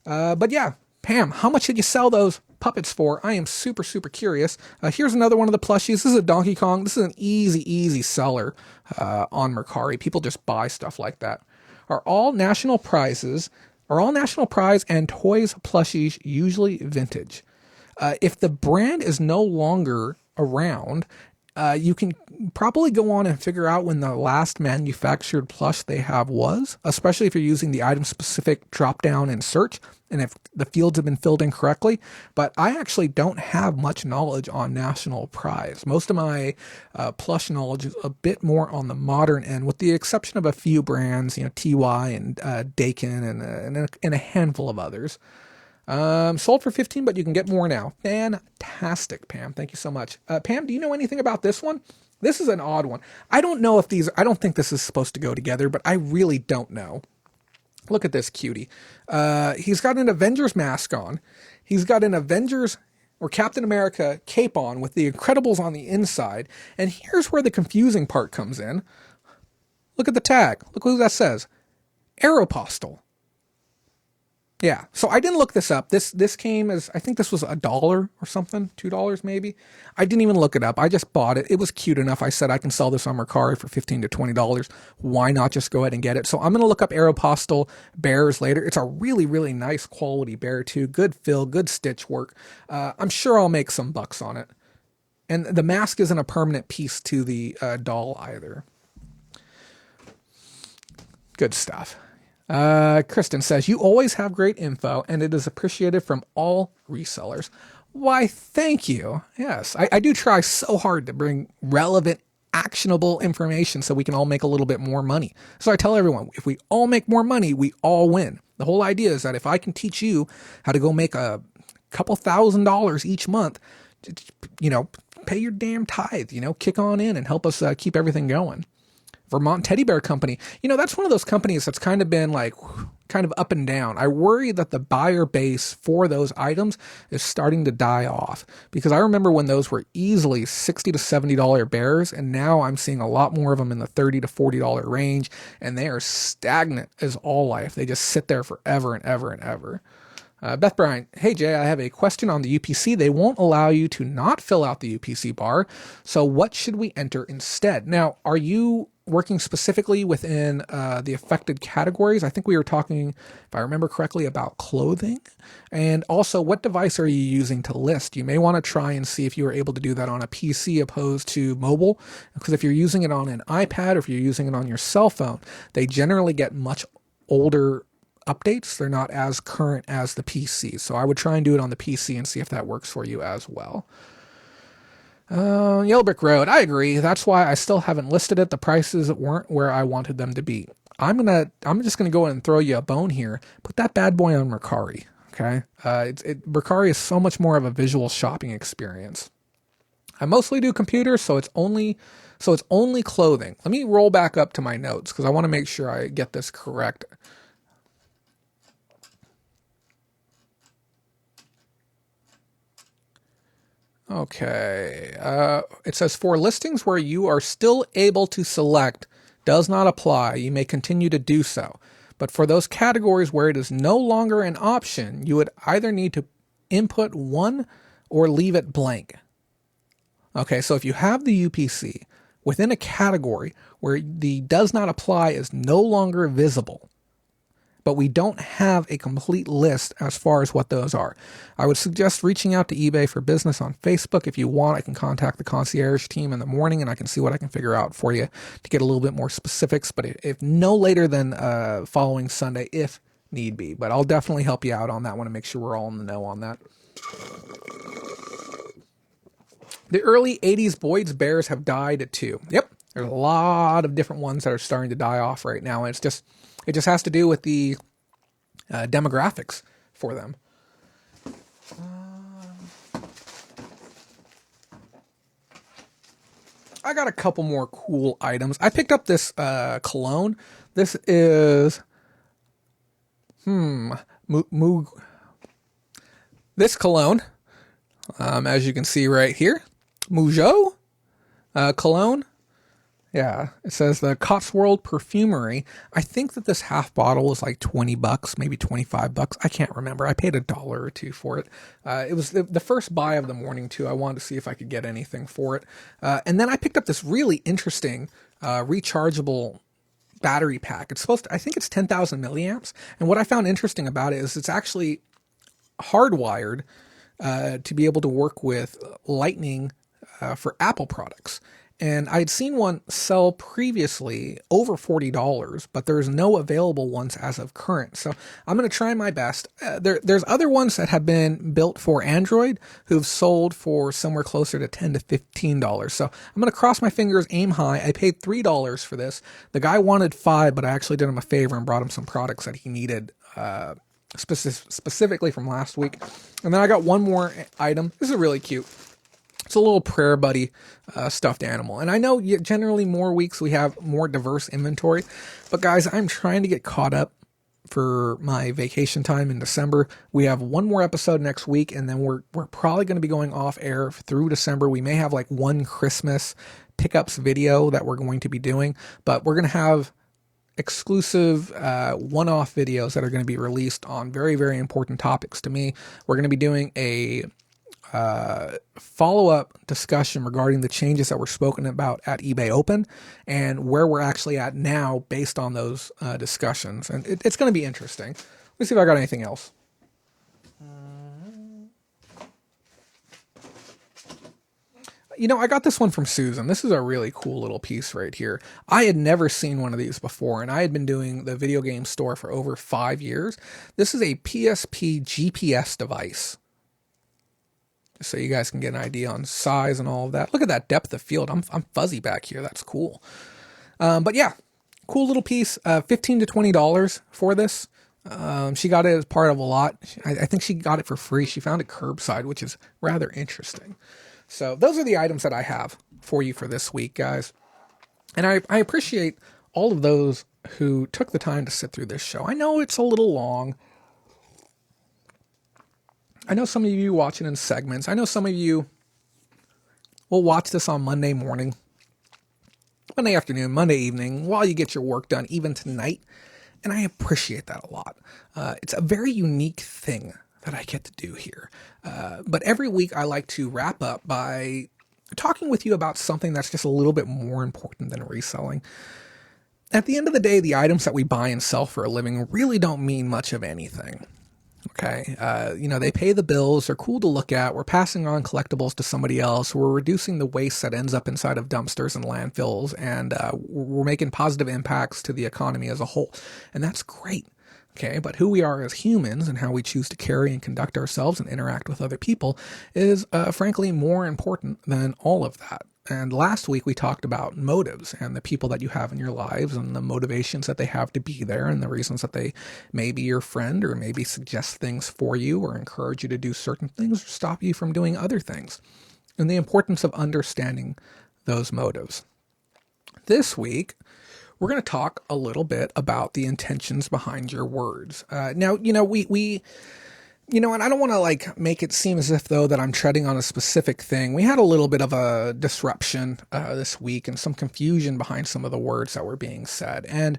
But yeah, Pam, how much did you sell those puppets for? I am super, super curious. Here's another one of the plushies. This is a Donkey Kong. This is an easy seller on Mercari. People just buy stuff like that. Are all national prize and toys plushies usually vintage? If the brand is no longer around, you can probably go on and figure out when the last manufactured plush they have was, especially if you're using the item-specific drop-down in search and if the fields have been filled in correctly. But I actually don't have much knowledge on national prize. Most of my plush knowledge is a bit more on the modern end, with the exception of a few brands, TY and Dakin and a handful of others. Sold for 15, but you can get more now. Fantastic, Pam. Thank you so much. Pam, do you know anything about this one? This is an odd one. I don't think this is supposed to go together, but I really don't know. Look at this cutie. He's got an Avengers mask on. He's got an Avengers or Captain America cape on with the Incredibles on the inside. And here's where the confusing part comes in. Look at the tag. Look what that says. Postal. Yeah, so I didn't look this up. This came as, I think this was $1 or something, $2 maybe. I didn't even look it up. I just bought it. It was cute enough. I said I can sell this on Mercari for $15 to $20. Why not just go ahead and get it? So I'm going to look up Aeropostale bears later. It's a really, really nice quality bear too. Good fill, good stitch work. I'm sure I'll make some bucks on it. And the mask isn't a permanent piece to the doll either. Good stuff. Kristen says, you always have great info and it is appreciated from all resellers. Why, thank you. Yes, I do try so hard to bring relevant, actionable information so we can all make a little bit more money. So I tell everyone, if we all make more money, we all win. The whole idea is that if I can teach you how to go make a couple $1,000s each month, pay your damn tithe, kick on in and help us keep everything going. Vermont Teddy Bear Company. That's one of those companies that's kind of been kind of up and down. I worry that the buyer base for those items is starting to die off, because I remember when those were easily $60 to $70 bears, and now I'm seeing a lot more of them in the $30 to $40 range, and they are stagnant as all life. They just sit there forever and ever and ever. Beth Bryant, hey Jay, I have a question on the UPC. They won't allow you to not fill out the UPC bar. So what should we enter instead? Now, are you working specifically within the affected categories? I think we were talking, if I remember correctly, about clothing. And also, what device are you using to list? You may want to try and see if you are able to do that on a PC opposed to mobile. Because if you're using it on an iPad or if you're using it on your cell phone, they generally get much older updates. They're not as current as the PC. So I would try and do it on the PC and see if that works for you as well. Yellow Brick Road, I agree. That's why I still haven't listed it. The prices weren't where I wanted them to be. I'm just gonna go ahead and throw you a bone here. Put that bad boy on Mercari. Okay. Mercari is so much more of a visual shopping experience. I mostly do computers, so it's only clothing. Let me roll back up to my notes because I want to make sure I get this correct. Okay. It says for listings where you are still able to select does not apply. You may continue to do so. But for those categories where it is no longer an option, you would either need to input one or leave it blank. Okay, so if you have the UPC within a category where the does not apply is no longer visible, but we don't have a complete list as far as what those are, I would suggest reaching out to eBay for Business on Facebook. If you want, I can contact the concierge team in the morning and I can see what I can figure out for you to get a little bit more specifics, but if no later than following Sunday, if need be. But I'll definitely help you out on that one and make sure we're all in the know on that. The early 80s Boyd's Bears have died too. Yep, there's a lot of different ones that are starting to die off right now, and it just has to do with the demographics for them. I got a couple more cool items. I picked up this cologne. This is this cologne, as you can see right here, Mougeot cologne. Yeah, it says the Cotswold Perfumery. I think that this half bottle was like $20, maybe $25. I can't remember. I paid $1 or $2 for it. It was the first buy of the morning too. I wanted to see if I could get anything for it. And then I picked up this really interesting rechargeable battery pack. It's I think it's 10,000 milliamps. And what I found interesting about it is it's actually hardwired to be able to work with Lightning for Apple products. And I'd seen one sell previously over $40, but there's no available ones as of current. So I'm going to try my best. There's other ones that have been built for Android who've sold for somewhere closer to $10 to $15. So I'm going to cross my fingers, aim high. I paid $3 for this. The guy wanted $5, but I actually did him a favor and brought him some products that he needed specifically from last week. And then I got one more item. This is really cute. It's a little prayer buddy stuffed animal. And I know generally more weeks we have more diverse inventory. But guys, I'm trying to get caught up for my vacation time in December. We have one more episode next week, and then we're probably going to be going off air through December. We may have like one Christmas pickups video that we're going to be doing. But we're going to have exclusive one-off videos that are going to be released on very, very important topics to me. We're going to be doing a follow-up discussion regarding the changes that were spoken about at eBay Open and where we're actually at now based on those discussions. And it's going to be interesting. Let me see if I got anything else. You know, I got this one from Susan. This is a really cool little piece right here. I had never seen one of these before, and I had been doing the video game store for over 5 years. This is a PSP GPS device. Just so you guys can get an idea on size and all of that. Look at that depth of field. I'm fuzzy back here. That's cool. But yeah, cool little piece. $15 to $20 for this. She got it as part of a lot. I think she got it for free. She found it curbside, which is rather interesting. So those are the items that I have for you for this week, guys. And I appreciate all of those who took the time to sit through this show. I know it's a little long. I know some of you watch it in segments. I know some of you will watch this on Monday morning, Monday afternoon, Monday evening, while you get your work done, even tonight. And I appreciate that a lot. It's a very unique thing that I get to do here. But every week I like to wrap up by talking with you about something that's just a little bit more important than reselling. At the end of the day, the items that we buy and sell for a living really don't mean much of anything. Okay. They pay the bills. They're cool to look at. We're passing on collectibles to somebody else. We're reducing the waste that ends up inside of dumpsters and landfills. And we're making positive impacts to the economy as a whole. And that's great. Okay. But who we are as humans and how we choose to carry and conduct ourselves and interact with other people is, frankly, more important than all of that. And last week we talked about motives and the people that you have in your lives and the motivations that they have to be there and the reasons that they may be your friend or maybe suggest things for you or encourage you to do certain things or stop you from doing other things. and the importance of understanding those motives. This week, we're going to talk a little bit about the intentions behind your words. Now, and I don't want to make it seem as if though that I'm treading on a specific thing. We had a little bit of a disruption this week and some confusion behind some of the words that were being said. And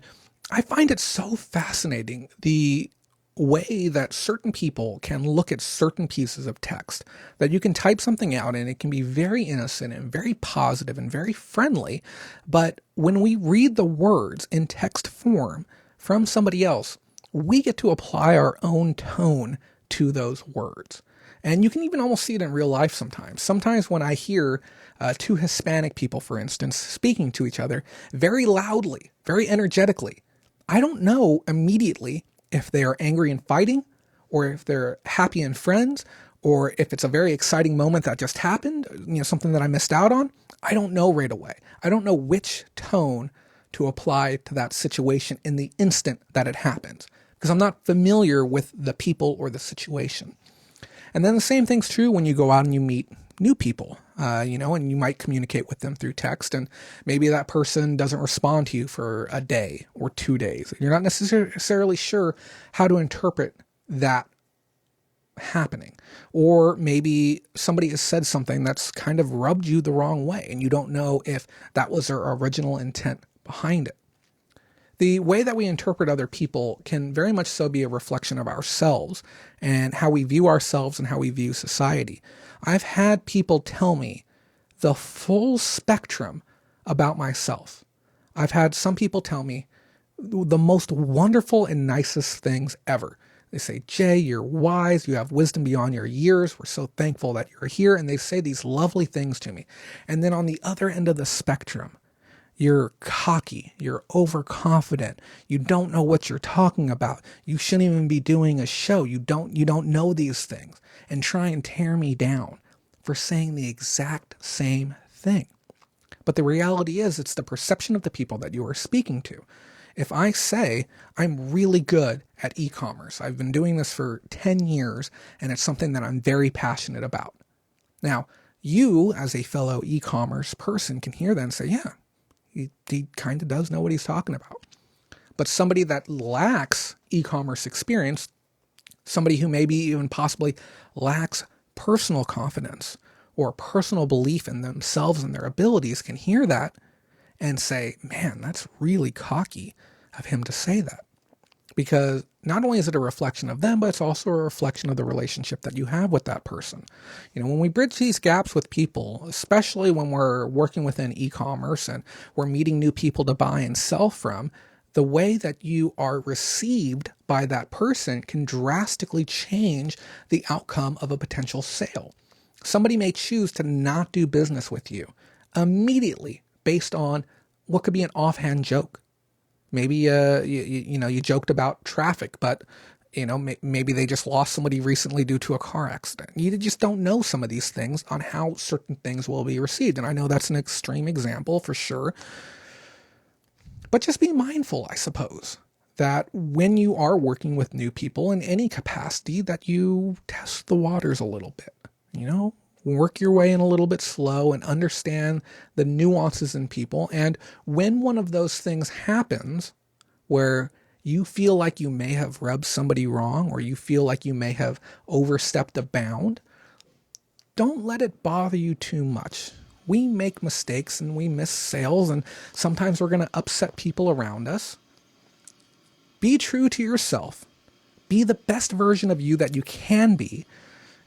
I find it so fascinating, the way that certain people can look at certain pieces of text, that you can type something out and it can be very innocent and very positive and very friendly. But when we read the words in text form from somebody else, we get to apply our own tone to those words. And you can even almost see it in real life sometimes. Sometimes when I hear two Hispanic people, for instance, speaking to each other very loudly, very energetically, I don't know immediately if they are angry and fighting, or if they're happy and friends, or if it's a very exciting moment that just happened, something that I missed out on. I don't know right away. I don't know which tone to apply to that situation in the instant that it happens, because I'm not familiar with the people or the situation. And then the same thing's true when you go out and you meet new people, and you might communicate with them through text, and maybe that person doesn't respond to you for a day or 2 days. You're not necessarily sure how to interpret that happening. Or maybe somebody has said something that's kind of rubbed you the wrong way, and you don't know if that was their original intent behind it. The way that we interpret other people can very much so be a reflection of ourselves and how we view ourselves and how we view society. I've had people tell me the full spectrum about myself. I've had some people tell me the most wonderful and nicest things ever. They say, Jay, you're wise. You have wisdom beyond your years. We're so thankful that you're here. And they say these lovely things to me. And then on the other end of the spectrum, you're cocky, you're overconfident, you don't know what you're talking about, you shouldn't even be doing a show, you don't know these things, and try and tear me down for saying the exact same thing. But the reality is, it's the perception of the people that you are speaking to. If I say I'm really good at e-commerce, I've been doing this for 10 years, and it's something that I'm very passionate about. Now, you as a fellow e-commerce person can hear that and say, yeah, he kind of does know what he's talking about. But somebody that lacks e-commerce experience, somebody who maybe even possibly lacks personal confidence or personal belief in themselves and their abilities, can hear that and say, man, that's really cocky of him to say that. Because not only is it a reflection of them, but it's also a reflection of the relationship that you have with that person. When we bridge these gaps with people, especially when we're working within e-commerce and we're meeting new people to buy and sell from, the way that you are received by that person can drastically change the outcome of a potential sale. Somebody may choose to not do business with you immediately based on what could be an offhand joke. Maybe you joked about traffic, but maybe they just lost somebody recently due to a car accident. You just don't know some of these things on how certain things will be received. And I know that's an extreme example for sure. But just be mindful, I suppose, that when you are working with new people in any capacity, that you test the waters a little bit, work your way in a little bit slow and understand the nuances in people. And when one of those things happens where you feel like you may have rubbed somebody wrong, or you feel like you may have overstepped a bound, don't let it bother you too much. We make mistakes and we miss sales, and sometimes we're going to upset people around us. Be true to yourself. Be the best version of you that you can be.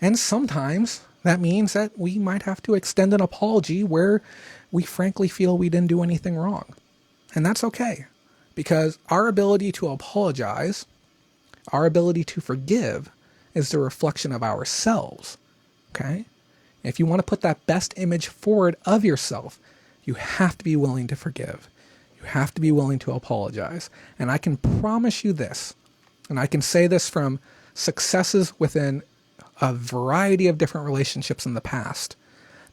And sometimes that means that we might have to extend an apology where we frankly feel we didn't do anything wrong. And that's okay, because our ability to apologize, our ability to forgive, is the reflection of ourselves. Okay? If you want to put that best image forward of yourself, you have to be willing to forgive. You have to be willing to apologize. And I can promise you this, and I can say this from successes within a variety of different relationships in the past.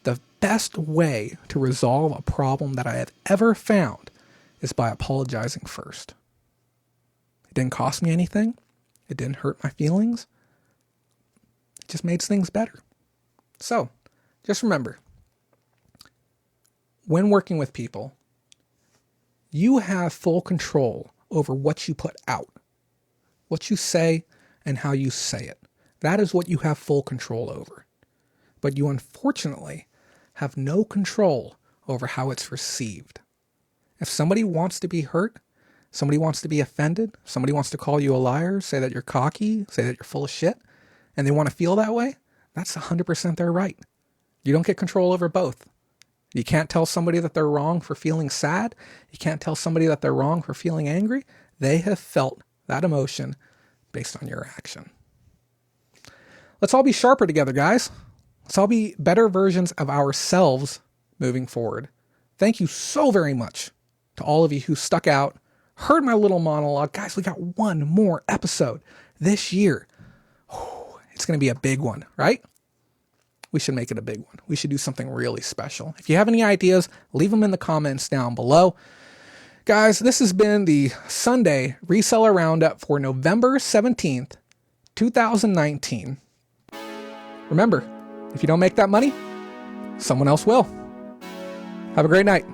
The best way to resolve a problem that I have ever found is by apologizing first. It didn't cost me anything. It didn't hurt my feelings. It just made things better. So, just remember, when working with people, you have full control over what you put out, what you say, and how you say it. That is what you have full control over. But you unfortunately have no control over how it's received. If somebody wants to be hurt, somebody wants to be offended, somebody wants to call you a liar, say that you're cocky, say that you're full of shit, and they want to feel that way, that's 100% their right. You don't get control over both. You can't tell somebody that they're wrong for feeling sad. You can't tell somebody that they're wrong for feeling angry. They have felt that emotion based on your action. Let's all be sharper together, guys. Let's all be better versions of ourselves moving forward. Thank you so very much to all of you who stuck out, heard my little monologue. Guys, we got one more episode this year. It's going to be a big one, right? We should make it a big one. We should do something really special. If you have any ideas, leave them in the comments down below. Guys, this has been the Sunday Reseller Roundup for November 17th, 2019. Remember, if you don't make that money, someone else will. Have a great night.